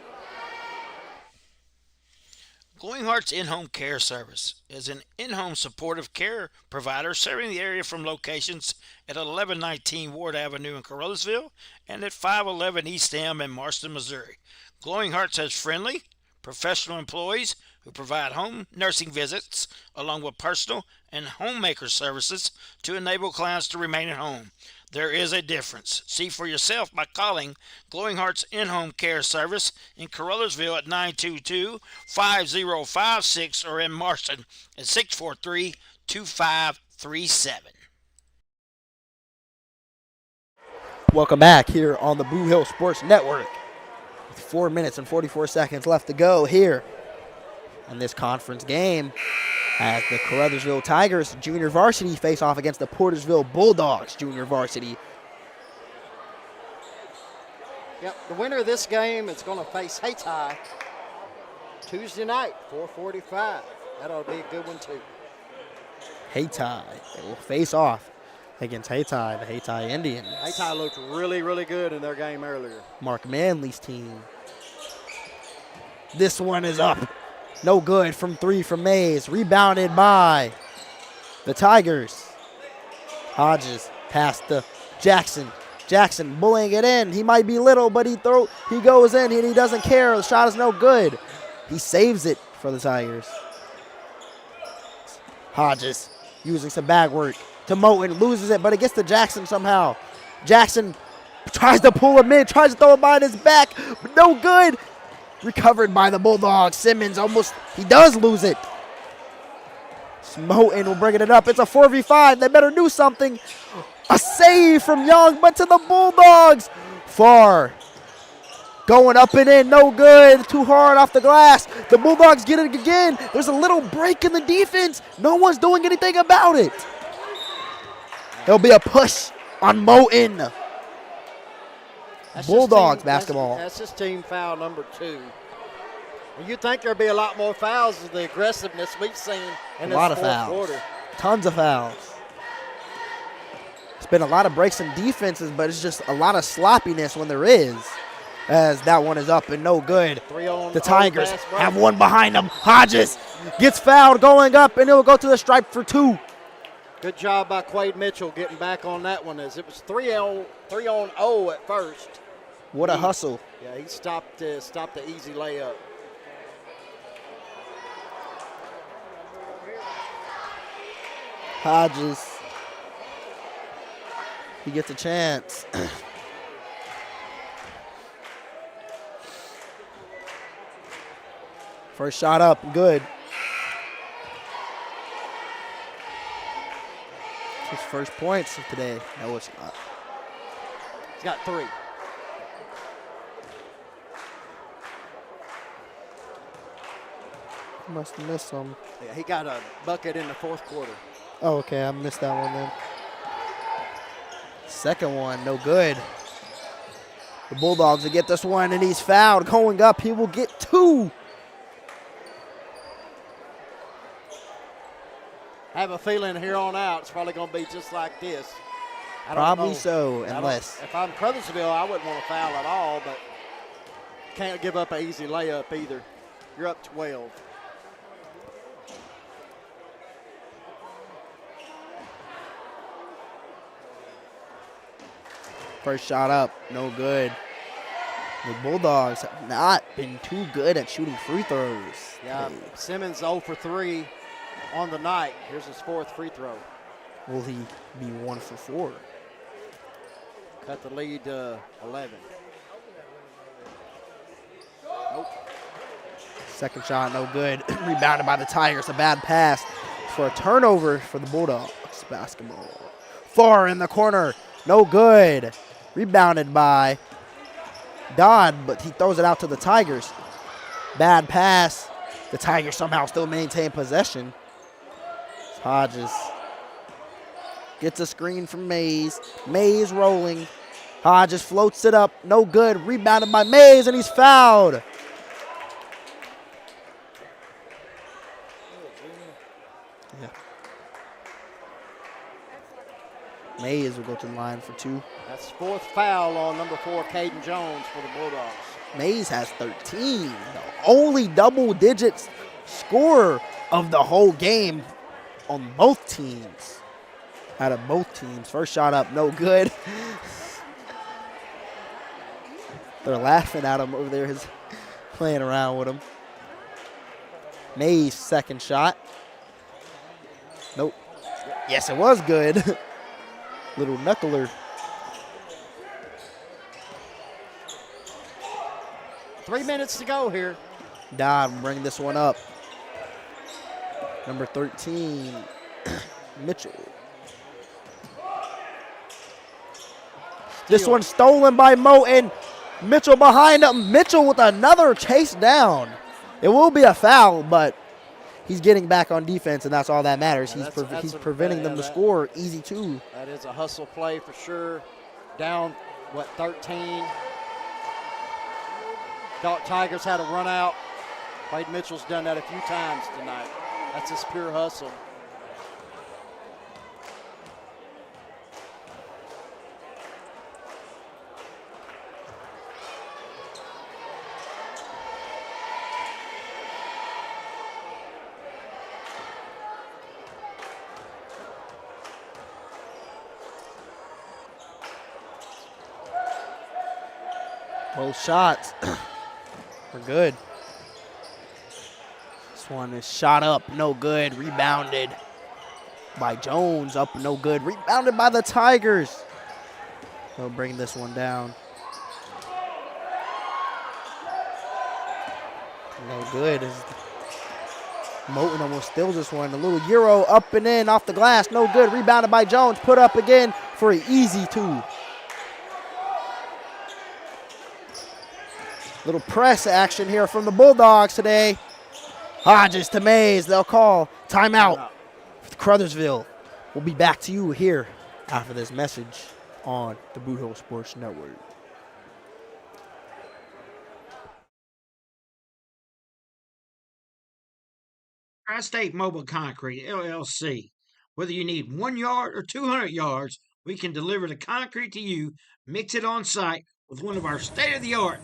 Glowing Hearts In-Home Care Service is an in-home supportive care provider serving the area from locations at 1119 Ward Avenue in Caruthersville and at 511 East M in Marston, Missouri. Glowing Hearts has friendly, professional employees who provide home nursing visits along with personal and homemaker services to enable clients to remain at home. There is a difference. See for yourself by calling Glowing Hearts In-Home Care Service in Caruthersville at 922-5056 or in Marston at 643-2537. Welcome back here on the Bootheel Sports Network. With 4 minutes and 44 seconds left to go here in this conference game as the Caruthersville Tigers junior varsity face off against the Portersville Bulldogs junior varsity. Yep, the winner of this game is going to face Hayti Tuesday night, 4:45. That'll be a good one too. Hayti, they will face off against Hayti, the Hayti Indians. Hayti looked really, really good in their game earlier. Mark Manley's team. This one is up. No good from three from Mays. Rebounded by the Tigers. Hodges passed to Jackson. Jackson bullying it in. He might be little, but he goes in and he doesn't care. The shot is no good. He saves it for the Tigers. Hodges using some bag work to Moten. Loses it, but it gets to Jackson somehow. Jackson tries to pull him in, tries to throw it behind his back, but no good. Recovered by the Bulldogs. Simmons he does lose it. Moten will bring it up. It's a 4v5. They better do something. A save from Young, but to the Bulldogs. Far. Going up and in, no good. Too hard off the glass. The Bulldogs get it again. There's a little break in the defense. No one's doing anything about it. There'll be a push on Moten. Bulldogs basketball. That's his team foul number 2. And you'd think there'd be a lot more fouls with the aggressiveness we've seen in this fourth quarter. Tons of fouls. It's been a lot of breaks in defenses, but it's just a lot of sloppiness when there is. As that one is up and no good. The Tigers have one behind them. Hodges gets fouled going up, and it will go to the stripe for 2. Good job by Quade Mitchell getting back on that one, as it was 3-on-0 at first. What a hustle. Yeah, he stopped the easy layup. Hodges. He gets a chance. First shot up, good. His first points of today. No, it's not. He's got 3. Must have missed some. Yeah, he got a bucket in the fourth quarter. Oh, okay, I missed that one then. Second one, no good. The Bulldogs will get this one, and he's fouled. Going up, he will get 2. have a feeling here on out it's probably going to be just like this. I don't Probably know. so, unless. If I'm Crothersville, I wouldn't want to foul at all, but can't give up an easy layup either. You're up 12. First shot up, no good. The Bulldogs have not been too good at shooting free throws. Yeah, today. Simmons 0 for 3 on the night. Here's his 4th free throw. Will he be 1 for 4? Cut the lead to 11. Nope. Second shot, no good. Rebounded by the Tigers. A bad pass for a turnover for the Bulldogs basketball. Far in the corner, no good. Rebounded by Dodd, but he throws it out to the Tigers. Bad pass. The Tigers somehow still maintain possession. Hodges gets a screen from Mays. Mays rolling. Hodges floats it up. No good. Rebounded by Mays, and he's fouled. Yeah. Mays will go to the line for 2. That's 4th foul on number 4, Caden Jones for the Bulldogs. Mays has 13. The only double digits scorer of the whole game on both teams. Out of both teams. First shot up, no good. They're laughing at him over there. He's playing around with him. Mays' second shot. Nope. Yes, it was good. Little knuckler. 3 minutes to go here. Dodd bring this one up. Number 13, Mitchell. This one's stolen by Moten. Mitchell behind him. Mitchell with another chase down. It will be a foul, but he's getting back on defense, and that's all that matters. Yeah, He's preventing them to score. Easy 2. That is a hustle play for sure. Down, 13. Tigers had a run out. Wade Mitchell's done that a few times tonight. That's his pure hustle. Both shots are good. This one is shot up, no good. Rebounded by Jones, up, no good. Rebounded by the Tigers. They'll bring this one down. No good. Moten almost steals this one. A little Euro up and in off the glass, no good. Rebounded by Jones, put up again for an easy 2. Little press action here from the Bulldogs today. Hodges to Mays. They'll call timeout with Crothersville. We'll be back to you here after this message on the Bootheel Sports Network. Tri-State Mobile Concrete, LLC. Whether you need 1 yard or 200 yards, we can deliver the concrete to you, mix it on site with one of our state-of-the-art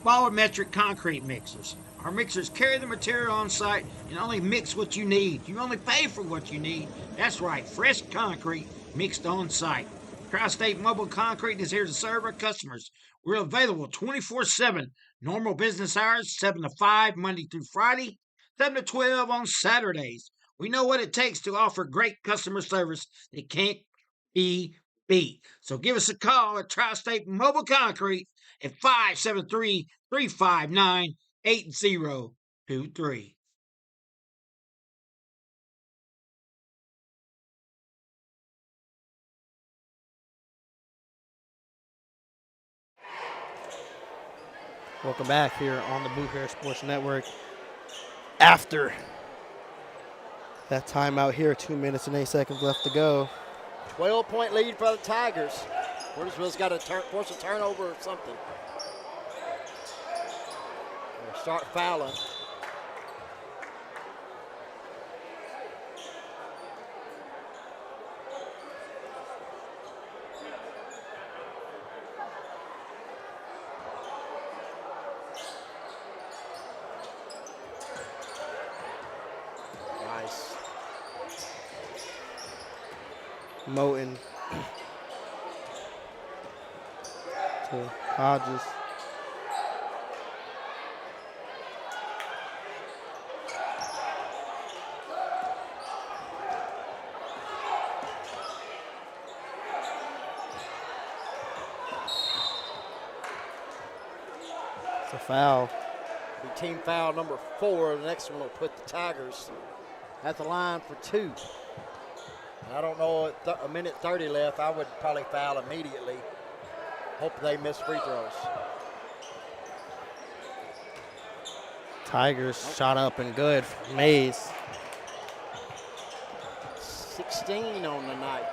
volumetric concrete mixers. Our mixers carry the material on site and only mix what you need. You only pay for what you need. That's right, fresh concrete mixed on site. Tri-State Mobile Concrete is here to serve our customers. We're available 24/7. Normal business hours, 7 to 5, Monday through Friday, 7 to 12 on Saturdays. We know what it takes to offer great customer service that can't be beat. So give us a call at Tri-State Mobile Concrete at 573-359-8023. Welcome back here on the Bootheel Sports Network. After that timeout here, 2 minutes and 8 seconds left to go. 12-point lead for the Tigers. Portersville's got to force a turnover or something. They'll start fouling. Moten to Hodges. It's a foul. Be team foul number 4. The next one will put the Tigers at the line for 2. I don't know, at a minute 30 left, I would probably foul immediately. Hope they miss free throws. Tigers shot up and good. Mays. 16 on the night.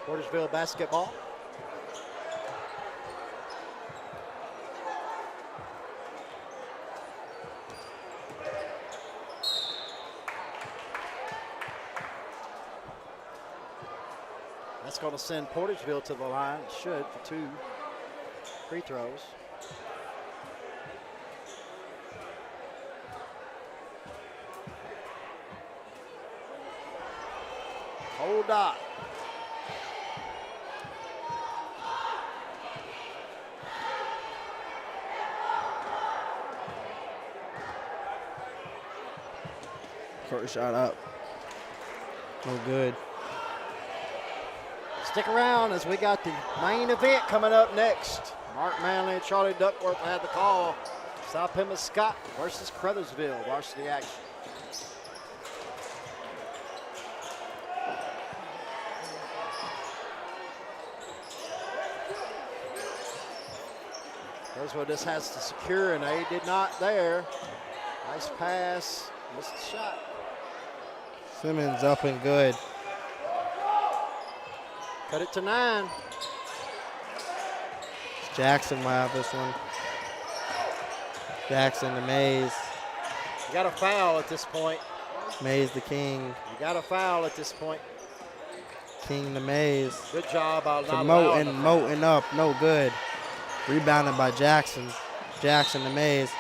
Portersville basketball. That's going to send Portersville to the line. It should for 2 free throws. Hold on. First shot up. No good. Stick around as we got the main event coming up next. Mark Manley and Charlie Duckworth had the call. South Plymouth Scott versus Crothersville. Varsity action. Crothersville just has to secure, and they did not there. Nice pass. Missed the shot. Simmons up and good. Cut it to 9. Jackson will have this one. Jackson to Mays. You got a foul at this point. Mays the king. You got a foul at this point. King to Mays. Good job on To not allowing Moten. the foul. Moten up. No good. Rebounded by Jackson. Jackson to Mays.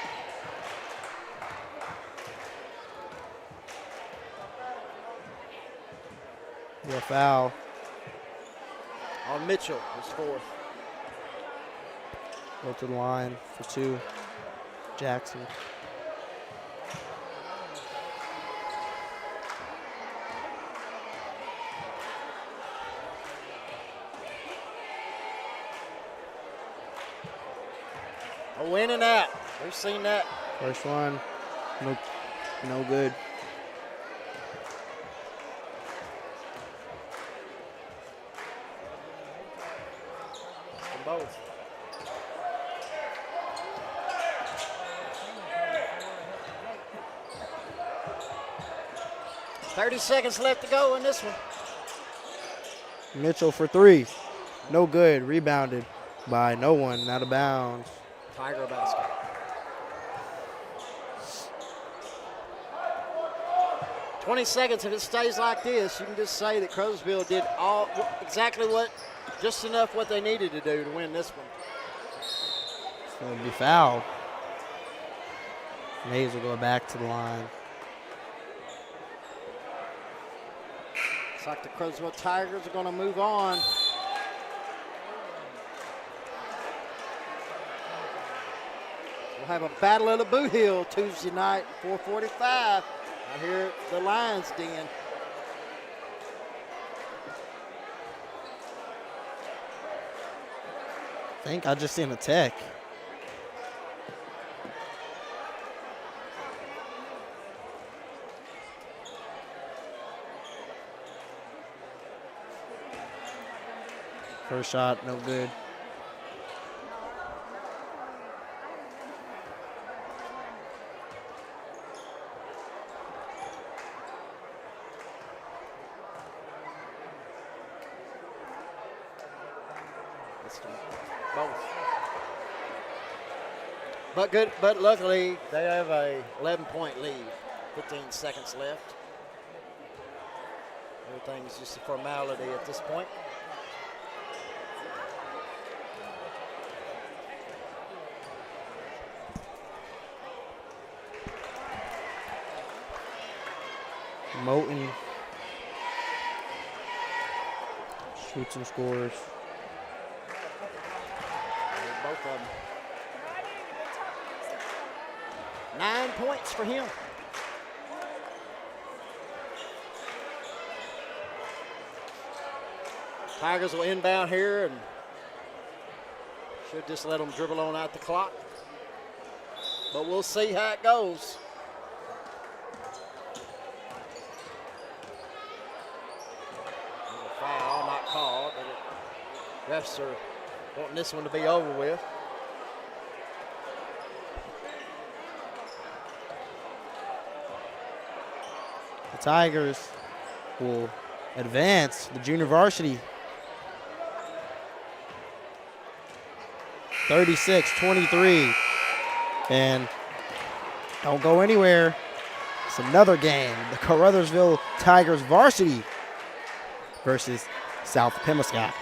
A foul. On Mitchell, his 4th. Go to the line for 2. Jackson. A win and out. We've seen that. First one. No good. Both. 30 seconds left to go in this one. Mitchell for 3. No good. Rebounded by no one. Out of bounds. Tiger basket. "20 seconds. If it stays like this, you can just say that Crothersville did just enough what they needed to do to win this one. It's going to be fouled. Mays will go back to the line. Looks like the Crothersville Tigers are going to move on. We'll have a battle of the Bootheel Tuesday night, 4:45, out here at the Lions Den. I think I just seen a tech. First shot, no good. But good. But luckily, they have a 11-point lead. 15 seconds left. Everything's just a formality at this point. Moten shoots and scores. Both of them. 9 points for him. Tigers will inbound here and should just let them dribble on out the clock. But we'll see how it goes. There's a foul not called, but refs are wanting this one to be over with. The Tigers will advance the junior varsity 36-23. And don't go anywhere. It's another game. The Caruthersville Tigers varsity versus South Pemiscot.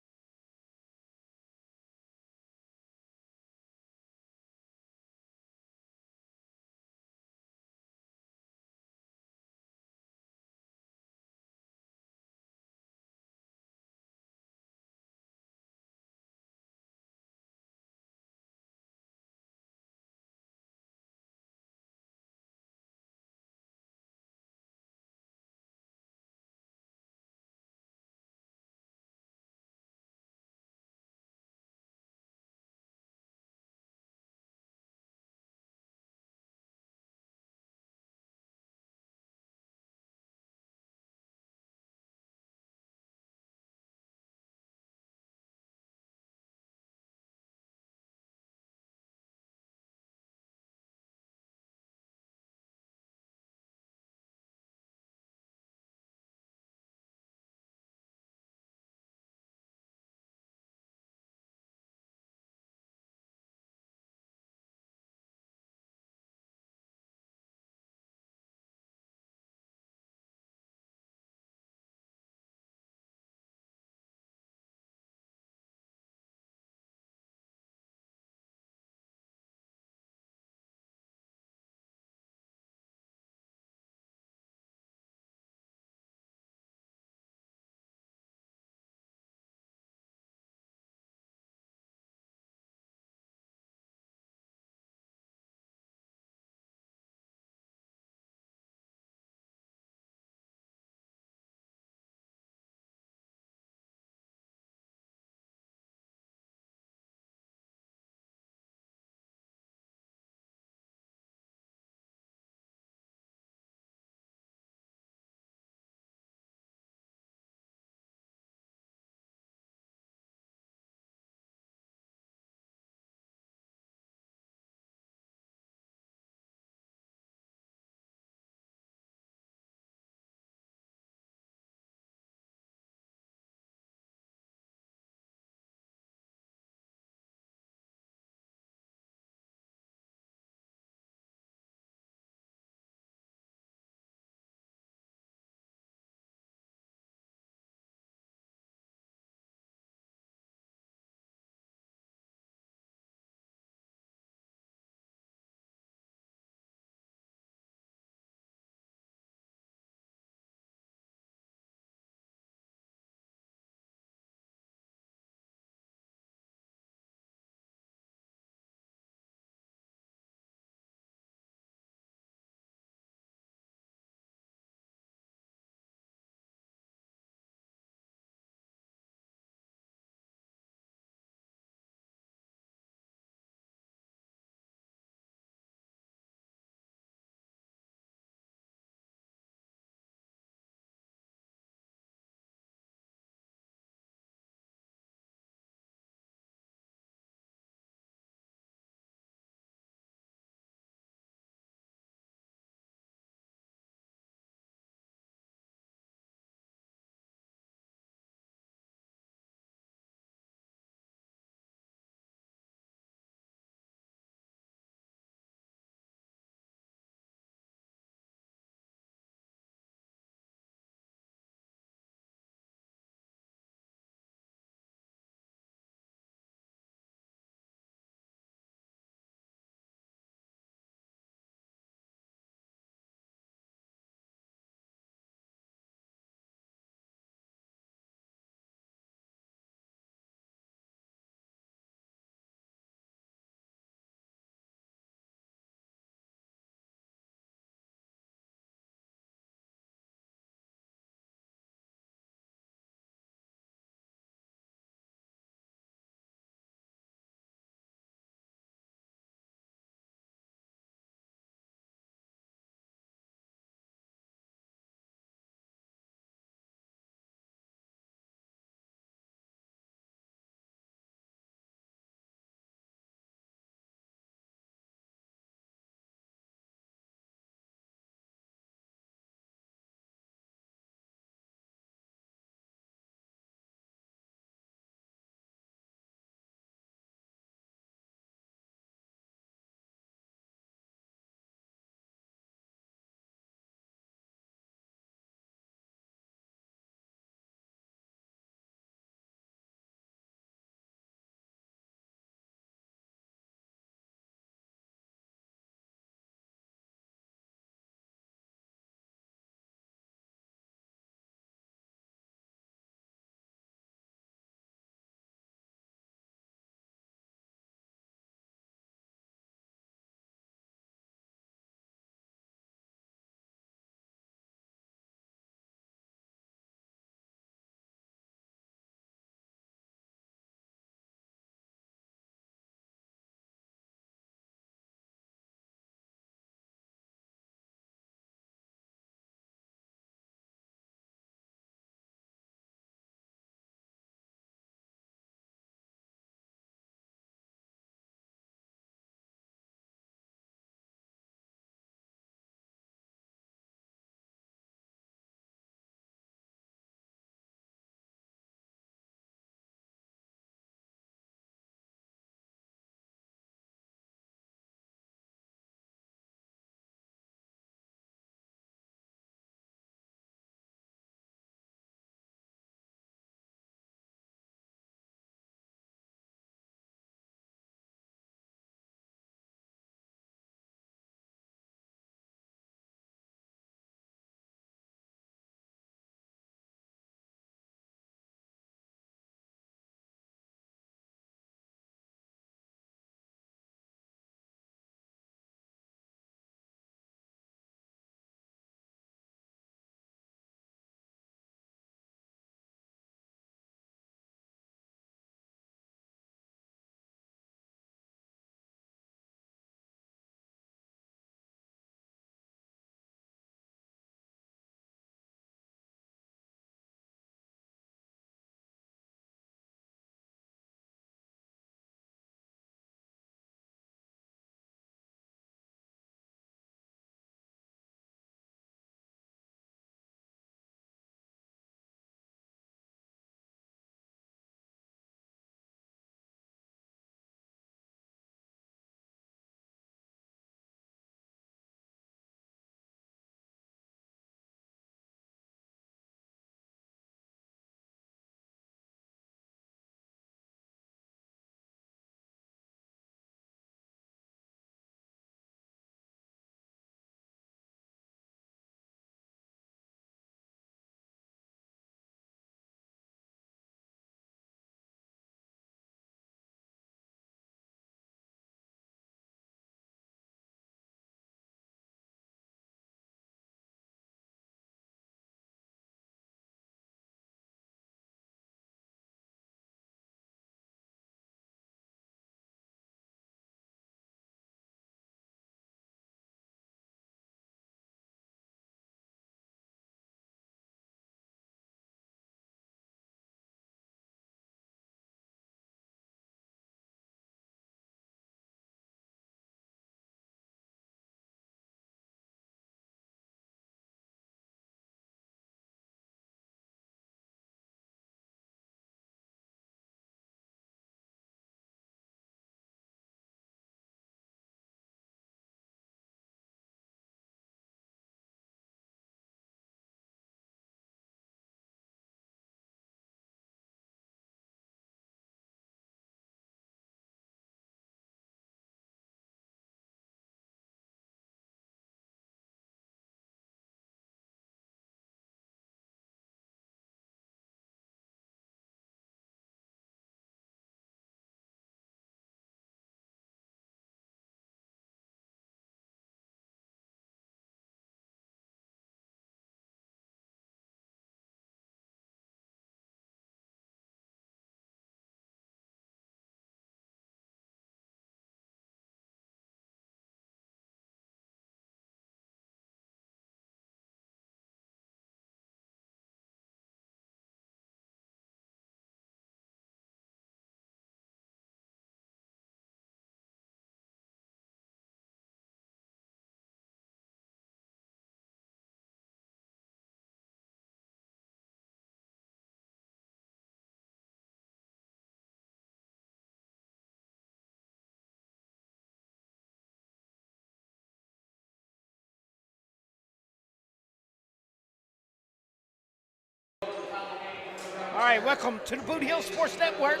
All right, welcome to the Bootheel Sports Network.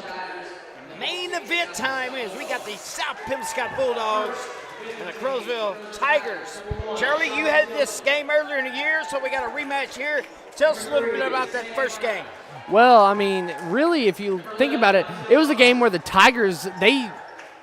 Main event time is we got the South Pembscott Bulldogs and the Crowsville Tigers. Charlie, you had this game earlier in the year, so we got a rematch here. Tell us a little bit about that first game. Well, I mean, really, if you think about it, it was a game where the Tigers, they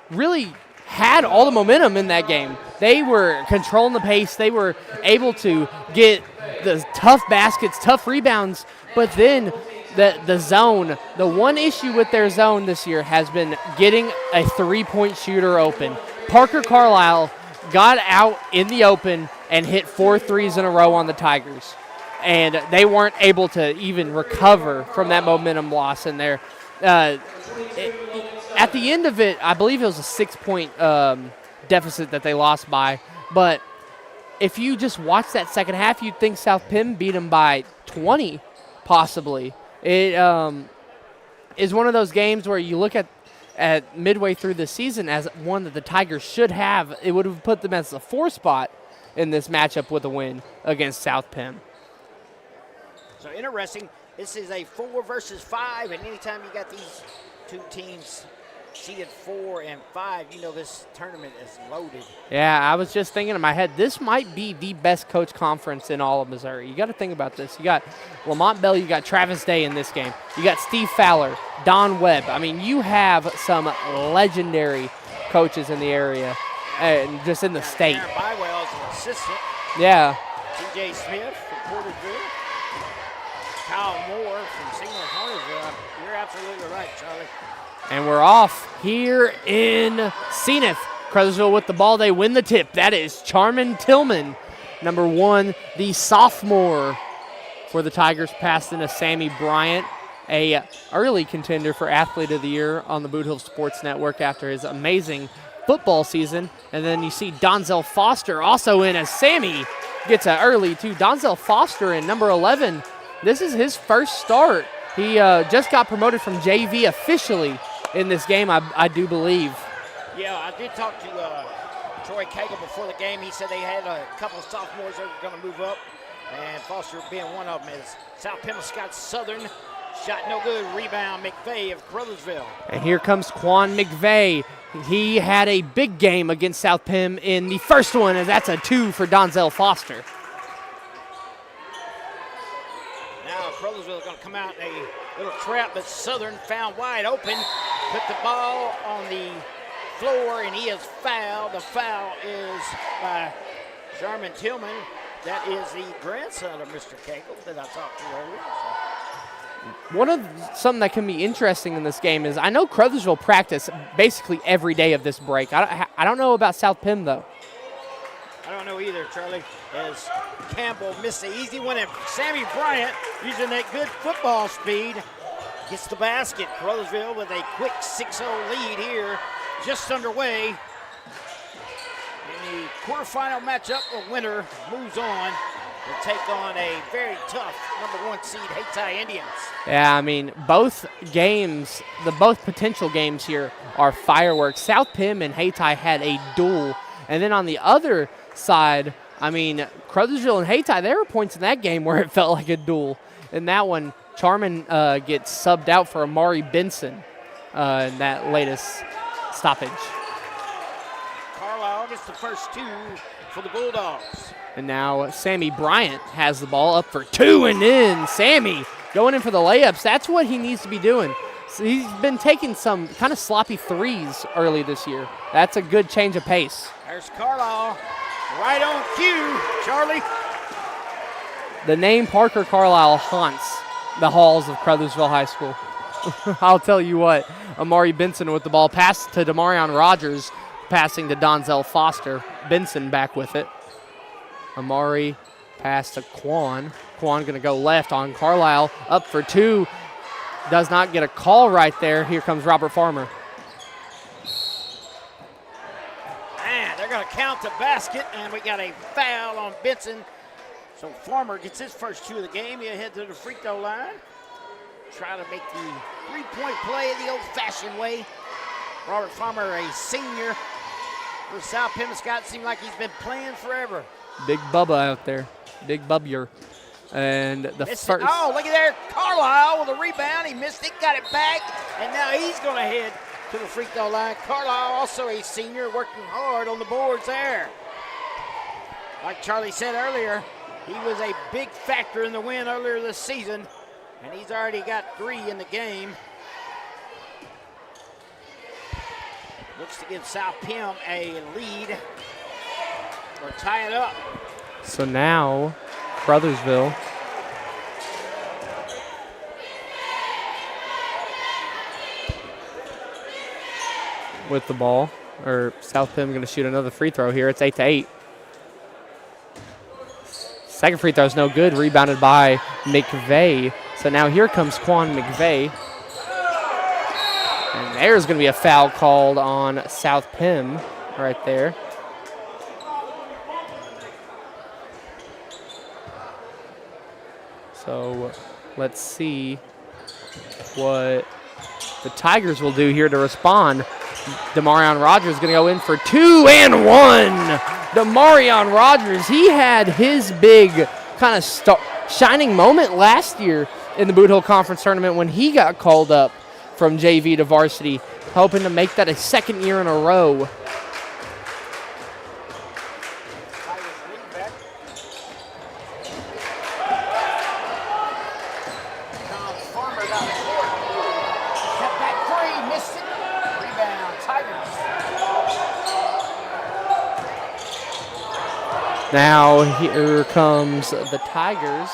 really had all the momentum in that game. They were controlling the pace. They were able to get the tough baskets, tough rebounds, but then the zone, the one issue with their zone this year has been getting a three-point shooter open. Parker Carlisle got out in the open and hit 4 threes in a row on the Tigers, and they weren't able to even recover from that momentum loss in there. At the end of it, I believe it was a 6-point deficit that they lost by, but if you just watch that second half, you'd think South Penn beat them by 20, possibly. It is one of those games where you look at midway through the season as one that the Tigers should have. It would have put them as the 4 spot in this matchup with a win against South Penn. So interesting. This is a 4 versus 5, and anytime you got these two teams seeded 4 and 5, you know this tournament is loaded. Yeah, I was just thinking in my head, this might be the best coach conference in all of Missouri. You got to think about this. You got Lamont Bell, you got Travis Day in this game. You got Steve Fowler, Don Webb. I mean, you have some legendary coaches in the area and just in the state. Aaron Bywell is an assistant. Yeah. T.J. Smith from Porterville. Kyle Moore from Signal Hornersville. You're absolutely right, Charlie. And we're off here in Zenith. Crothersville with the ball. They win the tip. That is Charmin Tillman, number 1, the sophomore for the Tigers, passed into Sammy Bryant, a early contender for Athlete of the Year on the Boot Hill Sports Network after his amazing football season. And then you see Donzel Foster also in as Sammy gets an early too. Donzel Foster in number 11. This is his first start. He just got promoted from JV officially in this game, I do believe. Yeah, I did talk to Troy Cagle before the game. He said they had a couple of sophomores that were going to move up, and Foster being one of them. Is South Pembscott Southern. Shot no good. Rebound, McVeigh of Crothersville. And here comes Quan McVeigh. He had a big game against South Penn in the first one, and that's a 2 for Donzel Foster. Now Crothersville is going to come out in a little trap, but Southern found wide open. Put the ball on the floor, and he is fouled. The foul is by Charmin Tillman. That is the grandson of Mr. Cagle that I talked to earlier. Something that can be interesting in this game is I know Crothersville practice basically every day of this break. I don't know about South Penn, though. I don't know either, Charlie, as Campbell missed the easy one, and Sammy Bryant, using that good football speed, gets the basket. Crothersville with a quick 6-0 lead here, just underway. In the quarterfinal matchup, the winner moves on to take on a very tough number 1 seed Hayti Indians. Yeah, I mean, both potential games here are fireworks. South Penn and Hayti had a duel, and then on the other side, I mean, Crothersville and Hayti, there were points in that game where it felt like a duel. In that one, Charmin gets subbed out for Amari Benson in that latest stoppage. Carlisle gets the first 2 for the Bulldogs. And now Sammy Bryant has the ball up for 2 and in. Sammy going in for the layups. That's what he needs to be doing. So he's been taking some kind of sloppy threes early this year. That's a good change of pace. There's Carlisle right on cue, Charlie. The name Parker Carlisle haunts the halls of Crothersville High School. I'll tell you what. Amari Benson with the ball. Pass to Demarion Rogers, passing to Donzel Foster. Benson back with it. Amari pass to Quan. Quan going to go left on Carlisle. Up for 2. Does not get a call right there. Here comes Robert Farmer. And they're going to count the basket, and we got a foul on Benson. So Farmer gets his first 2 of the game. He'll head to the free throw line. Try to make the 3-point play the old-fashioned way. Robert Farmer, a senior for South Pembscott, seemed like he's been playing forever. Big Bubba out there. Big Bubbier. And the Missed first. it. Oh, look at there. Carlisle with a rebound. He missed it, got it back, and now he's going to head to the free throw line. Carlisle, also a senior, working hard on the boards there. Like Charlie said earlier, he was a big factor in the win earlier this season, and he's already got 3 in the game. Looks to give South Pim a lead or tie it up. So now, Crothersville with the ball, or South Pim going to shoot another free throw here. It's 8-8. Second free throw is no good, rebounded by McVeigh. So now here comes Quan McVeigh. And there's going to be a foul called on South Pim right there. So let's see what the Tigers will do here to respond. Demarion Rogers is going to go in for 2 and 1. Demarion Rogers, he had his big kind of shining moment last year in the Bootheel Conference Tournament when he got called up from JV to varsity, hoping to make that a second year in a row. Now here comes the Tigers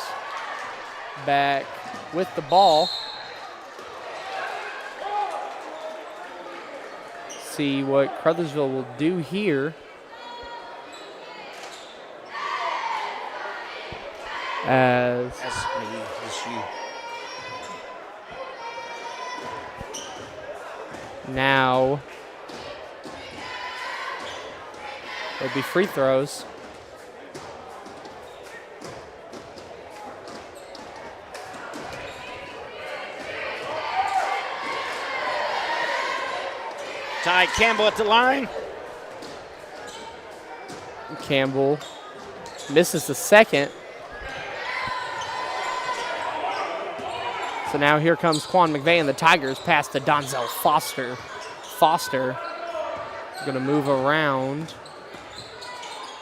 back with the ball. See what Crothersville will do here. As now it'll be free throws. Ty Campbell at the line. Campbell misses the second. So now here comes Quan McVeigh and the Tigers pass to Donzel Foster. Foster going to move around.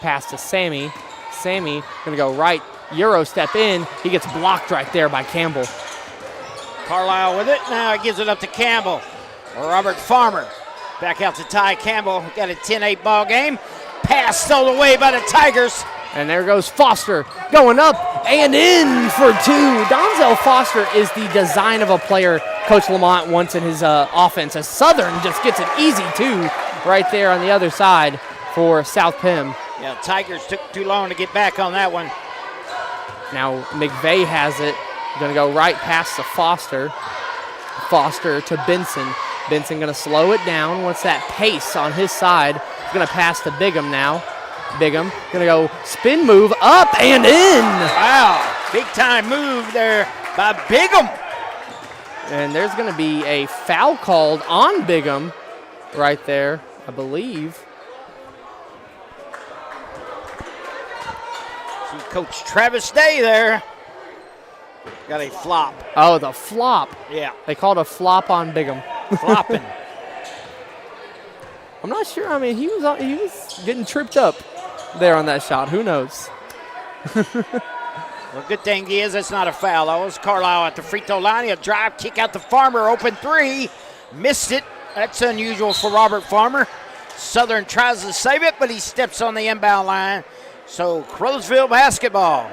Pass to Sammy. Sammy going to go right. Euro step in. He gets blocked right there by Campbell. Carlisle with it. Now he gives it up to Campbell. Robert Farmer. Back out to Ty Campbell. Got a 10-8 ball game. Pass stole away by the Tigers. And there goes Foster going up and in for 2. Donzel Foster is the design of a player Coach Lamont wants in his offense, as Southern just gets an easy 2 right there on the other side for South Pim. Yeah, Tigers took too long to get back on that one. Now McVeigh has it. Going to go right past to Foster. Foster to Benson. Benson going to slow it down. Wants that pace on his side. He's going to pass to Bigham now. Bigham going to go spin move up and in. Wow, big time move there by Bigham. And there's going to be a foul called on Bigham right there, I believe. See Coach Travis Day there. Got a flop. Oh, the flop. Yeah. They called a flop on Bigham. Flopping. I'm not sure. I mean, he was getting tripped up there on that shot. Who knows? Well, good thing is it's not a foul. That was Carlisle at the free throw line. He'll drive, kick out to Farmer. Open 3. Missed it. That's unusual for Robert Farmer. Southern tries to save it, but he steps on the inbound line. So Crothersville basketball.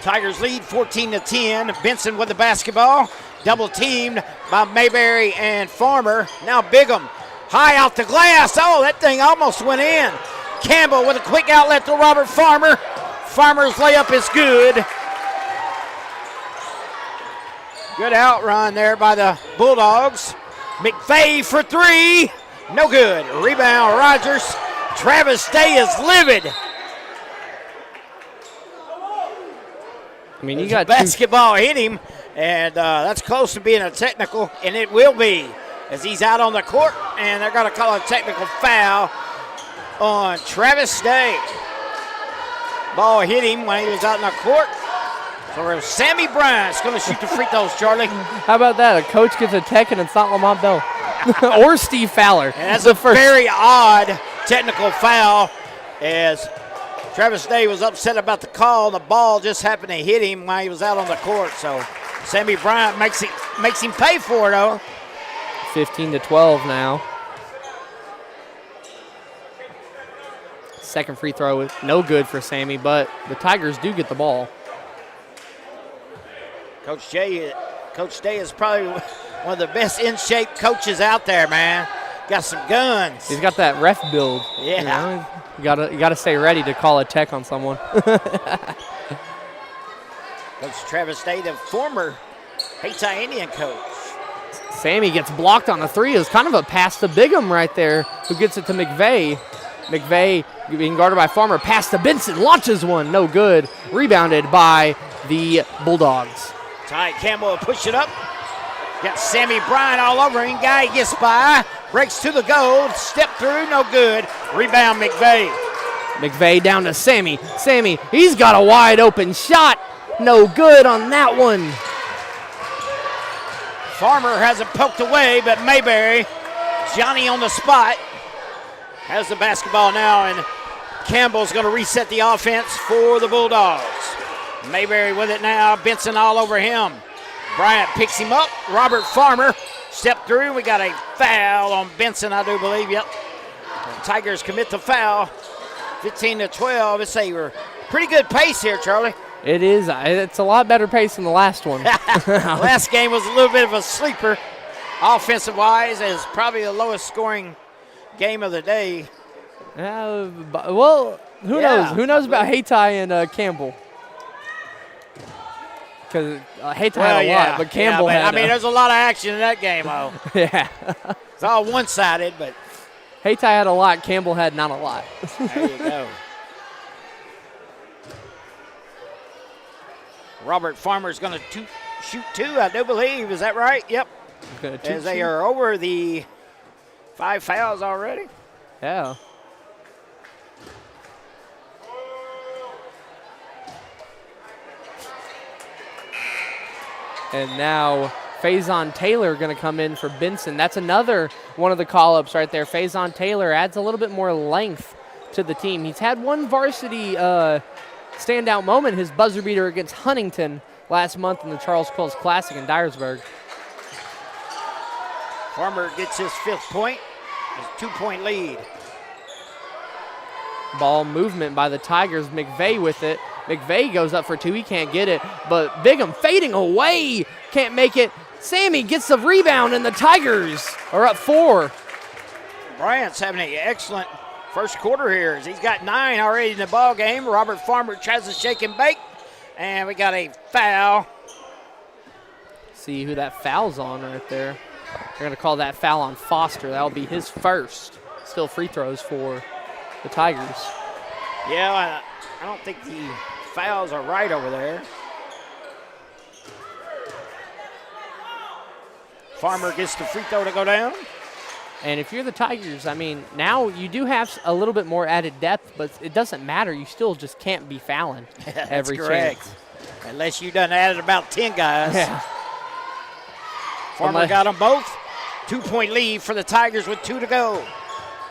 Tigers lead 14-10. Benson with the basketball. Double teamed by Mayberry and Farmer. Now Bigham high out the glass. Oh, that thing almost went in. Campbell with a quick outlet to Robert Farmer. Farmer's layup is good. Good outrun there by the Bulldogs. McVeigh for 3. No good. Rebound Rogers. Travis Day is livid. I mean, you got basketball hit him, and that's close to being a technical, and it will be. as he's out on the court, and they're going to call a technical foul on Travis Day. Ball hit him when he was out in the court. So Sammy Bryant's going to shoot the free throws, Charlie. How about that? A coach gets a tech and it's not Lamont Bell or Steve Fowler. And that's a very odd technical foul, as Travis Day was upset about the call. The ball just happened to hit him while he was out on the court. So Sammy Bryant makes him pay for it, though. 15-12 now. Second free throw is no good for Sammy, but the Tigers do get the ball. Coach Day is probably one of the best in-shape coaches out there, man. Got some guns. He's got that ref build. Yeah. You gotta stay ready to call a tech on someone. Coach Travis Day, the former Hayti Indian coach. Sammy gets blocked on the three. It was kind of a pass to Bigham right there, who gets it to McVeigh. McVeigh being guarded by Farmer. Pass to Benson. Launches one. No good. Rebounded by the Bulldogs. Ty Campbell will push it up. Got Sammy Bryant all over him. Guy gets by. Breaks to the goal. Step through. No good. Rebound McVeigh. McVeigh down to Sammy. Sammy, he's got a wide open shot. No good on that one. Farmer has it poked away, but Mayberry, Johnny on the spot, has the basketball now, and Campbell's going to reset the offense for the Bulldogs. Mayberry with it now. Benson all over him. Bryant picks him up. Robert Farmer stepped through. We got a foul on Benson, I do believe. Yep. The Tigers commit the foul. 15-12. It's a pretty good pace here, Charlie. It is. It's a lot better pace than the last one. Last game was a little bit of a sleeper. Offensive-wise, is probably the lowest scoring game of the day. Well, who knows? Who knows about Hayti and Campbell? Because Hayti had a lot, but Campbell had there's a lot of action in that game, though. Yeah. It's all one-sided, but Hayti had a lot. Campbell had not a lot. there you go. Robert Farmer's going to shoot two, I do believe. Is that right? Yep. As they are over the 5 fouls already. Yeah. And now Faison Taylor going to come in for Benson. That's another one of the call-ups right there. Faison Taylor adds a little bit more length to the team. He's had one varsity standout moment, his buzzer beater against Huntington last month in the Charles Quills Classic in Dyersburg. Farmer gets his 5th point, his 2-point lead. Ball movement by the Tigers. McVeigh with it. McVeigh goes up for 2. He can't get it, but Bigham fading away. Can't make it. Sammy gets the rebound, and the Tigers are up 4. Bryant's having an excellent first quarter here. He's got 9 already in the ball game. Robert Farmer tries to shake and bake, and we got a foul. See who that foul's on right there. They're going to call that foul on Foster. That'll be his first. Still free throws for the Tigers. Yeah, I don't think the fouls are right over there. Farmer gets the free throw to go down. And if you're the Tigers, I mean, now you do have a little bit more added depth, but it doesn't matter. You still just can't be fouling every chance. Unless you done added about 10 guys. Yeah. Farmer got them both. 2-point lead for the Tigers with 2 to go.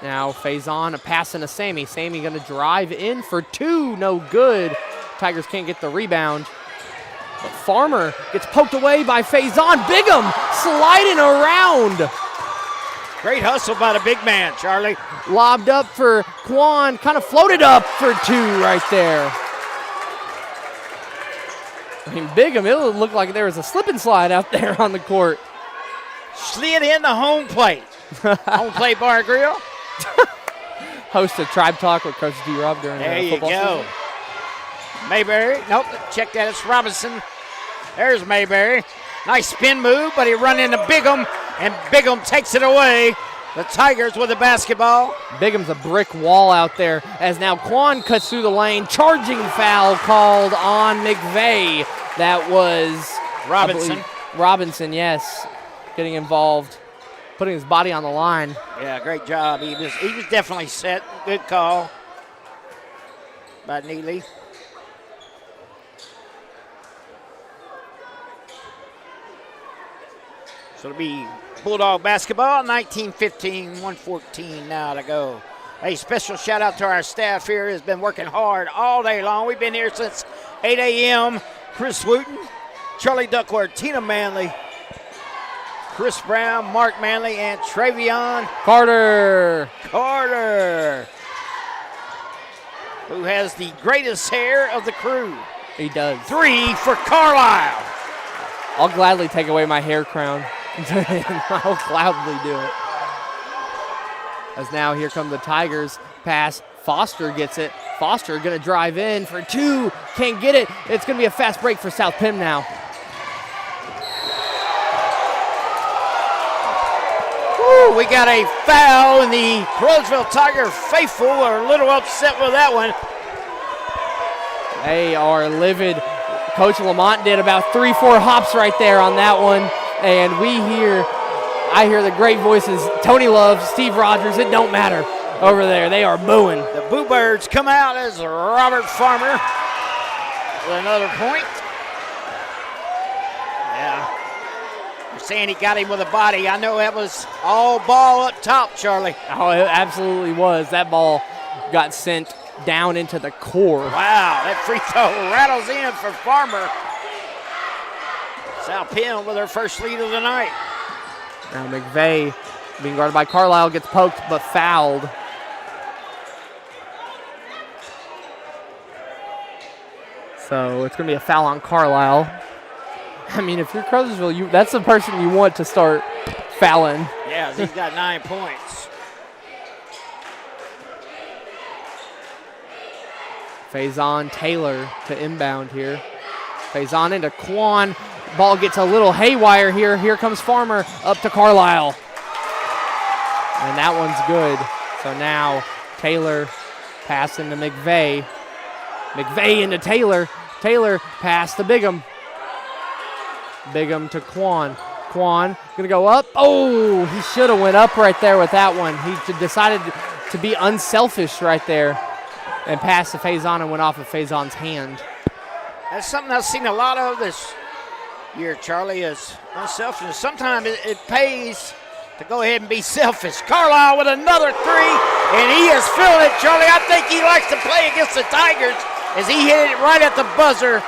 Now Faison, a pass into Sammy. Sammy going to drive in for 2. No good. Tigers can't get the rebound. But Farmer gets poked away by Faison. Bigham sliding around. Great hustle by the big man, Charlie. Lobbed up for Quan. Kind of floated up for 2 right there. I mean, Bigham, it would look like there was a slip and slide out there on the court. Slid in the home plate. Home plate bar and grill. Host of Tribe Talk with Coach D-Rob during the football season. Mayberry. Nope, check that. It's Robinson. There's Mayberry. Nice spin move, but he run into Bigham, and Bigham takes it away. The Tigers with the basketball. Bigham's a brick wall out there as now Quan cuts through the lane. Charging foul called on McVeigh. That was Robinson. Robinson, yes, getting involved. putting his body on the line. Yeah, great job. He was definitely set. Good call by Neely. So it'll be Bulldog basketball, 19-15, 1:14 now to go. A special shout out to our staff here who's been working hard all day long. We've been here since 8 a.m. Chris Wooten, Charlie Duckworth, Tina Manley, Chris Brown, Mark Manley, and Travion Carter, who has the greatest hair of the crew. He does. 3 for Carlisle. I'll gladly take away my hair crown. I'll gladly do it. As now here come the Tigers. Pass. Foster gets it. Foster going to drive in for 2. Can't get it. It's going to be a fast break for South Pim now. Woo, we got a foul, and the Roseville Tiger faithful are a little upset with that one. They are livid. Coach Lamont did about 3-4 hops right there on that one. And I hear the great voices, Tony Love, Steve Rogers, it don't matter over there. They are booing. The Boo Birds come out as Robert Farmer with another point. Yeah. They're saying he got him with a body. I know that was all ball up top, Charlie. Oh, it absolutely was. That ball got sent down into the core. Wow, that free throw rattles in for Farmer. South Penn with their first lead of the night. Now McVeigh, being guarded by Carlisle, gets poked but fouled. So it's going to be a foul on Carlisle. I mean, if you're Crothersville, that's the person you want to start fouling. Yeah, he's got 9 points. Faison Taylor to inbound here. Faison into Quan. Ball gets a little haywire here. Here comes Farmer up to Carlisle. And that one's good. So now Taylor passing to McVeigh. McVeigh into Taylor. Taylor pass to Bigham. Bigham to Quan. Quan gonna go up. Oh, he should have went up right there with that one. He decided to be unselfish right there and passed to Faison and went off of Faison's hand. That's something I've seen a lot of this year, Charlie, is unselfishness. Sometimes it pays to go ahead and be selfish. Carlisle with another 3, and he is feeling it, Charlie. I think he likes to play against the Tigers as he hit it right at the buzzer.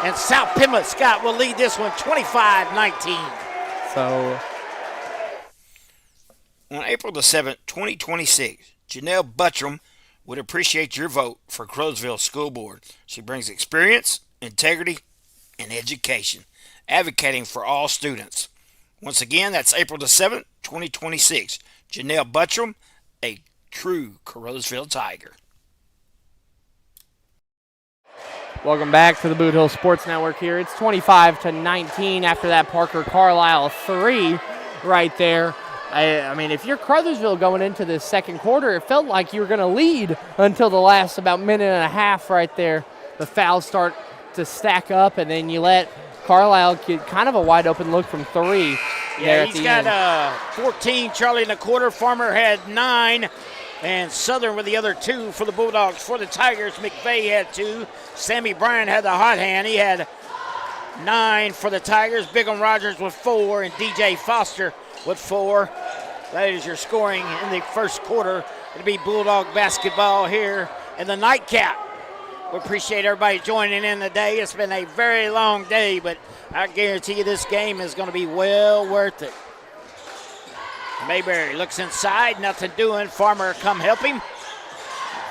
And South Pembroke Scott will lead this one 25-19. So on April the 7th, 2026, Janelle Buttram would appreciate your vote for Crowsville School Board. She brings experience, integrity, and education, advocating for all students. Once again, that's April the 7th, 2026. Janelle Buttram, a true Crowsville Tiger. welcome back to the Bootheel Sports Network here. It's 25-19 after that Parker Carlisle 3 right there. I mean, if you're Crothersville going into this second quarter, it felt like you were going to lead until the last about minute and a half right there. The fouls start to stack up, and then you let Carlisle get kind of a wide open look from 3. Yeah, he's got 14, Charlie in the quarter. Farmer had 9, and Southern with the other 2 for the Bulldogs. For the Tigers, McVeigh had 2. Sammy Bryan had the hot hand. He had 9 for the Tigers. Bigham Rogers with 4, and DJ Foster with 4. That is your scoring in the first quarter. It'll be Bulldog basketball here in the nightcap. We appreciate everybody joining in today. It's been a very long day, but I guarantee you this game is going to be well worth it. Mayberry looks inside, nothing doing. Farmer come help him.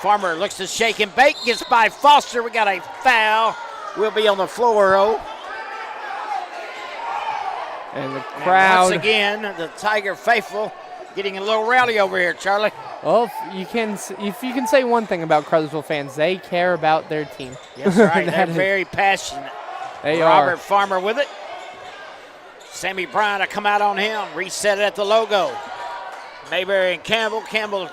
Farmer looks to shake and bake, gets by Foster. We got a foul. We'll be on the floor, though. And the crowd. And once again, the Tiger faithful getting a little rowdy over here, Charlie. Well, if you can say one thing about Crothersville fans, they care about their team. That's right. They're very passionate. They Robert are. Farmer with it. Sammy Bryan to come out on him. Reset it at the logo. Mayberry and Campbell. Campbell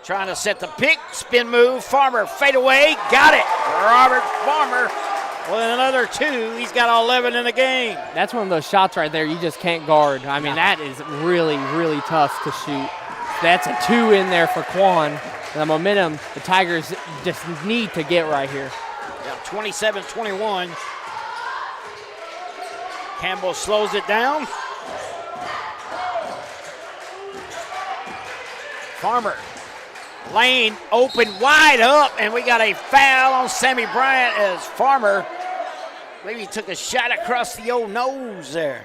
trying to set the pick. Spin move. Farmer fade away. Got it. Robert Farmer Well, in another 2, he's got 11 in the game. That's one of those shots right there you just can't guard. I mean, that is really, really tough to shoot. That's a 2 in there for Quan. The momentum the Tigers just need to get right here. Yeah, 27-21. Campbell slows it down. Farmer. Lane open wide up, and we got a foul on Sammy Bryant as Farmer maybe took a shot across the old nose there.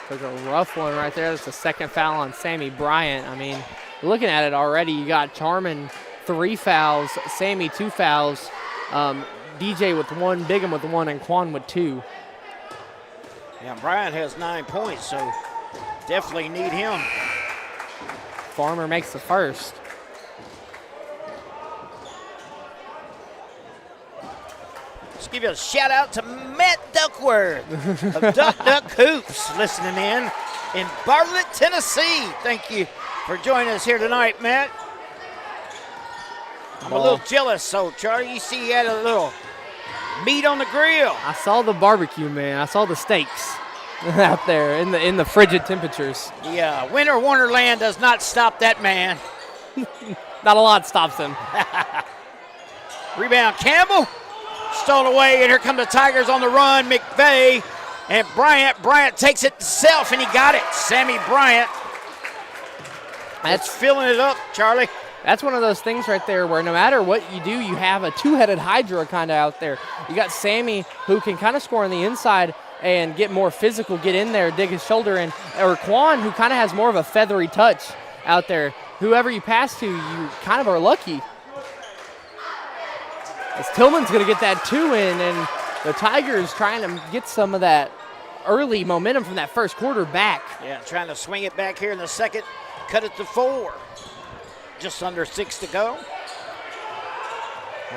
Took a rough one right there. That's the second foul on Sammy Bryant. I mean, looking at it already, you got Charman 3 fouls, Sammy 2 fouls, DJ with 1, Bigham with 1, and Quan with 2. Yeah, Bryant has 9 points, so definitely need him. Farmer makes the first. Let's give you a shout out to Matt Duckworth of Duck Hoops listening in Bartlett, Tennessee. Thank you for joining us here tonight, Matt. I'm a little jealous, so Charlie, you see you had a little meat on the grill. I saw the barbecue, man. I saw the steaks out there in the frigid temperatures. Yeah, Winter Wonderland does not stop that man. Not a lot stops him. Rebound, Campbell. Stole away, and here come the Tigers on the run. McVeigh and Bryant. Bryant takes it himself, and he got it. Sammy Bryant. That's filling it up, Charlie. That's one of those things right there where no matter what you do, you have a two-headed Hydra kind of out there. You got Sammy, who can kind of score on the inside and get more physical, get in there, dig his shoulder in, or Quan, who kind of has more of a feathery touch out there. Whoever you pass to, you kind of are lucky. As Tillman's going to get that 2 in, and the Tigers trying to get some of that early momentum from that first quarter back. Yeah, trying to swing it back here in the second, cut it to 4. Just under 6 to go.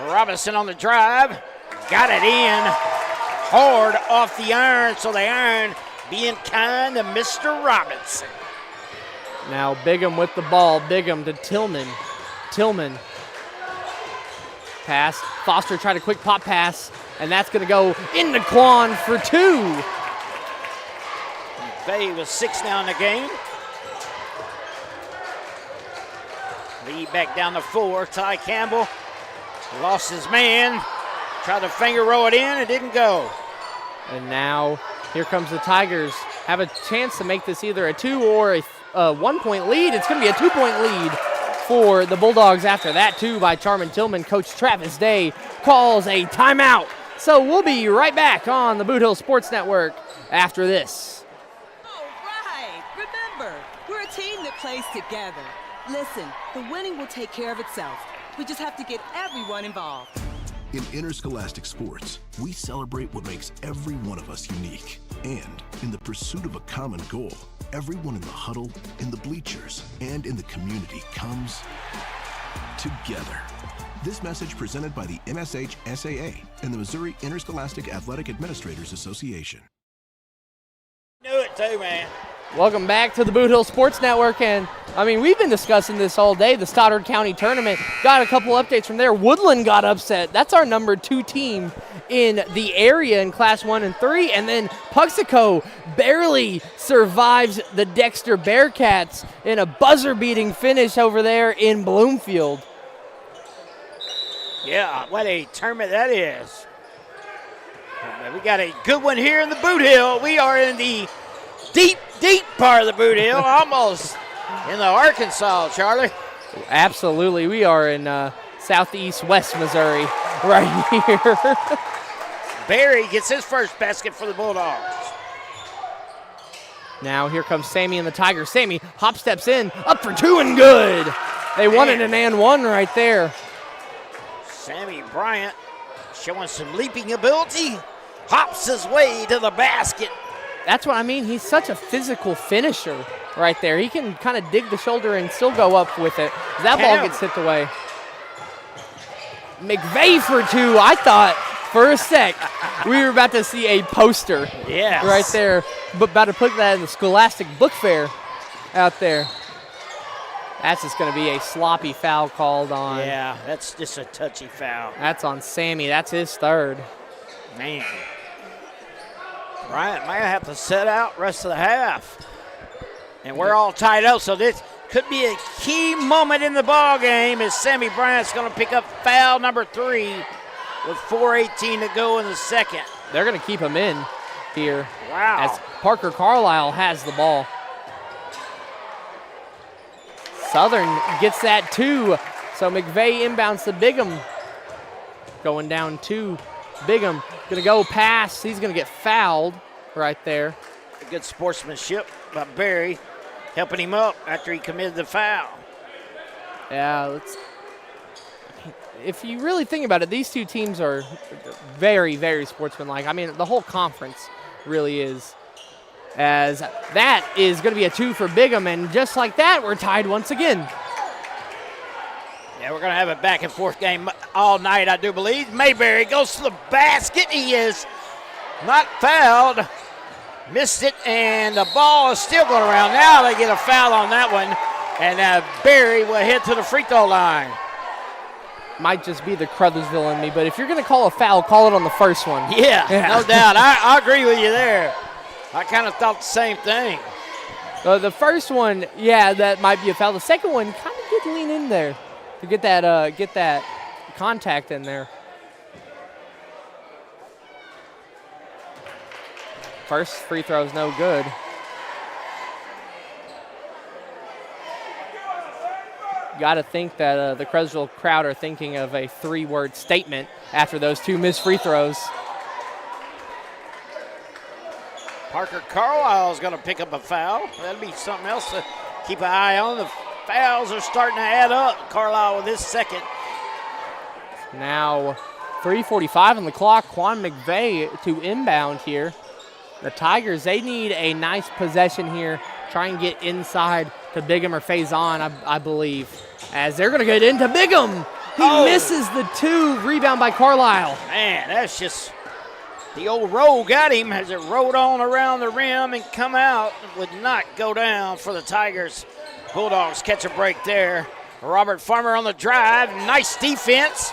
Robinson on the drive, got it in, hard off the iron, so the iron being kind to Mr. Robinson. Now Bigham with the ball, Bigham to Tillman. Tillman. Pass. Foster tried a quick pop pass, and that's going to go into Quan for 2. Bay with 6 now in the game. Lead back down to 4. Ty Campbell lost his man. Tried to finger roll it in. It didn't go. And now here comes the Tigers. Have a chance to make this either a 2 or a 1-point lead. It's going to be a 2-point lead for the Bulldogs after that 2 by Charman Tillman. Coach Travis Day calls a timeout. So we'll be right back on the Bootheel Sports Network after this. All right. Remember, we're a team that plays together. Listen, the winning will take care of itself. We just have to get everyone involved. In interscholastic sports, we celebrate what makes every one of us unique. And in the pursuit of a common goal, everyone in the huddle, in the bleachers, and in the community comes together. This message presented by the MSHSAA and the Missouri Interscholastic Athletic Administrators Association. Do it too, man. Welcome back to the Bootheel Sports Network, and I mean, we've been discussing this all day. The Stoddard County tournament got a couple updates from there. Woodland got upset. That's our number 2 team in the area in Class 1 and 3, and then Puxico barely survives the Dexter Bearcats in a buzzer-beating finish over there in Bloomfield. Yeah, what a tournament that is. We got a good one here in the Bootheel. We are in the deep part of the Bootheel, almost in the Arkansas, Charlie. Absolutely. We are in southeast West Missouri right here. Barry gets his first basket for the Bulldogs. Now here comes Sammy and the Tigers. Sammy hop steps in, up for 2 and good. They won it an and 1 right there. Sammy Bryant showing some leaping ability, hops his way to the basket. That's what I mean. He's such a physical finisher right there. He can kind of dig the shoulder and still go up with it. That ball gets tipped away. McVeigh for 2. I thought for a sec we were about to see a poster right there, but about to put that in the Scholastic Book Fair out there. That's just going to be a sloppy foul called on. Yeah, that's just a touchy foul. That's on Sammy. That's his third. Man. Bryant might have to set out rest of the half. And we're all tied up, so this could be a key moment in the ball game as Sammy Bryant's going to pick up foul number 3 with 4:18 to go in the second. They're going to keep him in here. Wow. As Parker Carlisle has the ball. Southern gets that too. So McVeigh inbounds to Bigham. Going down to Bigham. Going to go pass. He's going to get fouled right there. Good sportsmanship by Barry, helping him up after he committed the foul. Yeah, if you really think about it, these two teams are very, very sportsmanlike. I mean, the whole conference really is. As that is going to be a 2 for Bigham, and just like that, we're tied once again. Yeah, we're going to have a back-and-forth game all night, I do believe. Mayberry goes to the basket. He is not fouled. Missed it, and the ball is still going around. Now they get a foul on that one, and Barry will head to the free throw line. Might just be the Crothersville in me, but if you're going to call a foul, call it on the first one. Yeah. No doubt. I agree with you there. I kind of thought the same thing. The first one, yeah, that might be a foul. The second one, kind of did lean in there to get that contact in there. First free throw is no good. Got to think that the Crothersville crowd are thinking of a 3-word statement after those 2 missed free throws. Parker Carlisle is going to pick up a foul. That'll be something else to keep an eye on. The fouls are starting to add up. Carlisle with his second. Now 3:45 on the clock. Quan McVeigh to inbound here. The Tigers, they need a nice possession here. Try and get inside to Bigham or Faison, I believe. As they're going to get into Bigham. He misses the 2. Rebound by Carlisle. Man, that's just... The old roll got him as it rolled on around the rim and come out. Would not go down for the Tigers. Bulldogs catch a break there. Robert Farmer on the drive. Nice defense.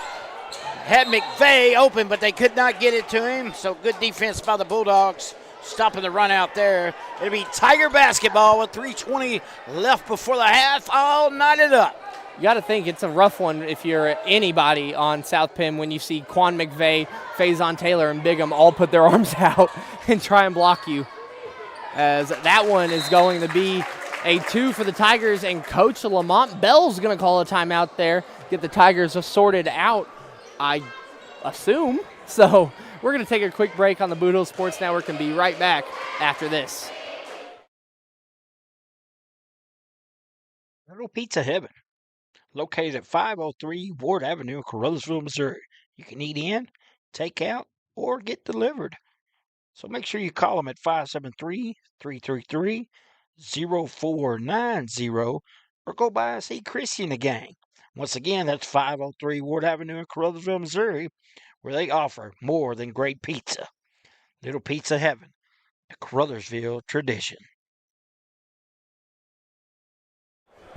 Had McVeigh open, but they could not get it to him. So good defense by the Bulldogs. Stopping the run out there. It'll be Tiger basketball with 3:20 left before the half. All knotted up. You got to think it's a rough one if you're anybody on South Penn when you see Quan McVeigh, Faison Taylor, and Bigham all put their arms out and try and block you. As that one is going to be a 2 for the Tigers, and Coach Lamont Bell's going to call a timeout there, get the Tigers sorted out, I assume. So we're going to take a quick break on the Bootheel Sports Network and be right back after this. Little Pizza Heaven, located at 503 Ward Avenue in Carruthersville, Missouri. You can eat in, take out, or get delivered. So make sure you call them at 573-333-0490 or go by and see Chrissy and the gang. Once again, that's 503 Ward Avenue in Carruthersville, Missouri, where they offer more than great pizza. Little Pizza Heaven, a Carruthersville tradition.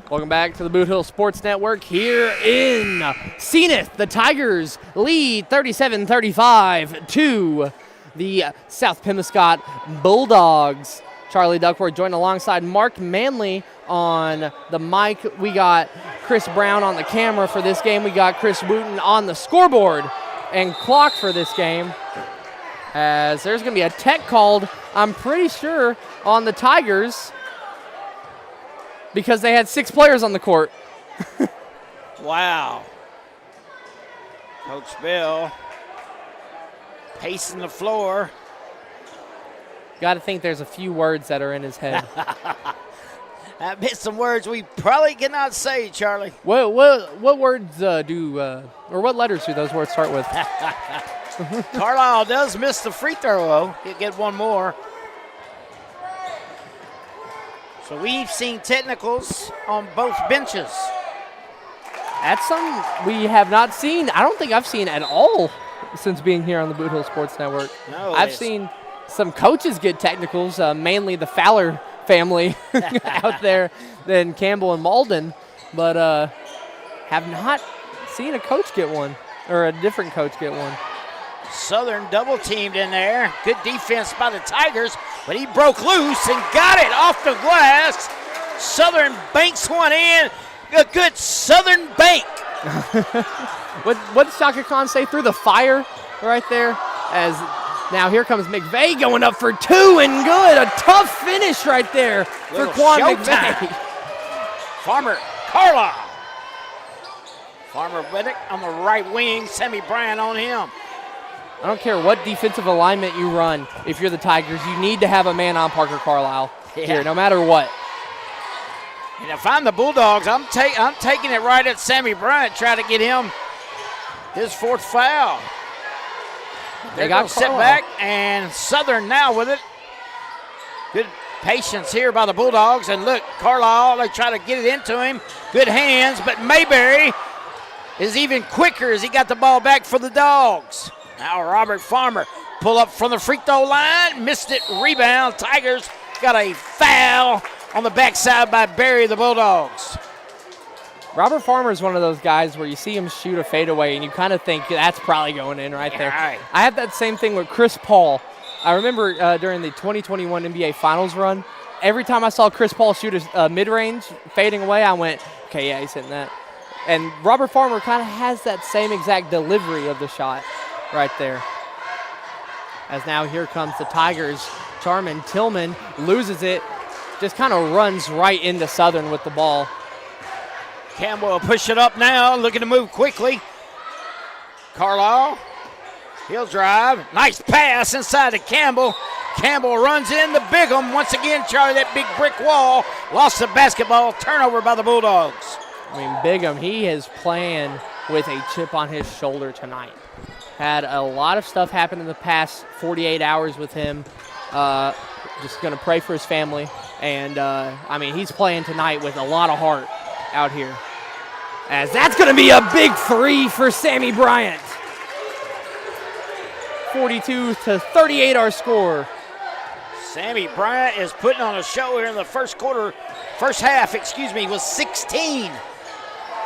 Welcome back to the Bootheel Sports Network here in Zenith. The Tigers lead 37-35 to the South Pemiscot Bulldogs. Charlie Duckworth joined alongside Mark Manley on the mic. We got Chris Brown on the camera for this game. We got Chris Wooten on the scoreboard and clock for this game. As there's going to be a tech called, I'm pretty sure, on the Tigers, because they had 6 players on the court. Wow. Coach Bell pacing the floor. Got to think there's a few words that are in his head. I bet some words we probably cannot say, Charlie. What words or what letters do those words start with? Carlisle does miss the free throw, though. He'll get one more. So we've seen technicals on both benches. That's something we have not seen. I don't think I've seen at all since being here on the Bootheel Sports Network. No, I've seen some coaches get technicals, mainly the Fowler family out there, then Campbell and Malden. but have not seen a coach get one, or a different coach get one. Southern double teamed in there. Good defense by the Tigers, but he broke loose and got it off the glass. Southern banks one in. A good Southern bank. What did Shaka Khan say? Through the fire right there. As now here comes McVeigh going up for two and good. A tough finish right there for Quan McVeigh. Farmer Carlisle. Farmer Reddick on the right wing. Sammy Bryant on him. I don't care what defensive alignment you run. If you're the Tigers, you need to have a man on Parker Carlisle here, no matter what. And if I'm the Bulldogs, I'm taking it right at Sammy Bryant, try to get him his fourth foul. They got sit back, and Southern now with it. Good patience here by the Bulldogs, and look, Carlisle, they try to get it into him. Good hands, but Mayberry is even quicker as he got the ball back for the Dogs. Now Robert Farmer pull up from the free throw line, missed it, rebound. Tigers got a foul on the backside by Barry, the Bulldogs. Robert Farmer is one of those guys where you see him shoot a fadeaway and you kind of think that's probably going in right there. Right. I had that same thing with Chris Paul. I remember during the 2021 NBA Finals run, every time I saw Chris Paul shoot a mid-range fading away, I went, okay, yeah, he's hitting that. And Robert Farmer kind of has that same exact delivery of the shot right there. As now here comes the Tigers. Charman Tillman loses it, just kind of runs right into Southern with the ball. Campbell will push it up now, looking to move quickly. Carlisle, he'll drive. Nice pass inside to Campbell. Campbell runs into Bigham. Once again, Charlie, that big brick wall. Lost the basketball. Turnover by the Bulldogs. I mean, Bigham, he is playing with a chip on his shoulder tonight. Had a lot of stuff happen in the past 48 hours with him. Just going to pray for his family. And, I mean, he's playing tonight with a lot of heart out here. As that's going to be a big three for Sammy Bryant. 42-38 our score. Sammy Bryant is putting on a show here in the first half, was 16.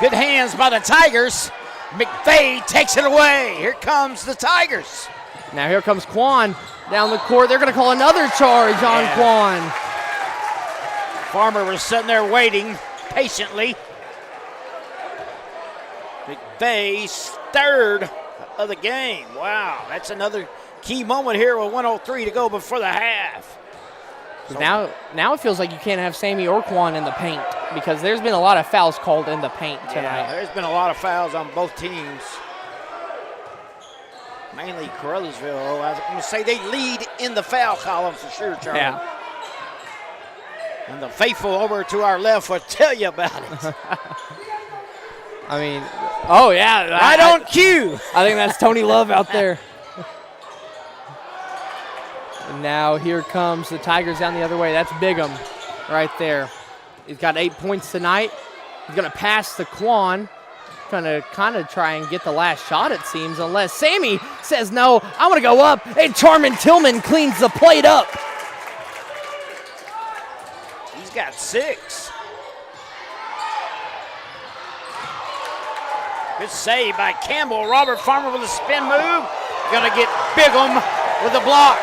Good hands by the Tigers. McVeigh takes it away. Here comes the Tigers. Now here comes Quan down the court. They're going to call another charge on Quan. Farmer was sitting there waiting patiently. McVeigh's third of the game. Wow, that's another key moment here with 1:03 to go before the half. So now it feels like you can't have Sammy or Quan in the paint because there's been a lot of fouls called in the paint tonight. Yeah, there's been a lot of fouls on both teams. Mainly Caruthersville. I'm going to say they lead in the foul column for sure, Charlie. Yeah. And the faithful over to our left will tell you about it. I mean, oh, yeah. Right on cue. I think that's Tony Love out there. And now here comes the Tigers down the other way. That's Bigham right there. He's got 8 points tonight. He's going to pass to Quan. Going to kind of try and get the last shot, it seems, unless Sammy says no. I'm going to go up, and Charman Tillman cleans the plate up. He's got 6. Good save by Campbell. Robert Farmer with a spin move. Going to get Bigham with a block.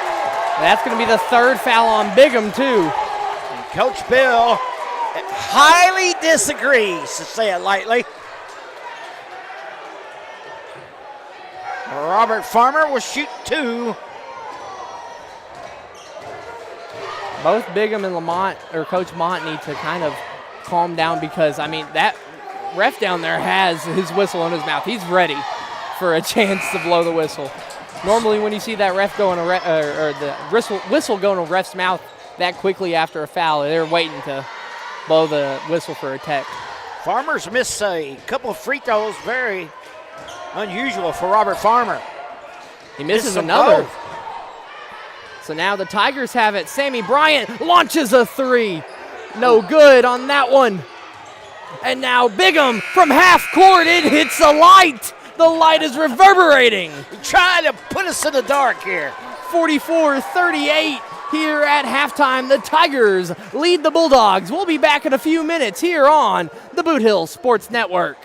That's going to be the third foul on Bigham, too. And Coach Bill highly disagrees, to say it lightly. Robert Farmer will shoot 2. Both Bigham and Lamont, or Coach Mont, need to kind of calm down because, I mean, that ref down there has his whistle in his mouth. He's ready for a chance to blow the whistle. Normally when you see that ref go in or the whistle go in a ref's mouth that quickly after a foul, they're waiting to blow the whistle for a tech. Farmer's missed a couple of free throws, very unusual for Robert Farmer. He misses another. So now the Tigers have it. Sammy Bryant launches a 3. No good on that one. And now Bigham from half court. It hits the light. The light is reverberating. Trying to put us in the dark here. 44-38. here at halftime. The Tigers lead the Bulldogs. We'll be back in a few minutes here on the Bootheel Sports Network.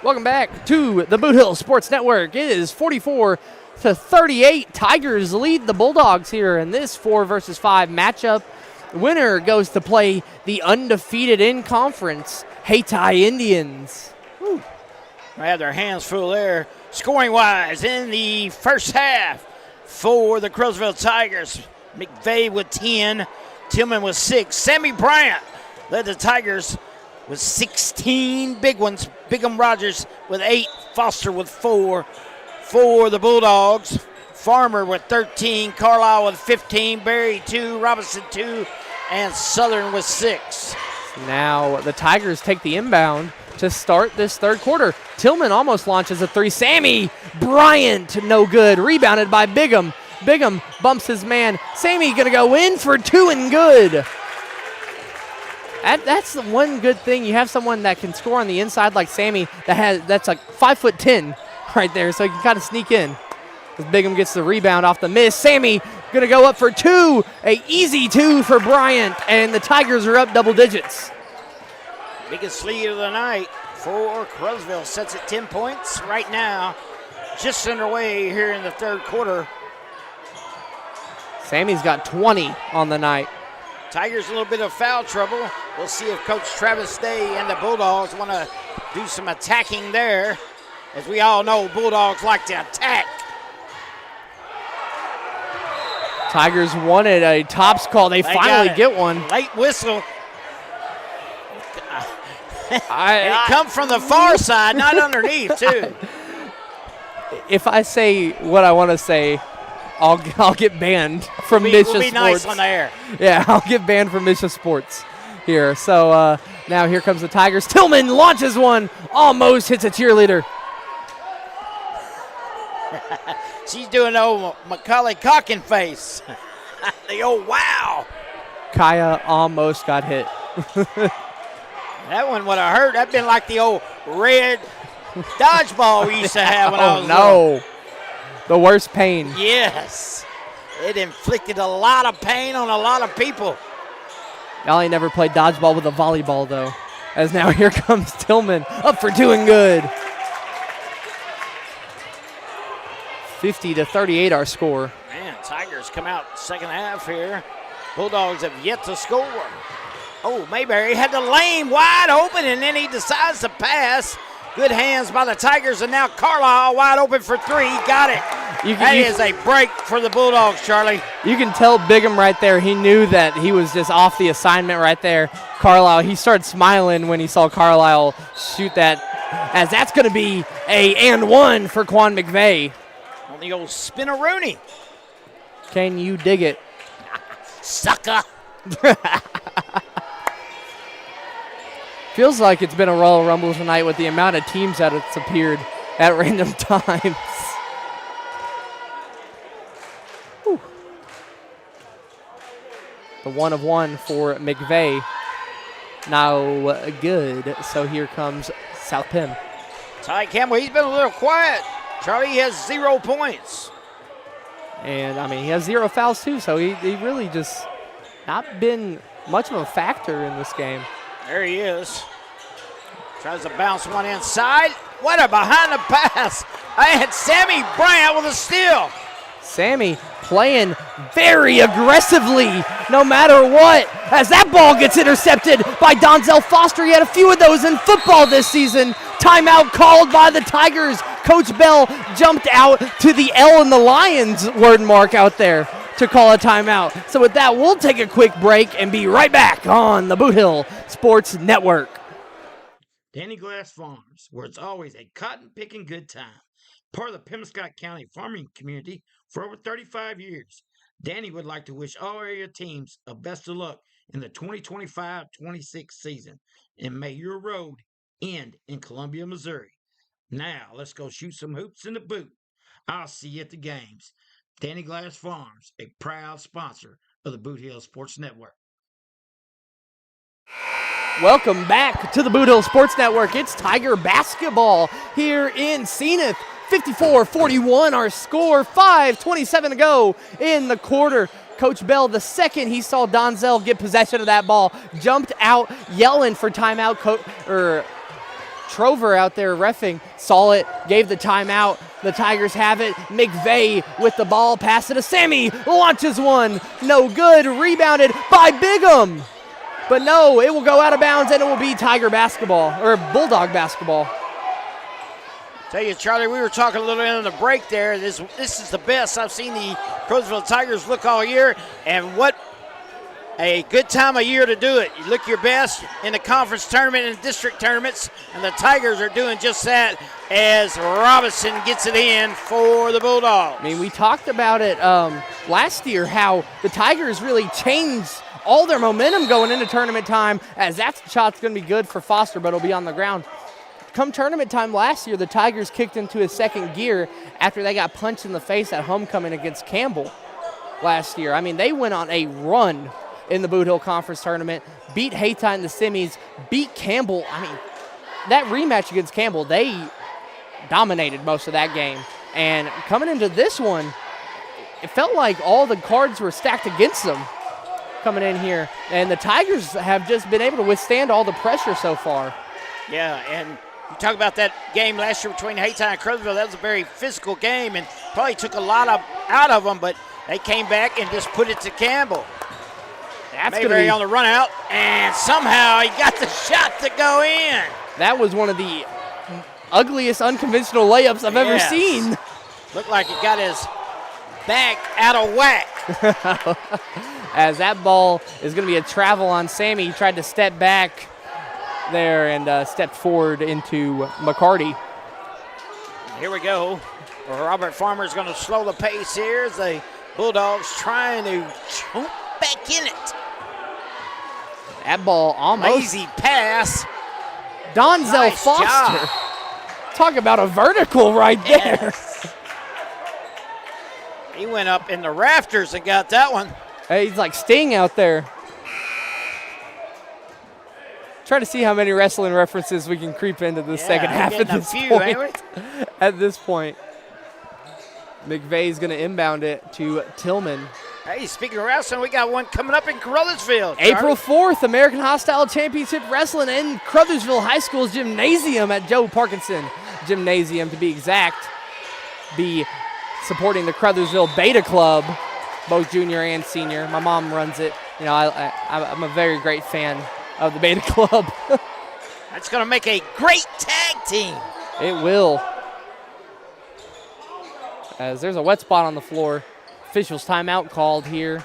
Welcome back to the Bootheel Sports Network. It is 44-38. Tigers lead the Bulldogs here in this 4 versus 5 matchup. Winner goes to play the undefeated in conference Hayti Indians. Woo. They have their hands full there. Scoring-wise in the first half for the Crowsville Tigers. McVeigh with 10, Tillman with 6. Sammy Bryant led the Tigers with 16 big ones. Bigham Rogers with 8, Foster with 4 for the Bulldogs. Farmer with 13, Carlisle with 15, Berry 2, Robinson 2, and Southern with 6. Now the Tigers take the inbound to start this third quarter. Tillman almost launches a 3. Sammy Bryant, no good. Rebounded by Bigham. Bigham bumps his man. Sammy gonna go in for 2 and good. That's the one good thing. You have someone that can score on the inside like Sammy that's like 5'10" right there, so he can kind of sneak in. As Bigham gets the rebound off the miss. Sammy gonna go up for 2. A easy 2 for Bryant, and the Tigers are up double digits. Biggest lead of the night for Crowsville. Sets at 10 points right now. Just underway here in the third quarter. Sammy's got 20 on the night. Tigers a little bit of foul trouble. We'll see if Coach Travis Day and the Bulldogs want to do some attacking there. As we all know, Bulldogs like to attack. Tigers wanted a tops call. They finally get one. Late whistle. It come from the far side, not underneath, too. If I say what I want to say, I'll get banned from MSHSAA Sports. We'll be nice on the air. Yeah, I'll get banned from MSHSAA Sports here. So now here comes the Tigers. Tillman launches one, almost hits a cheerleader. She's doing the old Macaulay Culkin face. The old wow. Kaya almost got hit. That one would have hurt. That'd been like the old red dodgeball we used to have when I was little. The worst pain. Yes. It inflicted a lot of pain on a lot of people. Y'all ain't never played dodgeball with a volleyball, though. As now here comes Tillman, up for doing good. 50-38 our score. Man, Tigers come out second half here. Bulldogs have yet to score. Oh, Mayberry had the lane wide open, and then he decides to pass. Good hands by the Tigers, and now Carlisle wide open for 3. Got it. That is a break for the Bulldogs, Charlie. You can tell Bigham right there. He knew that he was just off the assignment right there. Carlisle, he started smiling when he saw Carlisle shoot that, as that's going to be a and 1 for Quan McVeigh. On the old spinneroonie. Can you dig it? Sucker. Feels like it's been a Royal Rumble tonight with the amount of teams that it's appeared at random times. Whew. The 1 of 1 for McVeigh. No good. So here comes South Penn. Ty Campbell, he's been a little quiet. Charlie, he has 0 points. And, I mean, he has 0 fouls, too, so he really just not been much of a factor in this game. There he is. Tries to bounce one inside. What a behind the pass. I had Sammy Bryant with a steal. Sammy playing very aggressively no matter what. As that ball gets intercepted by Donzel Foster. He had a few of those in football this season. Timeout called by the Tigers. Coach Bell jumped out to the L in the Lions word mark out there to call a timeout. So with that, we'll take a quick break and be right back on the Bootheel Sports Network. Danny Glass Farms, where it's always a cotton-picking good time. Part of the Pembroke County farming community for over 35 years. Danny would like to wish all area teams a best of luck in the 2025-26 season. And may your road end in Columbia, Missouri. Now, let's go shoot some hoops in the boot. I'll see you at the games. Danny Glass Farms, a proud sponsor of the Bootheel Sports Network. Welcome back to the Bootheel Sports Network. It's Tiger basketball here in Zenith. 54-41 our score, 5:27 to go in the quarter. Coach Bell, the second he saw Donzel get possession of that ball, jumped out yelling for timeout. Trover out there reffing, saw it, gave the timeout. The Tigers have it. McVeigh with the ball, pass it to Sammy, launches one, no good, rebounded by Bigham. But no, it will go out of bounds and it will be Tiger basketball, or Bulldog basketball. Tell you, Charlie, we were talking a little bit on the break there. This is the best I've seen the Crowsville Tigers look all year, and what a good time of year to do it. You look your best in the conference tournament and district tournaments, and the Tigers are doing just that as Robinson gets it in for the Bulldogs. I mean, we talked about it last year, how the Tigers really changed all their momentum going into tournament time, as that shot's going to be good for Foster, but it'll be on the ground. Come tournament time last year, the Tigers kicked into a second gear after they got punched in the face at homecoming against Campbell last year. I mean, they went on a run in the Bootheel Conference Tournament, beat Hayti in the semis, beat Campbell. I mean, that rematch against Campbell, they dominated most of that game. And coming into this one, it felt like all the cards were stacked against them coming in here. And the Tigers have just been able to withstand all the pressure so far. Yeah, and you talk about that game last year between Hayti and Crowsville. That was a very physical game and probably took a lot out of them, but they came back and just put it to Campbell. That's Mayberry on the run out, and somehow he got the shot to go in. That was one of the ugliest unconventional layups I've ever seen. Looked like he got his back out of whack. As that ball is going to be a travel on Sammy. He tried to step back there and stepped forward into McCarty. Here we go. Robert Farmer's going to slow the pace here as the Bulldogs trying to jump back in it. That ball almost. Lazy pass. Donzel Nice Foster. job. Talk about a vertical right there. He went up in the rafters and got that one. Hey, he's like Sting out there. Try to see how many wrestling references we can creep into the second half at this point. At this point, McVeigh's going to inbound it to Tillman. Hey, speaking of wrestling, we got one coming up in Caruthersville. April 4th, American Hostile Championship Wrestling in Caruthersville High School's gymnasium at Joe Parkinson Gymnasium, to be exact. Be supporting the Caruthersville Beta Club, both junior and senior. My mom runs it. You know, I'm a very great fan of the Beta Club. That's going to make a great tag team. It will. As there's a wet spot on the floor. Officials timeout called here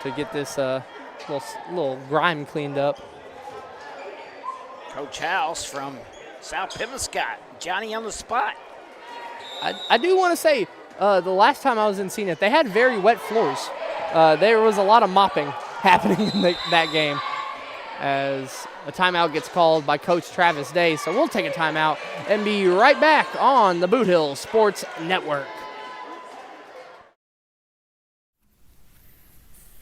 to get this little grime cleaned up. Coach House from South Pimmiscott, Johnny on the spot. I do want to say, the last time I was in Zenith, they had very wet floors. There was a lot of mopping happening in that game, as a timeout gets called by Coach Travis Day. So we'll take a timeout and be right back on the Bootheel Sports Network.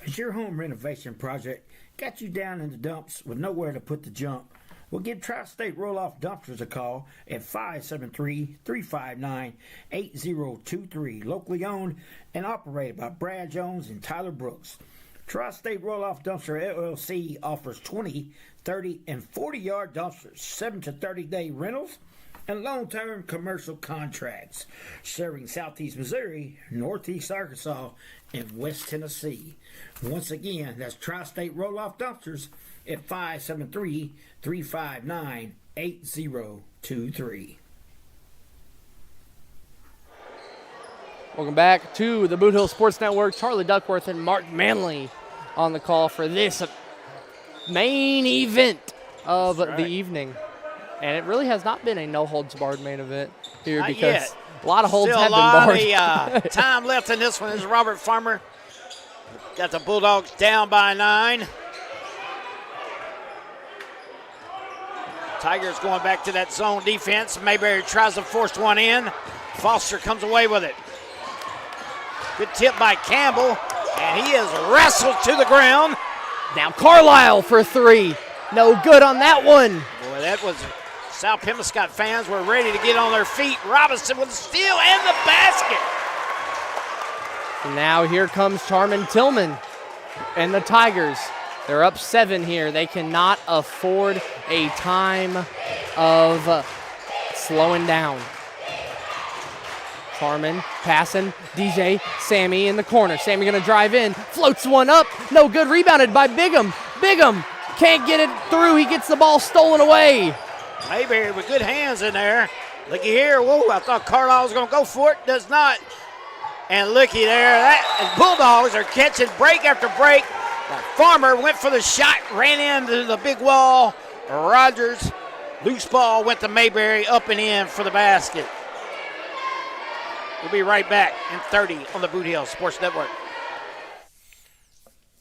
Has your home renovation project got you down in the dumps with nowhere to put the junk? Well, give Tri-State Roll-Off Dumpsters a call at 573-359-8023. Locally owned and operated by Brad Jones and Tyler Brooks. Tri-State Roll-Off Dumpster LLC offers 20, 30, and 40-yard dumpsters, 7 to 30-day rentals, and long-term commercial contracts, serving Southeast Missouri, Northeast Arkansas, and West Tennessee. Once again, that's Tri-State Roll-Off Dumpsters at 573-359-8023. Welcome back to the Bootheel Sports Network. Charlie Duckworth and Mark Manley on the call for this main event of the evening. And it really has not been a no-holds-barred main event here Not because yet. a lot of holds Still have been barred. a lot of time left in this one. This is Robert Farmer. Got the Bulldogs down by 9. Tigers going back to that zone defense. Mayberry tries to force one in. Foster comes away with it. Good tip by Campbell, and he is wrestled to the ground. Now Carlisle for 3. No good on that one. Boy, that was South Pimmiscott fans were ready to get on their feet. Robinson with the steal and the basket. And now here comes Charmin Tillman and the Tigers. They're up 7 here. They cannot afford a time of slowing down. Charman passing. DJ, Sammy in the corner. Sammy going to drive in. Floats one up. No good. Rebounded by Bigham. Bigham can't get it through. He gets the ball stolen away. Mayberry with good hands in there. Looky here. Whoa, I thought Carlisle was going to go for it. Does not. And looky there. That Bulldogs are catching break after break. Farmer went for the shot, ran into the big wall. Rogers, loose ball, went to Mayberry, up and in for the basket. We'll be right back in 30 on the Bootheel Sports Network.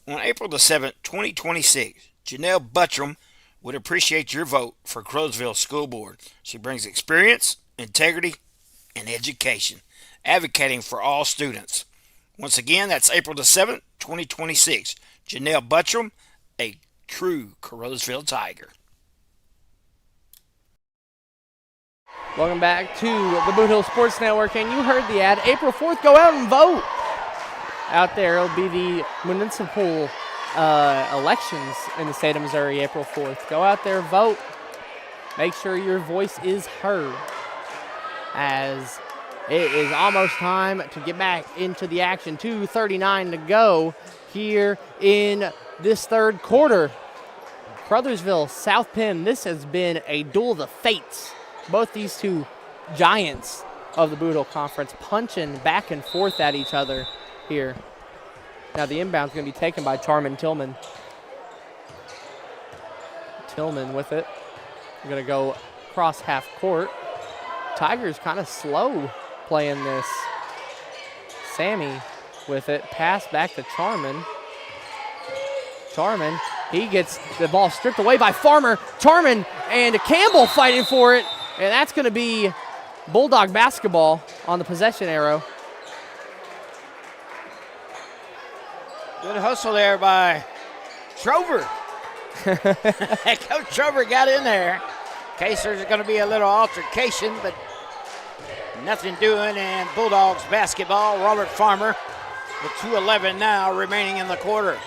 On April the 7th, 2026, Janelle Buttram would appreciate your vote for Crowsville School Board. She brings experience, integrity, and education, advocating for all students. Once again, that's April the 7th, 2026. Janelle Buttram, a true Crowsville Tiger. Welcome back to the Bootheel Sports Network, and you heard the ad. April 4th, go out and vote. Out there, it'll be the municipal elections in the state of Missouri, April 4th. Go out there, vote. Make sure your voice is heard, as it is almost time to get back into the action. 2:39 to go here in this third quarter. Crothersville, South Penn, this has been a duel of the fates. Both these two giants of the Bootheel Conference punching back and forth at each other here. Now the inbound is going to be taken by Charman Tillman. Tillman with it. We're going to go across half court. Tigers kind of slow playing this. Sammy with it. Pass back to Charman. Charman, he gets the ball stripped away by Farmer. Charman and Campbell fighting for it. And that's going to be Bulldog basketball on the possession arrow. Good hustle there by Trover. Coach Trover got in there. In case there's going to be a little altercation, but nothing doing. And Bulldogs basketball, Robert Farmer with 2:11 now remaining in the quarter.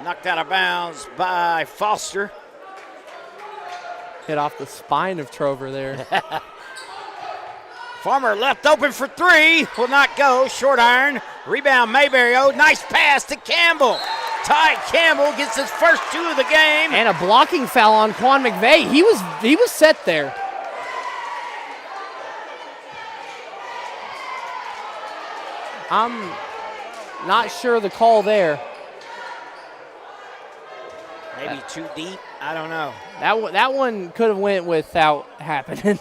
Knocked out of bounds by Foster. Hit off the spine of Trover there. Farmer left open for three. Will not go. Short iron. Rebound Mayberry. Oh, nice pass to Campbell. Ty Campbell gets his first 2 of the game. And a blocking foul on Quan McVeigh. He was set there. I'm not sure the call there. Maybe too deep. I don't know. That one could have went without happening.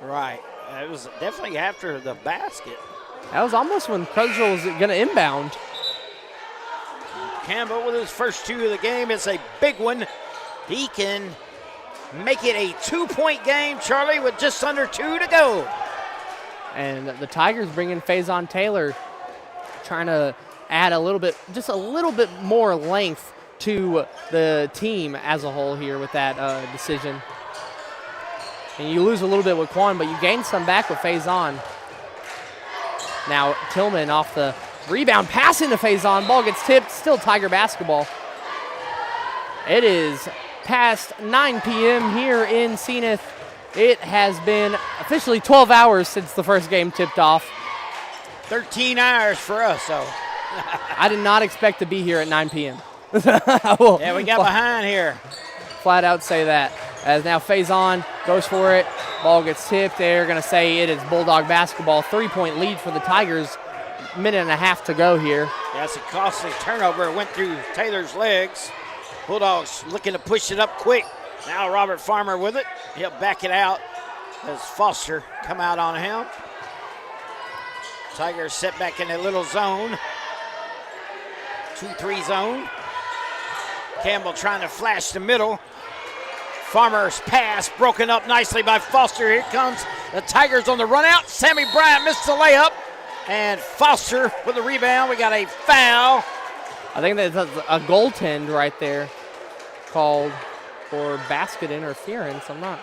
Right. It was definitely after the basket. That was almost when Crowsville was going to inbound. Campbell with his first 2 of the game. It's a big one. He can make it a 2-point game, Charlie, with just under 2 to go. And the Tigers bring in Faison Taylor, trying to add just a little bit more length to the team as a whole here with that decision. And you lose a little bit with Quan, but you gain some back with Faison. Now Tillman off the rebound, pass into Faison. Ball gets tipped, still Tiger basketball. It is past 9 p.m. here in Zenith. It has been officially 12 hours since the first game tipped off. 13 hours for us, so. I did not expect to be here at 9 p.m. Yeah, we got behind here. Flat out say that. As now Faison goes for it. Ball gets tipped. They're going to say it is Bulldog basketball. 3-point lead for the Tigers. Minute and a half to go here. That's a costly turnover. It went through Taylor's legs. Bulldogs looking to push it up quick. Now Robert Farmer with it. He'll back it out as Foster come out on him. Tigers set back in a little zone. 2-3 zone. Campbell trying to flash the middle. Farmer's pass broken up nicely by Foster. Here comes the Tigers on the run out. Sammy Bryant missed the layup. And Foster with the rebound. We got a foul. I think that's a goaltend right there called for basket interference. I'm not.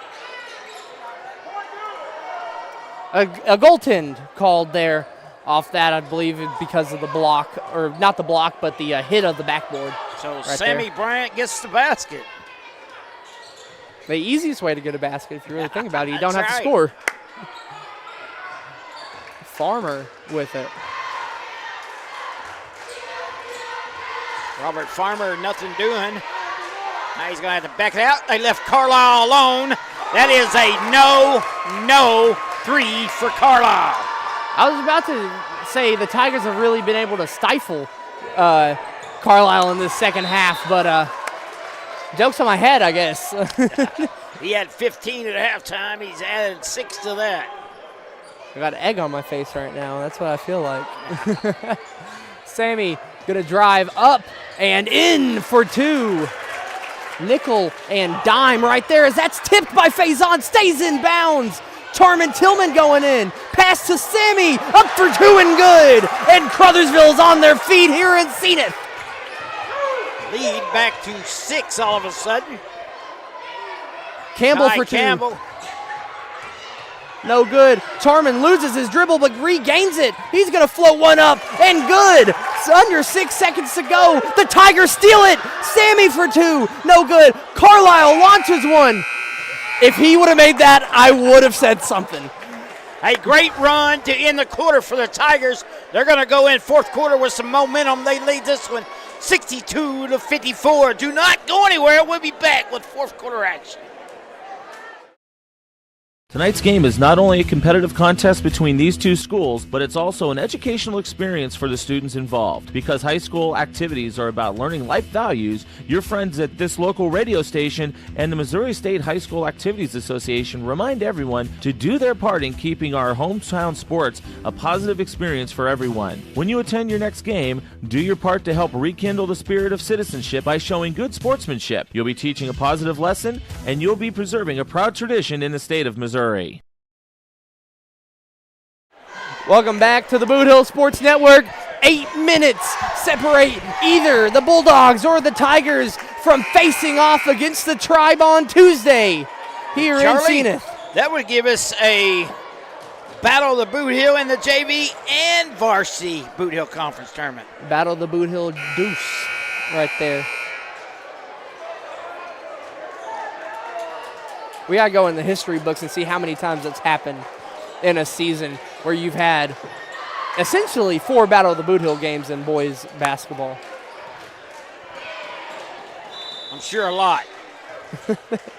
A goaltend called there off that, I believe, because of the block, or not the block, but the hit of the backboard. So right Sammy there. Bryant gets the basket. The easiest way to get a basket, if you really think about it, you don't have That's to score. Farmer with it. Robert Farmer, nothing doing. Now he's going to have to back it out. They left Carlisle alone. That is a no three for Carlisle. I was about to say the Tigers have really been able to stifle Carlisle in this second half, but joke's on my head, I guess. He had 15 at halftime. He's added 6 to that. I got egg on my face right now. That's what I feel like. Sammy gonna drive up and in for 2. Nickel and dime right there as that's tipped by Faison, stays in bounds. Charmin Tillman going in. Pass to Sammy, up for 2 and good. And Crothersville's on their feet here in Zenith. Lead back to 6 all of a sudden. Campbell Ty for 2. Campbell. No good. Charmin loses his dribble but regains it. He's going to float one up and good. It's under 6 seconds to go. The Tigers steal it. Sammy for 2. No good. Carlisle launches one. If he would have made that, I would have said something. A great run to end the quarter for the Tigers. They're going to go in fourth quarter with some momentum. They lead this one 62-54. Do not go anywhere. We'll be back with fourth quarter action. Tonight's game is not only a competitive contest between these two schools, but it's also an educational experience for the students involved. Because high school activities are about learning life values, your friends at this local radio station and the Missouri State High School Activities Association remind everyone to do their part in keeping our hometown sports a positive experience for everyone. When you attend your next game, do your part to help rekindle the spirit of citizenship by showing good sportsmanship. You'll be teaching a positive lesson, and you'll be preserving a proud tradition in the state of Missouri. Welcome back to the Bootheel Sports Network. 8 minutes separate either the Bulldogs or the Tigers from facing off against the Tribe on Tuesday here in Zenith. That would give us a battle of the Bootheel in the JV and Varsity Bootheel Conference Tournament. Battle of the Bootheel Deuce right there. We got to go in the history books and see how many times it's happened in a season where you've had essentially 4 Battle of the Bootheel games in boys basketball. I'm sure a lot.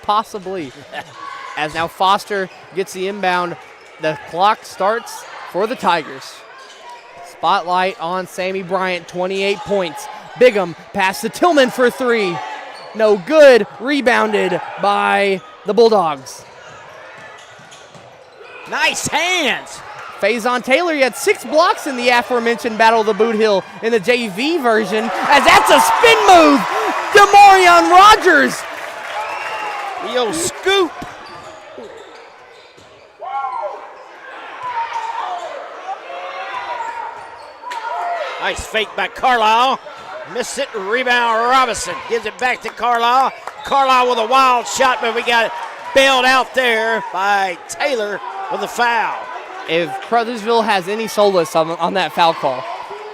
Possibly. As now Foster gets the inbound, the clock starts for the Tigers. Spotlight on Sammy Bryant, 28 points. Bigham pass to Tillman for 3. No good. Rebounded by the Bulldogs. Nice hands. Faison Taylor, he had 6 blocks in the aforementioned Battle of the Bootheel in the JV version, as that's a spin move. Demarion Rogers. The old scoop. Nice fake by Carlisle. Missed it. Rebound Robinson. Gives it back to Carlisle. Carlisle with a wild shot, but we got it bailed out there by Taylor with a foul. If Crothersville has any solace on that foul call,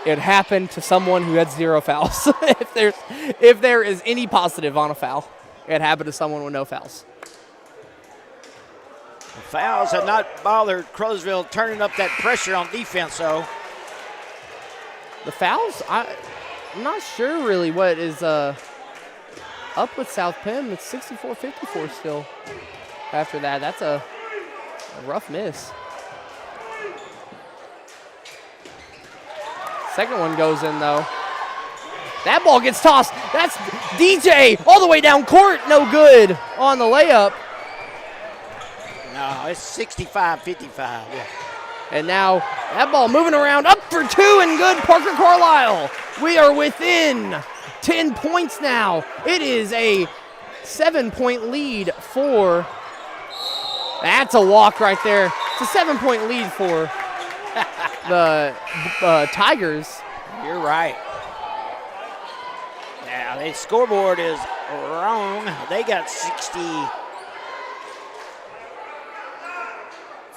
it happened to someone who had 0 fouls. if there is any positive on a foul, it happened to someone with no fouls. The fouls have not bothered Crothersville turning up that pressure on defense, though. The fouls, I'm not sure really what is up with South Penn. It's 64-54 still. After that, that's a rough miss. Second one goes in, though. That ball gets tossed. That's DJ all the way down court. No good on the layup. No, it's 65-55. Yeah. And now that ball moving around, up for 2 and good, Parker Carlisle. We are within 10 points now. It is a 7-point lead for, that's a walk right there. It's a 7-point lead for the Tigers. You're right. Now, the scoreboard is wrong. They got 65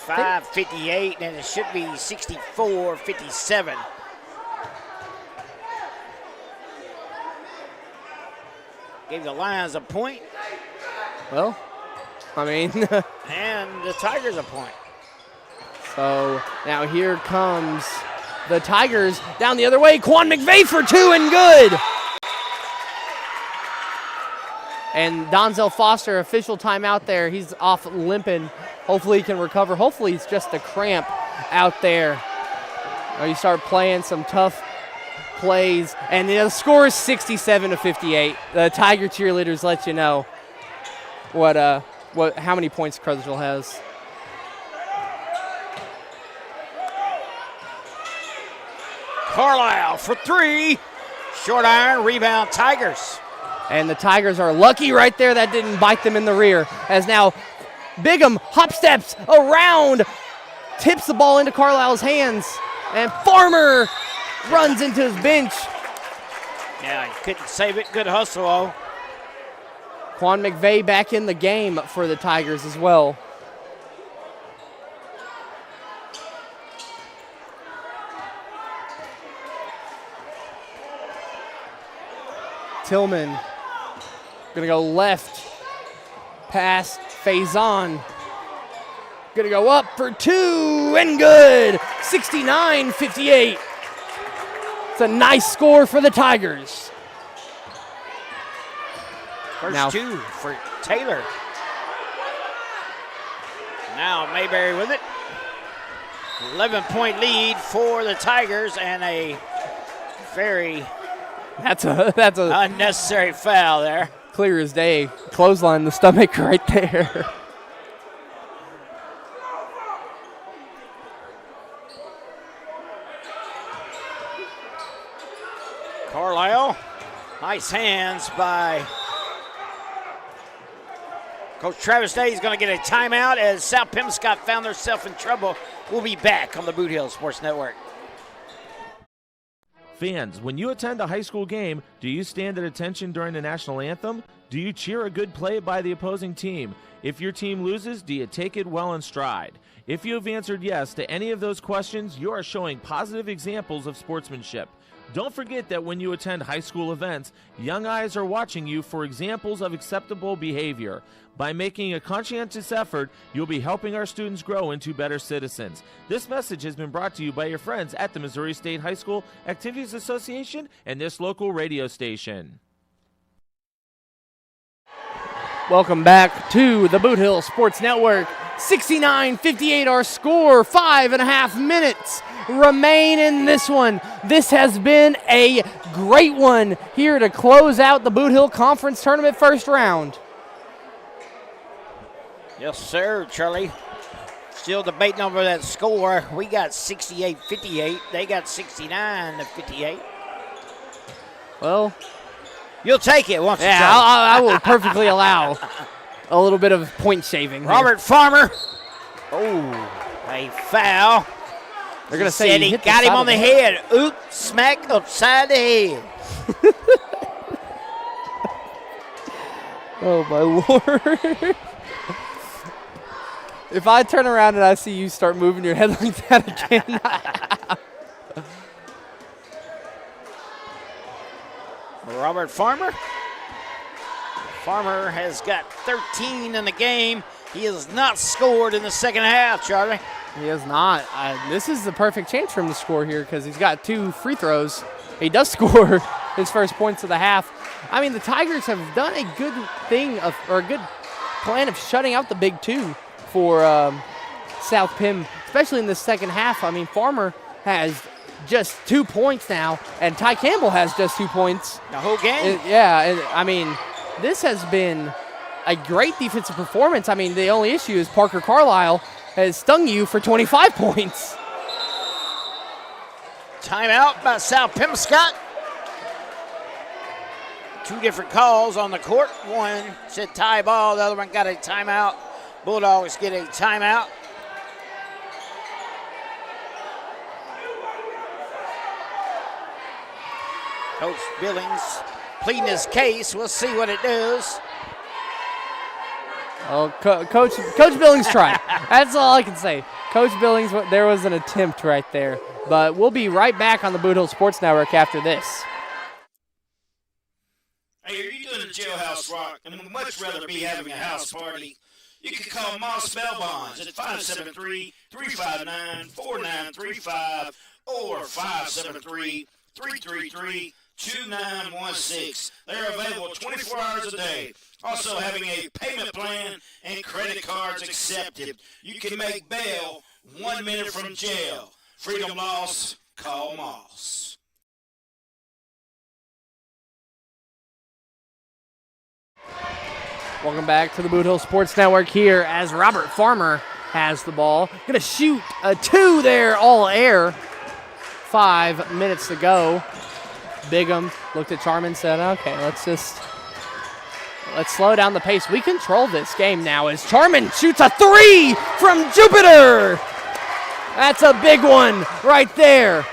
65-58, and it should be 64-57. Gave the Lions a point. Well, I mean. And the Tigers a point. So now here comes the Tigers down the other way. Quan McVeigh for 2 and good. And Donzel Foster, official timeout there. He's off limping. Hopefully he can recover. Hopefully it's just a cramp out there. Now you start playing some tough plays. And the score is 67-58. The Tiger cheerleaders let you know how many points Crothersville has. Carlisle for 3. Short iron, rebound, Tigers. And the Tigers are lucky right there that didn't bite them in the rear. As now Bigham hop steps around, tips the ball into Carlisle's hands. And Farmer runs into his bench. Yeah, he couldn't save it. Good hustle, though. Quan McVeigh back in the game for the Tigers as well. Tillman gonna go left, pass, Faison. Gonna go up for 2 and good, 69-58. It's a nice score for the Tigers. First 2 for Taylor. Now Mayberry with it. 11-point lead for the Tigers, and a very That's a unnecessary foul there. Clear as day. Clothesline in the stomach right there. Carlisle, nice hands by Coach Travis Day. Is going to get a timeout as South Pemscott found themselves in trouble. We'll be back on the Bootheel Sports Network. Fans, when you attend a high school game, do you stand at attention during the national anthem? Do you cheer a good play by the opposing team? If your team loses, do you take it well in stride? If you have answered yes to any of those questions, you are showing positive examples of sportsmanship. Don't forget that when you attend high school events, young eyes are watching you for examples of acceptable behavior. By making a conscientious effort, you'll be helping our students grow into better citizens. This message has been brought to you by your friends at the Missouri State High School Activities Association and this local radio station. Welcome back to the Bootheel Sports Network. 69-58 our score, 5.5 minutes remain in this one. This has been a great one here to close out the Bootheel Conference Tournament first round. Yes, sir, Charlie. Still debating over that score. We got 68-58. They got 69-58. Well, you'll take it, won't you, yeah, Charlie? I will perfectly allow a little bit of point shaving. Robert Farmer. Oh, a foul. They're going to say he got him on the head. Oop, smack upside the head. Oh, my Lord. If I turn around and I see you start moving your head like that again. Robert Farmer. Farmer has got 13 in the game. He has not scored in the second half, Charlie. He has not. This is the perfect chance for him to score here because he's got 2 free throws. He does score his first points of the half. I mean, the Tigers have done a good thing or a good plan of shutting out the big 2 for South Pim, especially in the second half. I mean, Farmer has just 2 points now, and Ty Campbell has just 2 points. The whole game? I mean, this has been a great defensive performance. I mean, the only issue is Parker Carlisle has stung you for 25 points. Timeout by South Pemscott. 2 different calls on the court. One said tie ball, the other one got a timeout. Bulldogs get a timeout. Coach Billings pleading his case. We'll see what it does. Oh, Coach Billings tried. That's all I can say. Coach Billings, there was an attempt right there. But we'll be right back on the Bootheel Sports Network after this. Hey, are you doing a jailhouse rock and would much rather be having a house party? You can call Moss Bell Bonds at 573-359-4935 or 573-333-2916. They're available 24 hours a day. Also having a payment plan and credit cards accepted. You can make bail 1 minute from jail. Freedom loss, call Moss. Welcome back to the Bootheel Sports Network here as Robert Farmer has the ball. Going to shoot a 2 there, all air. 5 minutes to go. Bigham looked at Charman, said, okay, let's slow down the pace. We control this game now as Charman shoots a 3 from Jupiter. That's a big one right there.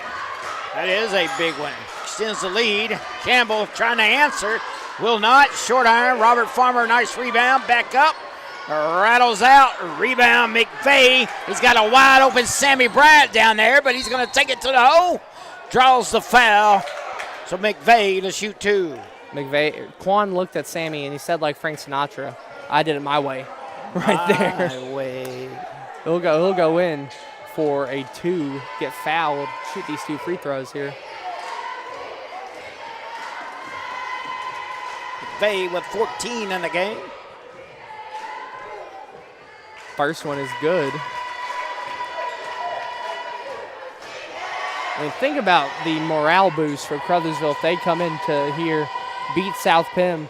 That is a big one. Extends the lead. Campbell trying to answer. Will not. Short iron. Robert Farmer, nice rebound. Back up. Rattles out. Rebound, McVeigh. He's got a wide open Sammy Bryant down there, but he's going to take it to the hole. Draws the foul. So McVeigh to shoot 2. Quan looked at Sammy and he said like Frank Sinatra, I did it my way. Right there. My way. He'll go in for a 2, get fouled, shoot these 2 free throws here. McVeigh with 14 in the game. First one is good. I mean, think about the morale boost for Crothersville if they come into here, beat South Penn,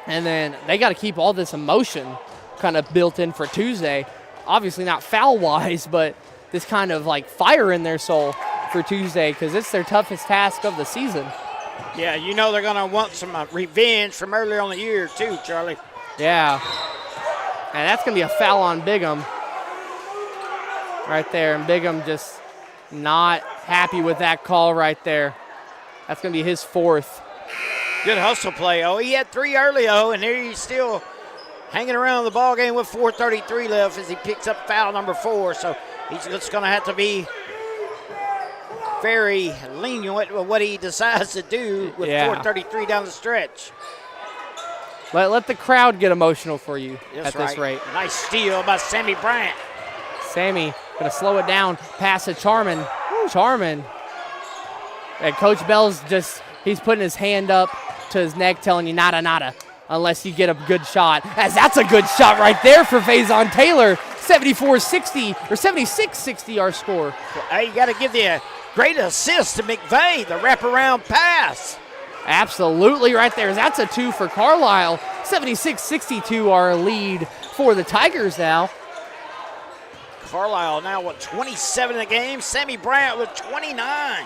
and then they got to keep all this emotion kind of built in for Tuesday. Obviously not foul-wise, but this kind of like fire in their soul for Tuesday because it's their toughest task of the season. Yeah, you know they're going to want some revenge from earlier on the year too, Charlie. Yeah. And that's going to be a foul on Bigham right there. And Bigham just not happy with that call right there. That's going to be his 4th. Good hustle play, he had 3 early, and there he's still hanging around the ball game with 4:33 left as he picks up foul number 4. So he's just going to have to be very lenient with what he decides to do with 4:33 down the stretch. Let the crowd get emotional for you That's at this rate. Nice steal by Sammy Bryant. Sammy going to slow it down, pass to Charman. Charman. And Coach Bell's he's putting his hand up to his neck telling you nada, unless you get a good shot. As that's a good shot right there for Faison Taylor. 74-60 or 76-60 our score. Well, you got to give the great assist to McVeigh, the wraparound pass. Absolutely right there. That's a 2 for Carlisle. 76-62 our lead for the Tigers now. Carlisle now with 27 in the game. Sammy Bryant with 29.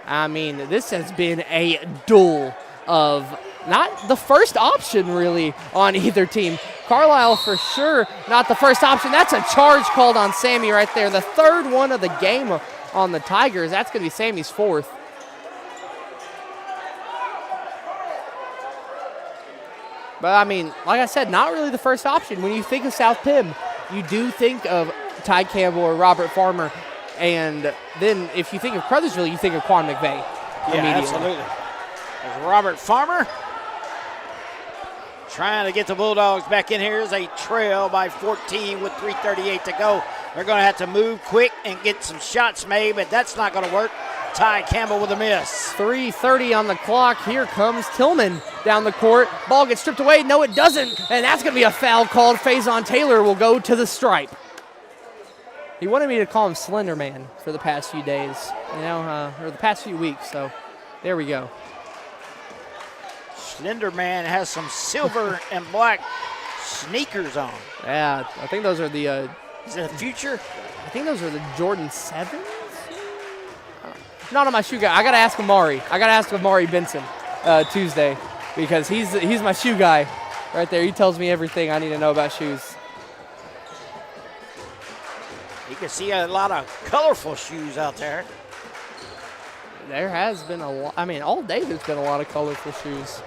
I mean, this has been a duel of not the first option really on either team. Carlisle for sure not the first option. That's a charge called on Sammy right there. The 3rd one of the game on the Tigers. That's going to be Sammy's 4th. But, I mean, like I said, not really the first option. When you think of South Penn, you do think of Ty Campbell or Robert Farmer. And then if you think of Crothersville, you think of Quan McVeigh. Yeah, absolutely. There's Robert Farmer trying to get the Bulldogs back in here as they trail by 14 with 3:38 to go. They're going to have to move quick and get some shots made, but that's not going to work. Ty Campbell with a miss. 3:30 on the clock. Here comes Tillman down the court. Ball gets stripped away. No, it doesn't. And that's going to be a foul called. Faison Taylor will go to the stripe. He wanted me to call him Slender Man for the past few days, or the past few weeks. So there we go. Slender Man has some silver and black sneakers on. Yeah, I think those are the. Is it the future? I think those are the Jordan 7s. Not on my shoe guy. I gotta ask Amari. Benson Tuesday because he's my shoe guy right there. He tells me everything I need to know about shoes. You can see a lot of colorful shoes out there. There has been a lot. I mean, all day there's been a lot of colorful shoes.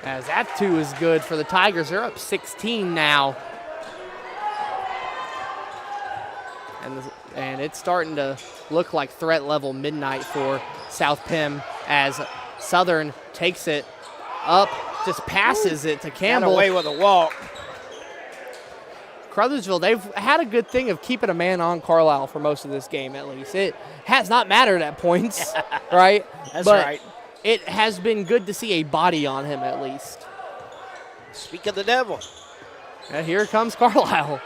As that two is good for the Tigers. They're up 16 now. And it's starting to look like threat level midnight for South Pim as Southern takes it up, just passes it to Campbell. Got away with a walk. Crothersville, they've had a good thing of keeping a man on Carlisle for most of this game, at least. It has not mattered at points, right? That's but right. It has been good to see a body on him at least. Speak of the devil. And here comes Carlisle.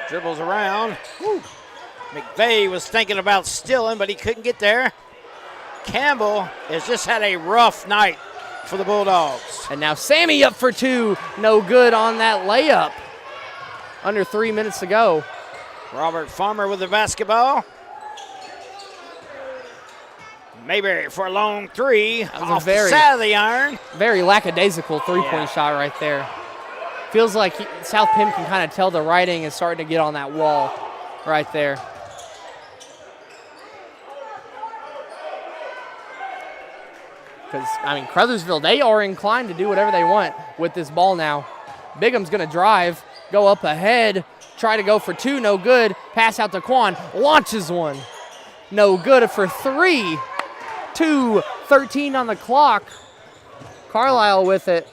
Dribbles around. Woo. McVeigh was thinking about stealing, but he couldn't get there. Campbell has just had a rough night for the Bulldogs. And now Sammy up for two. No good on that layup. Under 3 minutes to go. Robert Farmer with the basketball. Mayberry for a long three. Off the side of the iron. Very lackadaisical three-point shot right there. Feels like South Pim can kind of tell the writing is starting to get on that wall right there. Because, I mean, Crothersville, they are inclined to do whatever they want with this ball now. Bigham's going to drive, go up ahead, try to go for two, no good. Pass out to Quan, launches one. No good for three. 2:13 on the clock. Carlisle with it.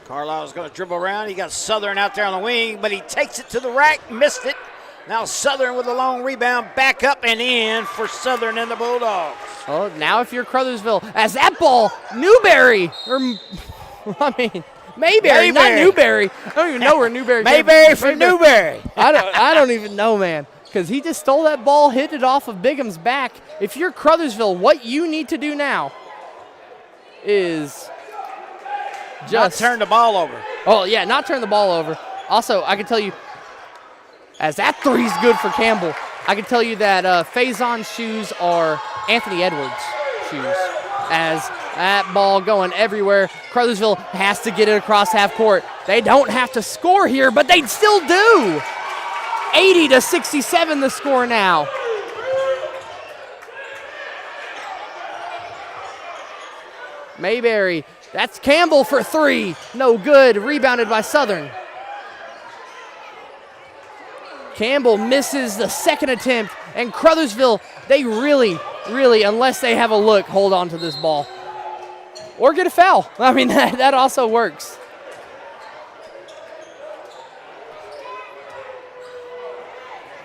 Carlisle's going to dribble around. He got Southern out there on the wing, but he takes it to the rack, missed it. Now Southern with a long rebound, back up and in for Southern and the Bulldogs. Oh, now if you're Crothersville, as that ball, Newberry, Mayberry, not Newberry. I don't even know where Newberry came Mayberry for Newberry. I don't even know, man, because he just stole that ball, hit it off of Bigham's back. If you're Crothersville, what you need to do now is just not turn the ball over. Oh, yeah, not turn the ball over. Also, I can tell you, as that three's good for Campbell, I can tell you that Faison's shoes are Anthony Edwards' shoes. As that ball going everywhere, Crothersville has to get it across half court. They don't have to score here, but they still do. 80-67 the score now. Mayberry, that's Campbell for three. No good, rebounded by Southern. Campbell misses the second attempt, and Crothersville, they really, unless they have a look, hold on to this ball. Or get a foul. I mean, that also works.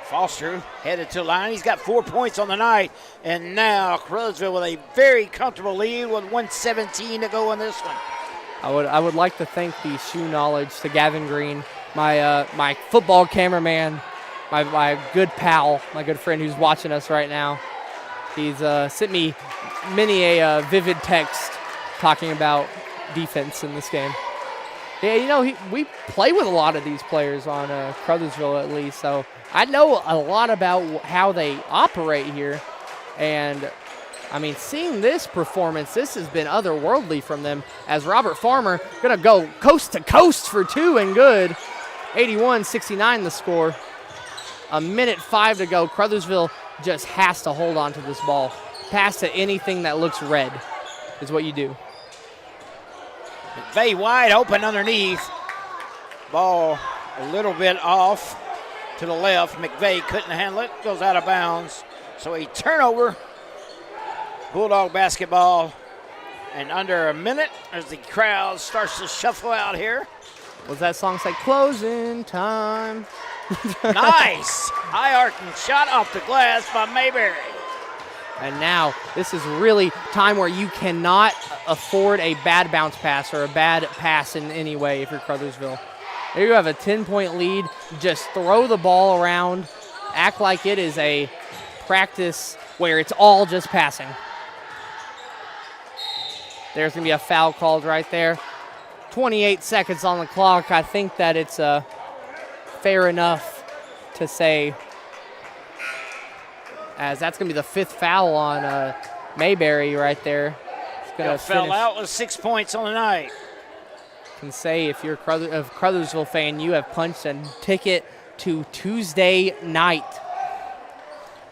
Foster headed to the line. He's got 4 points on the night. And now Crothersville with a very comfortable lead with 1:17 to go in this one. I would like to thank the shoe knowledge to Gavin Green, my football cameraman, my good pal, my good friend who's watching us right now. He's sent me many a vivid text talking about defense in this game. Yeah, you know, we play with a lot of these players on Crothersville at least, so I know a lot about how they operate here. And, I mean, seeing this performance, this has been otherworldly from them as Robert Farmer going to go coast to coast for two and good. 81-69 the score. 1:05 to go. Crothersville just has to hold on to this ball. Pass to anything that looks red is what you do. McVeigh wide open underneath. Ball a little bit off to the left. McVeigh couldn't handle it. Goes out of bounds. So a turnover. Bulldog basketball. And under a minute as the crowd starts to shuffle out here. What's that song say? Closing time. Nice. High arcing shot off the glass by Mayberry. And now this is really time where you cannot afford a bad bounce pass or a bad pass in any way if you're Crothersville. There you have a 10-point lead. Just throw the ball around. Act like it is a practice where it's all just passing. There's going to be a foul called right there. 28 seconds on the clock. I think that it's fair enough to say, as that's going to be the fifth foul on Mayberry right there. It's going to fell out with 6 points on the night. Can say if you're a Crothersville fan, you have punched a ticket to Tuesday night.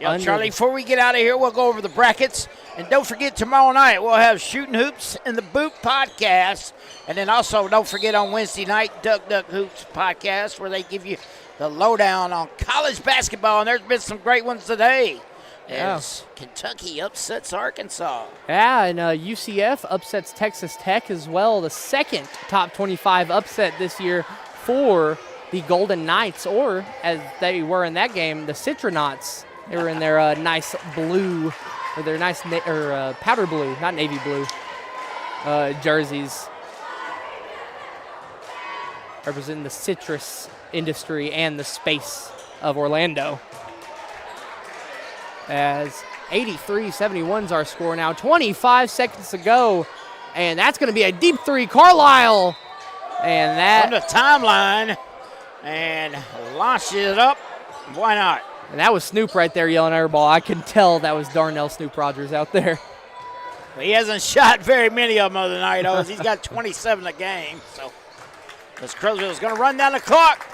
Yeah, Charlie, before we get out of here, we'll go over the brackets And don't forget, tomorrow night we'll have Shooting Hoops in the Boot podcast. And then also don't forget on Wednesday night, Duck Hoops podcast, where they give you the lowdown on college basketball. And there's been some great ones today as Kentucky upsets Arkansas. Yeah, and UCF upsets Texas Tech as well. The second top 25 upset this year for the Golden Knights, or as they were in that game, the Citronauts. They were in their nice blue, or their nice powder blue, not navy blue, jerseys, representing the citrus industry and the space of Orlando. As 83-71 is our score now, 25 seconds to go, and that's going to be a deep three. Carlisle, and that on the timeline, and launches it up. Why not? And that was Snoop right there yelling air ball. I can tell that was Darnell Snoop Rogers out there. He hasn't shot very many of them other night. He's got 27 a game. So this Crothersville's going to run down the clock.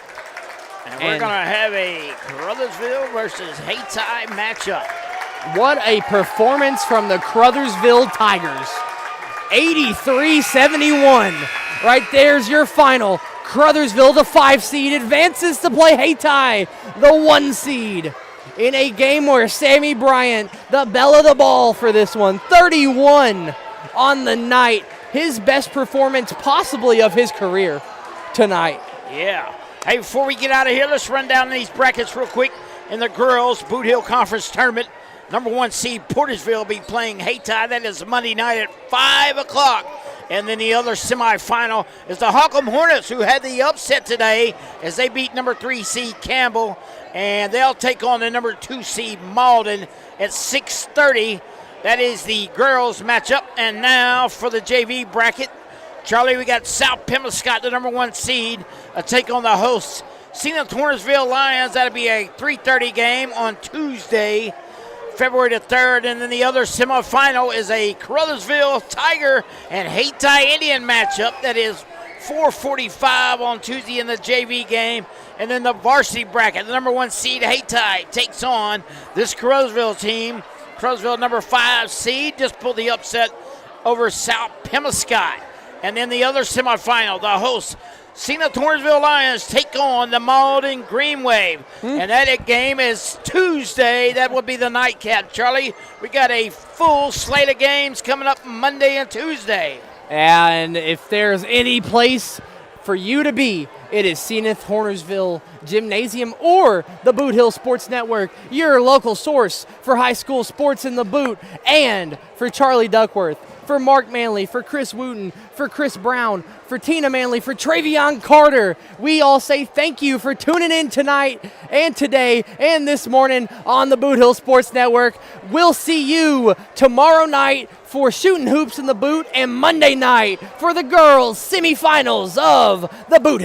And we're going to have a Crothersville versus Hayti matchup. What a performance from the Crothersville Tigers. 83-71. Right there's your final. Crothersville, the 5 seed, advances to play Hayti, the 1 seed. In a game where Sammy Bryant, the belle of the ball for this one, 31 on the night. His best performance possibly of his career tonight. Yeah. Hey, before we get out of here, let's run down these brackets real quick. In the girls' Bootheel Conference Tournament, number 1 seed Portersville will be playing Hayti. That is Monday night at 5 o'clock. And then the other semifinal is the Holcomb Hornets, who had the upset today as they beat number 3 seed Campbell. And they'll take on the number 2 seed Malden at 6:30. That is the girls' matchup. And now for the JV bracket. Charlie, we got South Pembroke, the number 1 seed, take on the hosts, Zenith Hornersville Lions. That'll be a 3:30 game on Tuesday, February the 3rd. And then the other semifinal is a Crothersville Tiger and Hayti Indian matchup. That is 4:45 on Tuesday in the JV game. And then the varsity bracket, the number 1 seed Hayti takes on this Crothersville team. Crothersville, number 5 seed, just pulled the upset over South Pembroke. And then the other semifinal, the hosts, Zenith Hornersville Lions, take on the Malden Green Wave. And that game is Tuesday. That will be the nightcap. Charlie, we got a full slate of games coming up Monday and Tuesday. And if there's any place for you to be, it is Zenith Hornersville Gymnasium or the Boot Hill Sports Network, your local source for high school sports in the Boot. And for Charlie Duckworth, for Mark Manley, for Chris Wooten, for Chris Brown, for Tina Manley, for Travion Carter, we all say thank you for tuning in tonight and today and this morning on the Boot Hill Sports Network. We'll see you tomorrow night for Shooting Hoops in the Boot, and Monday night for the girls' semifinals of the Boot Hill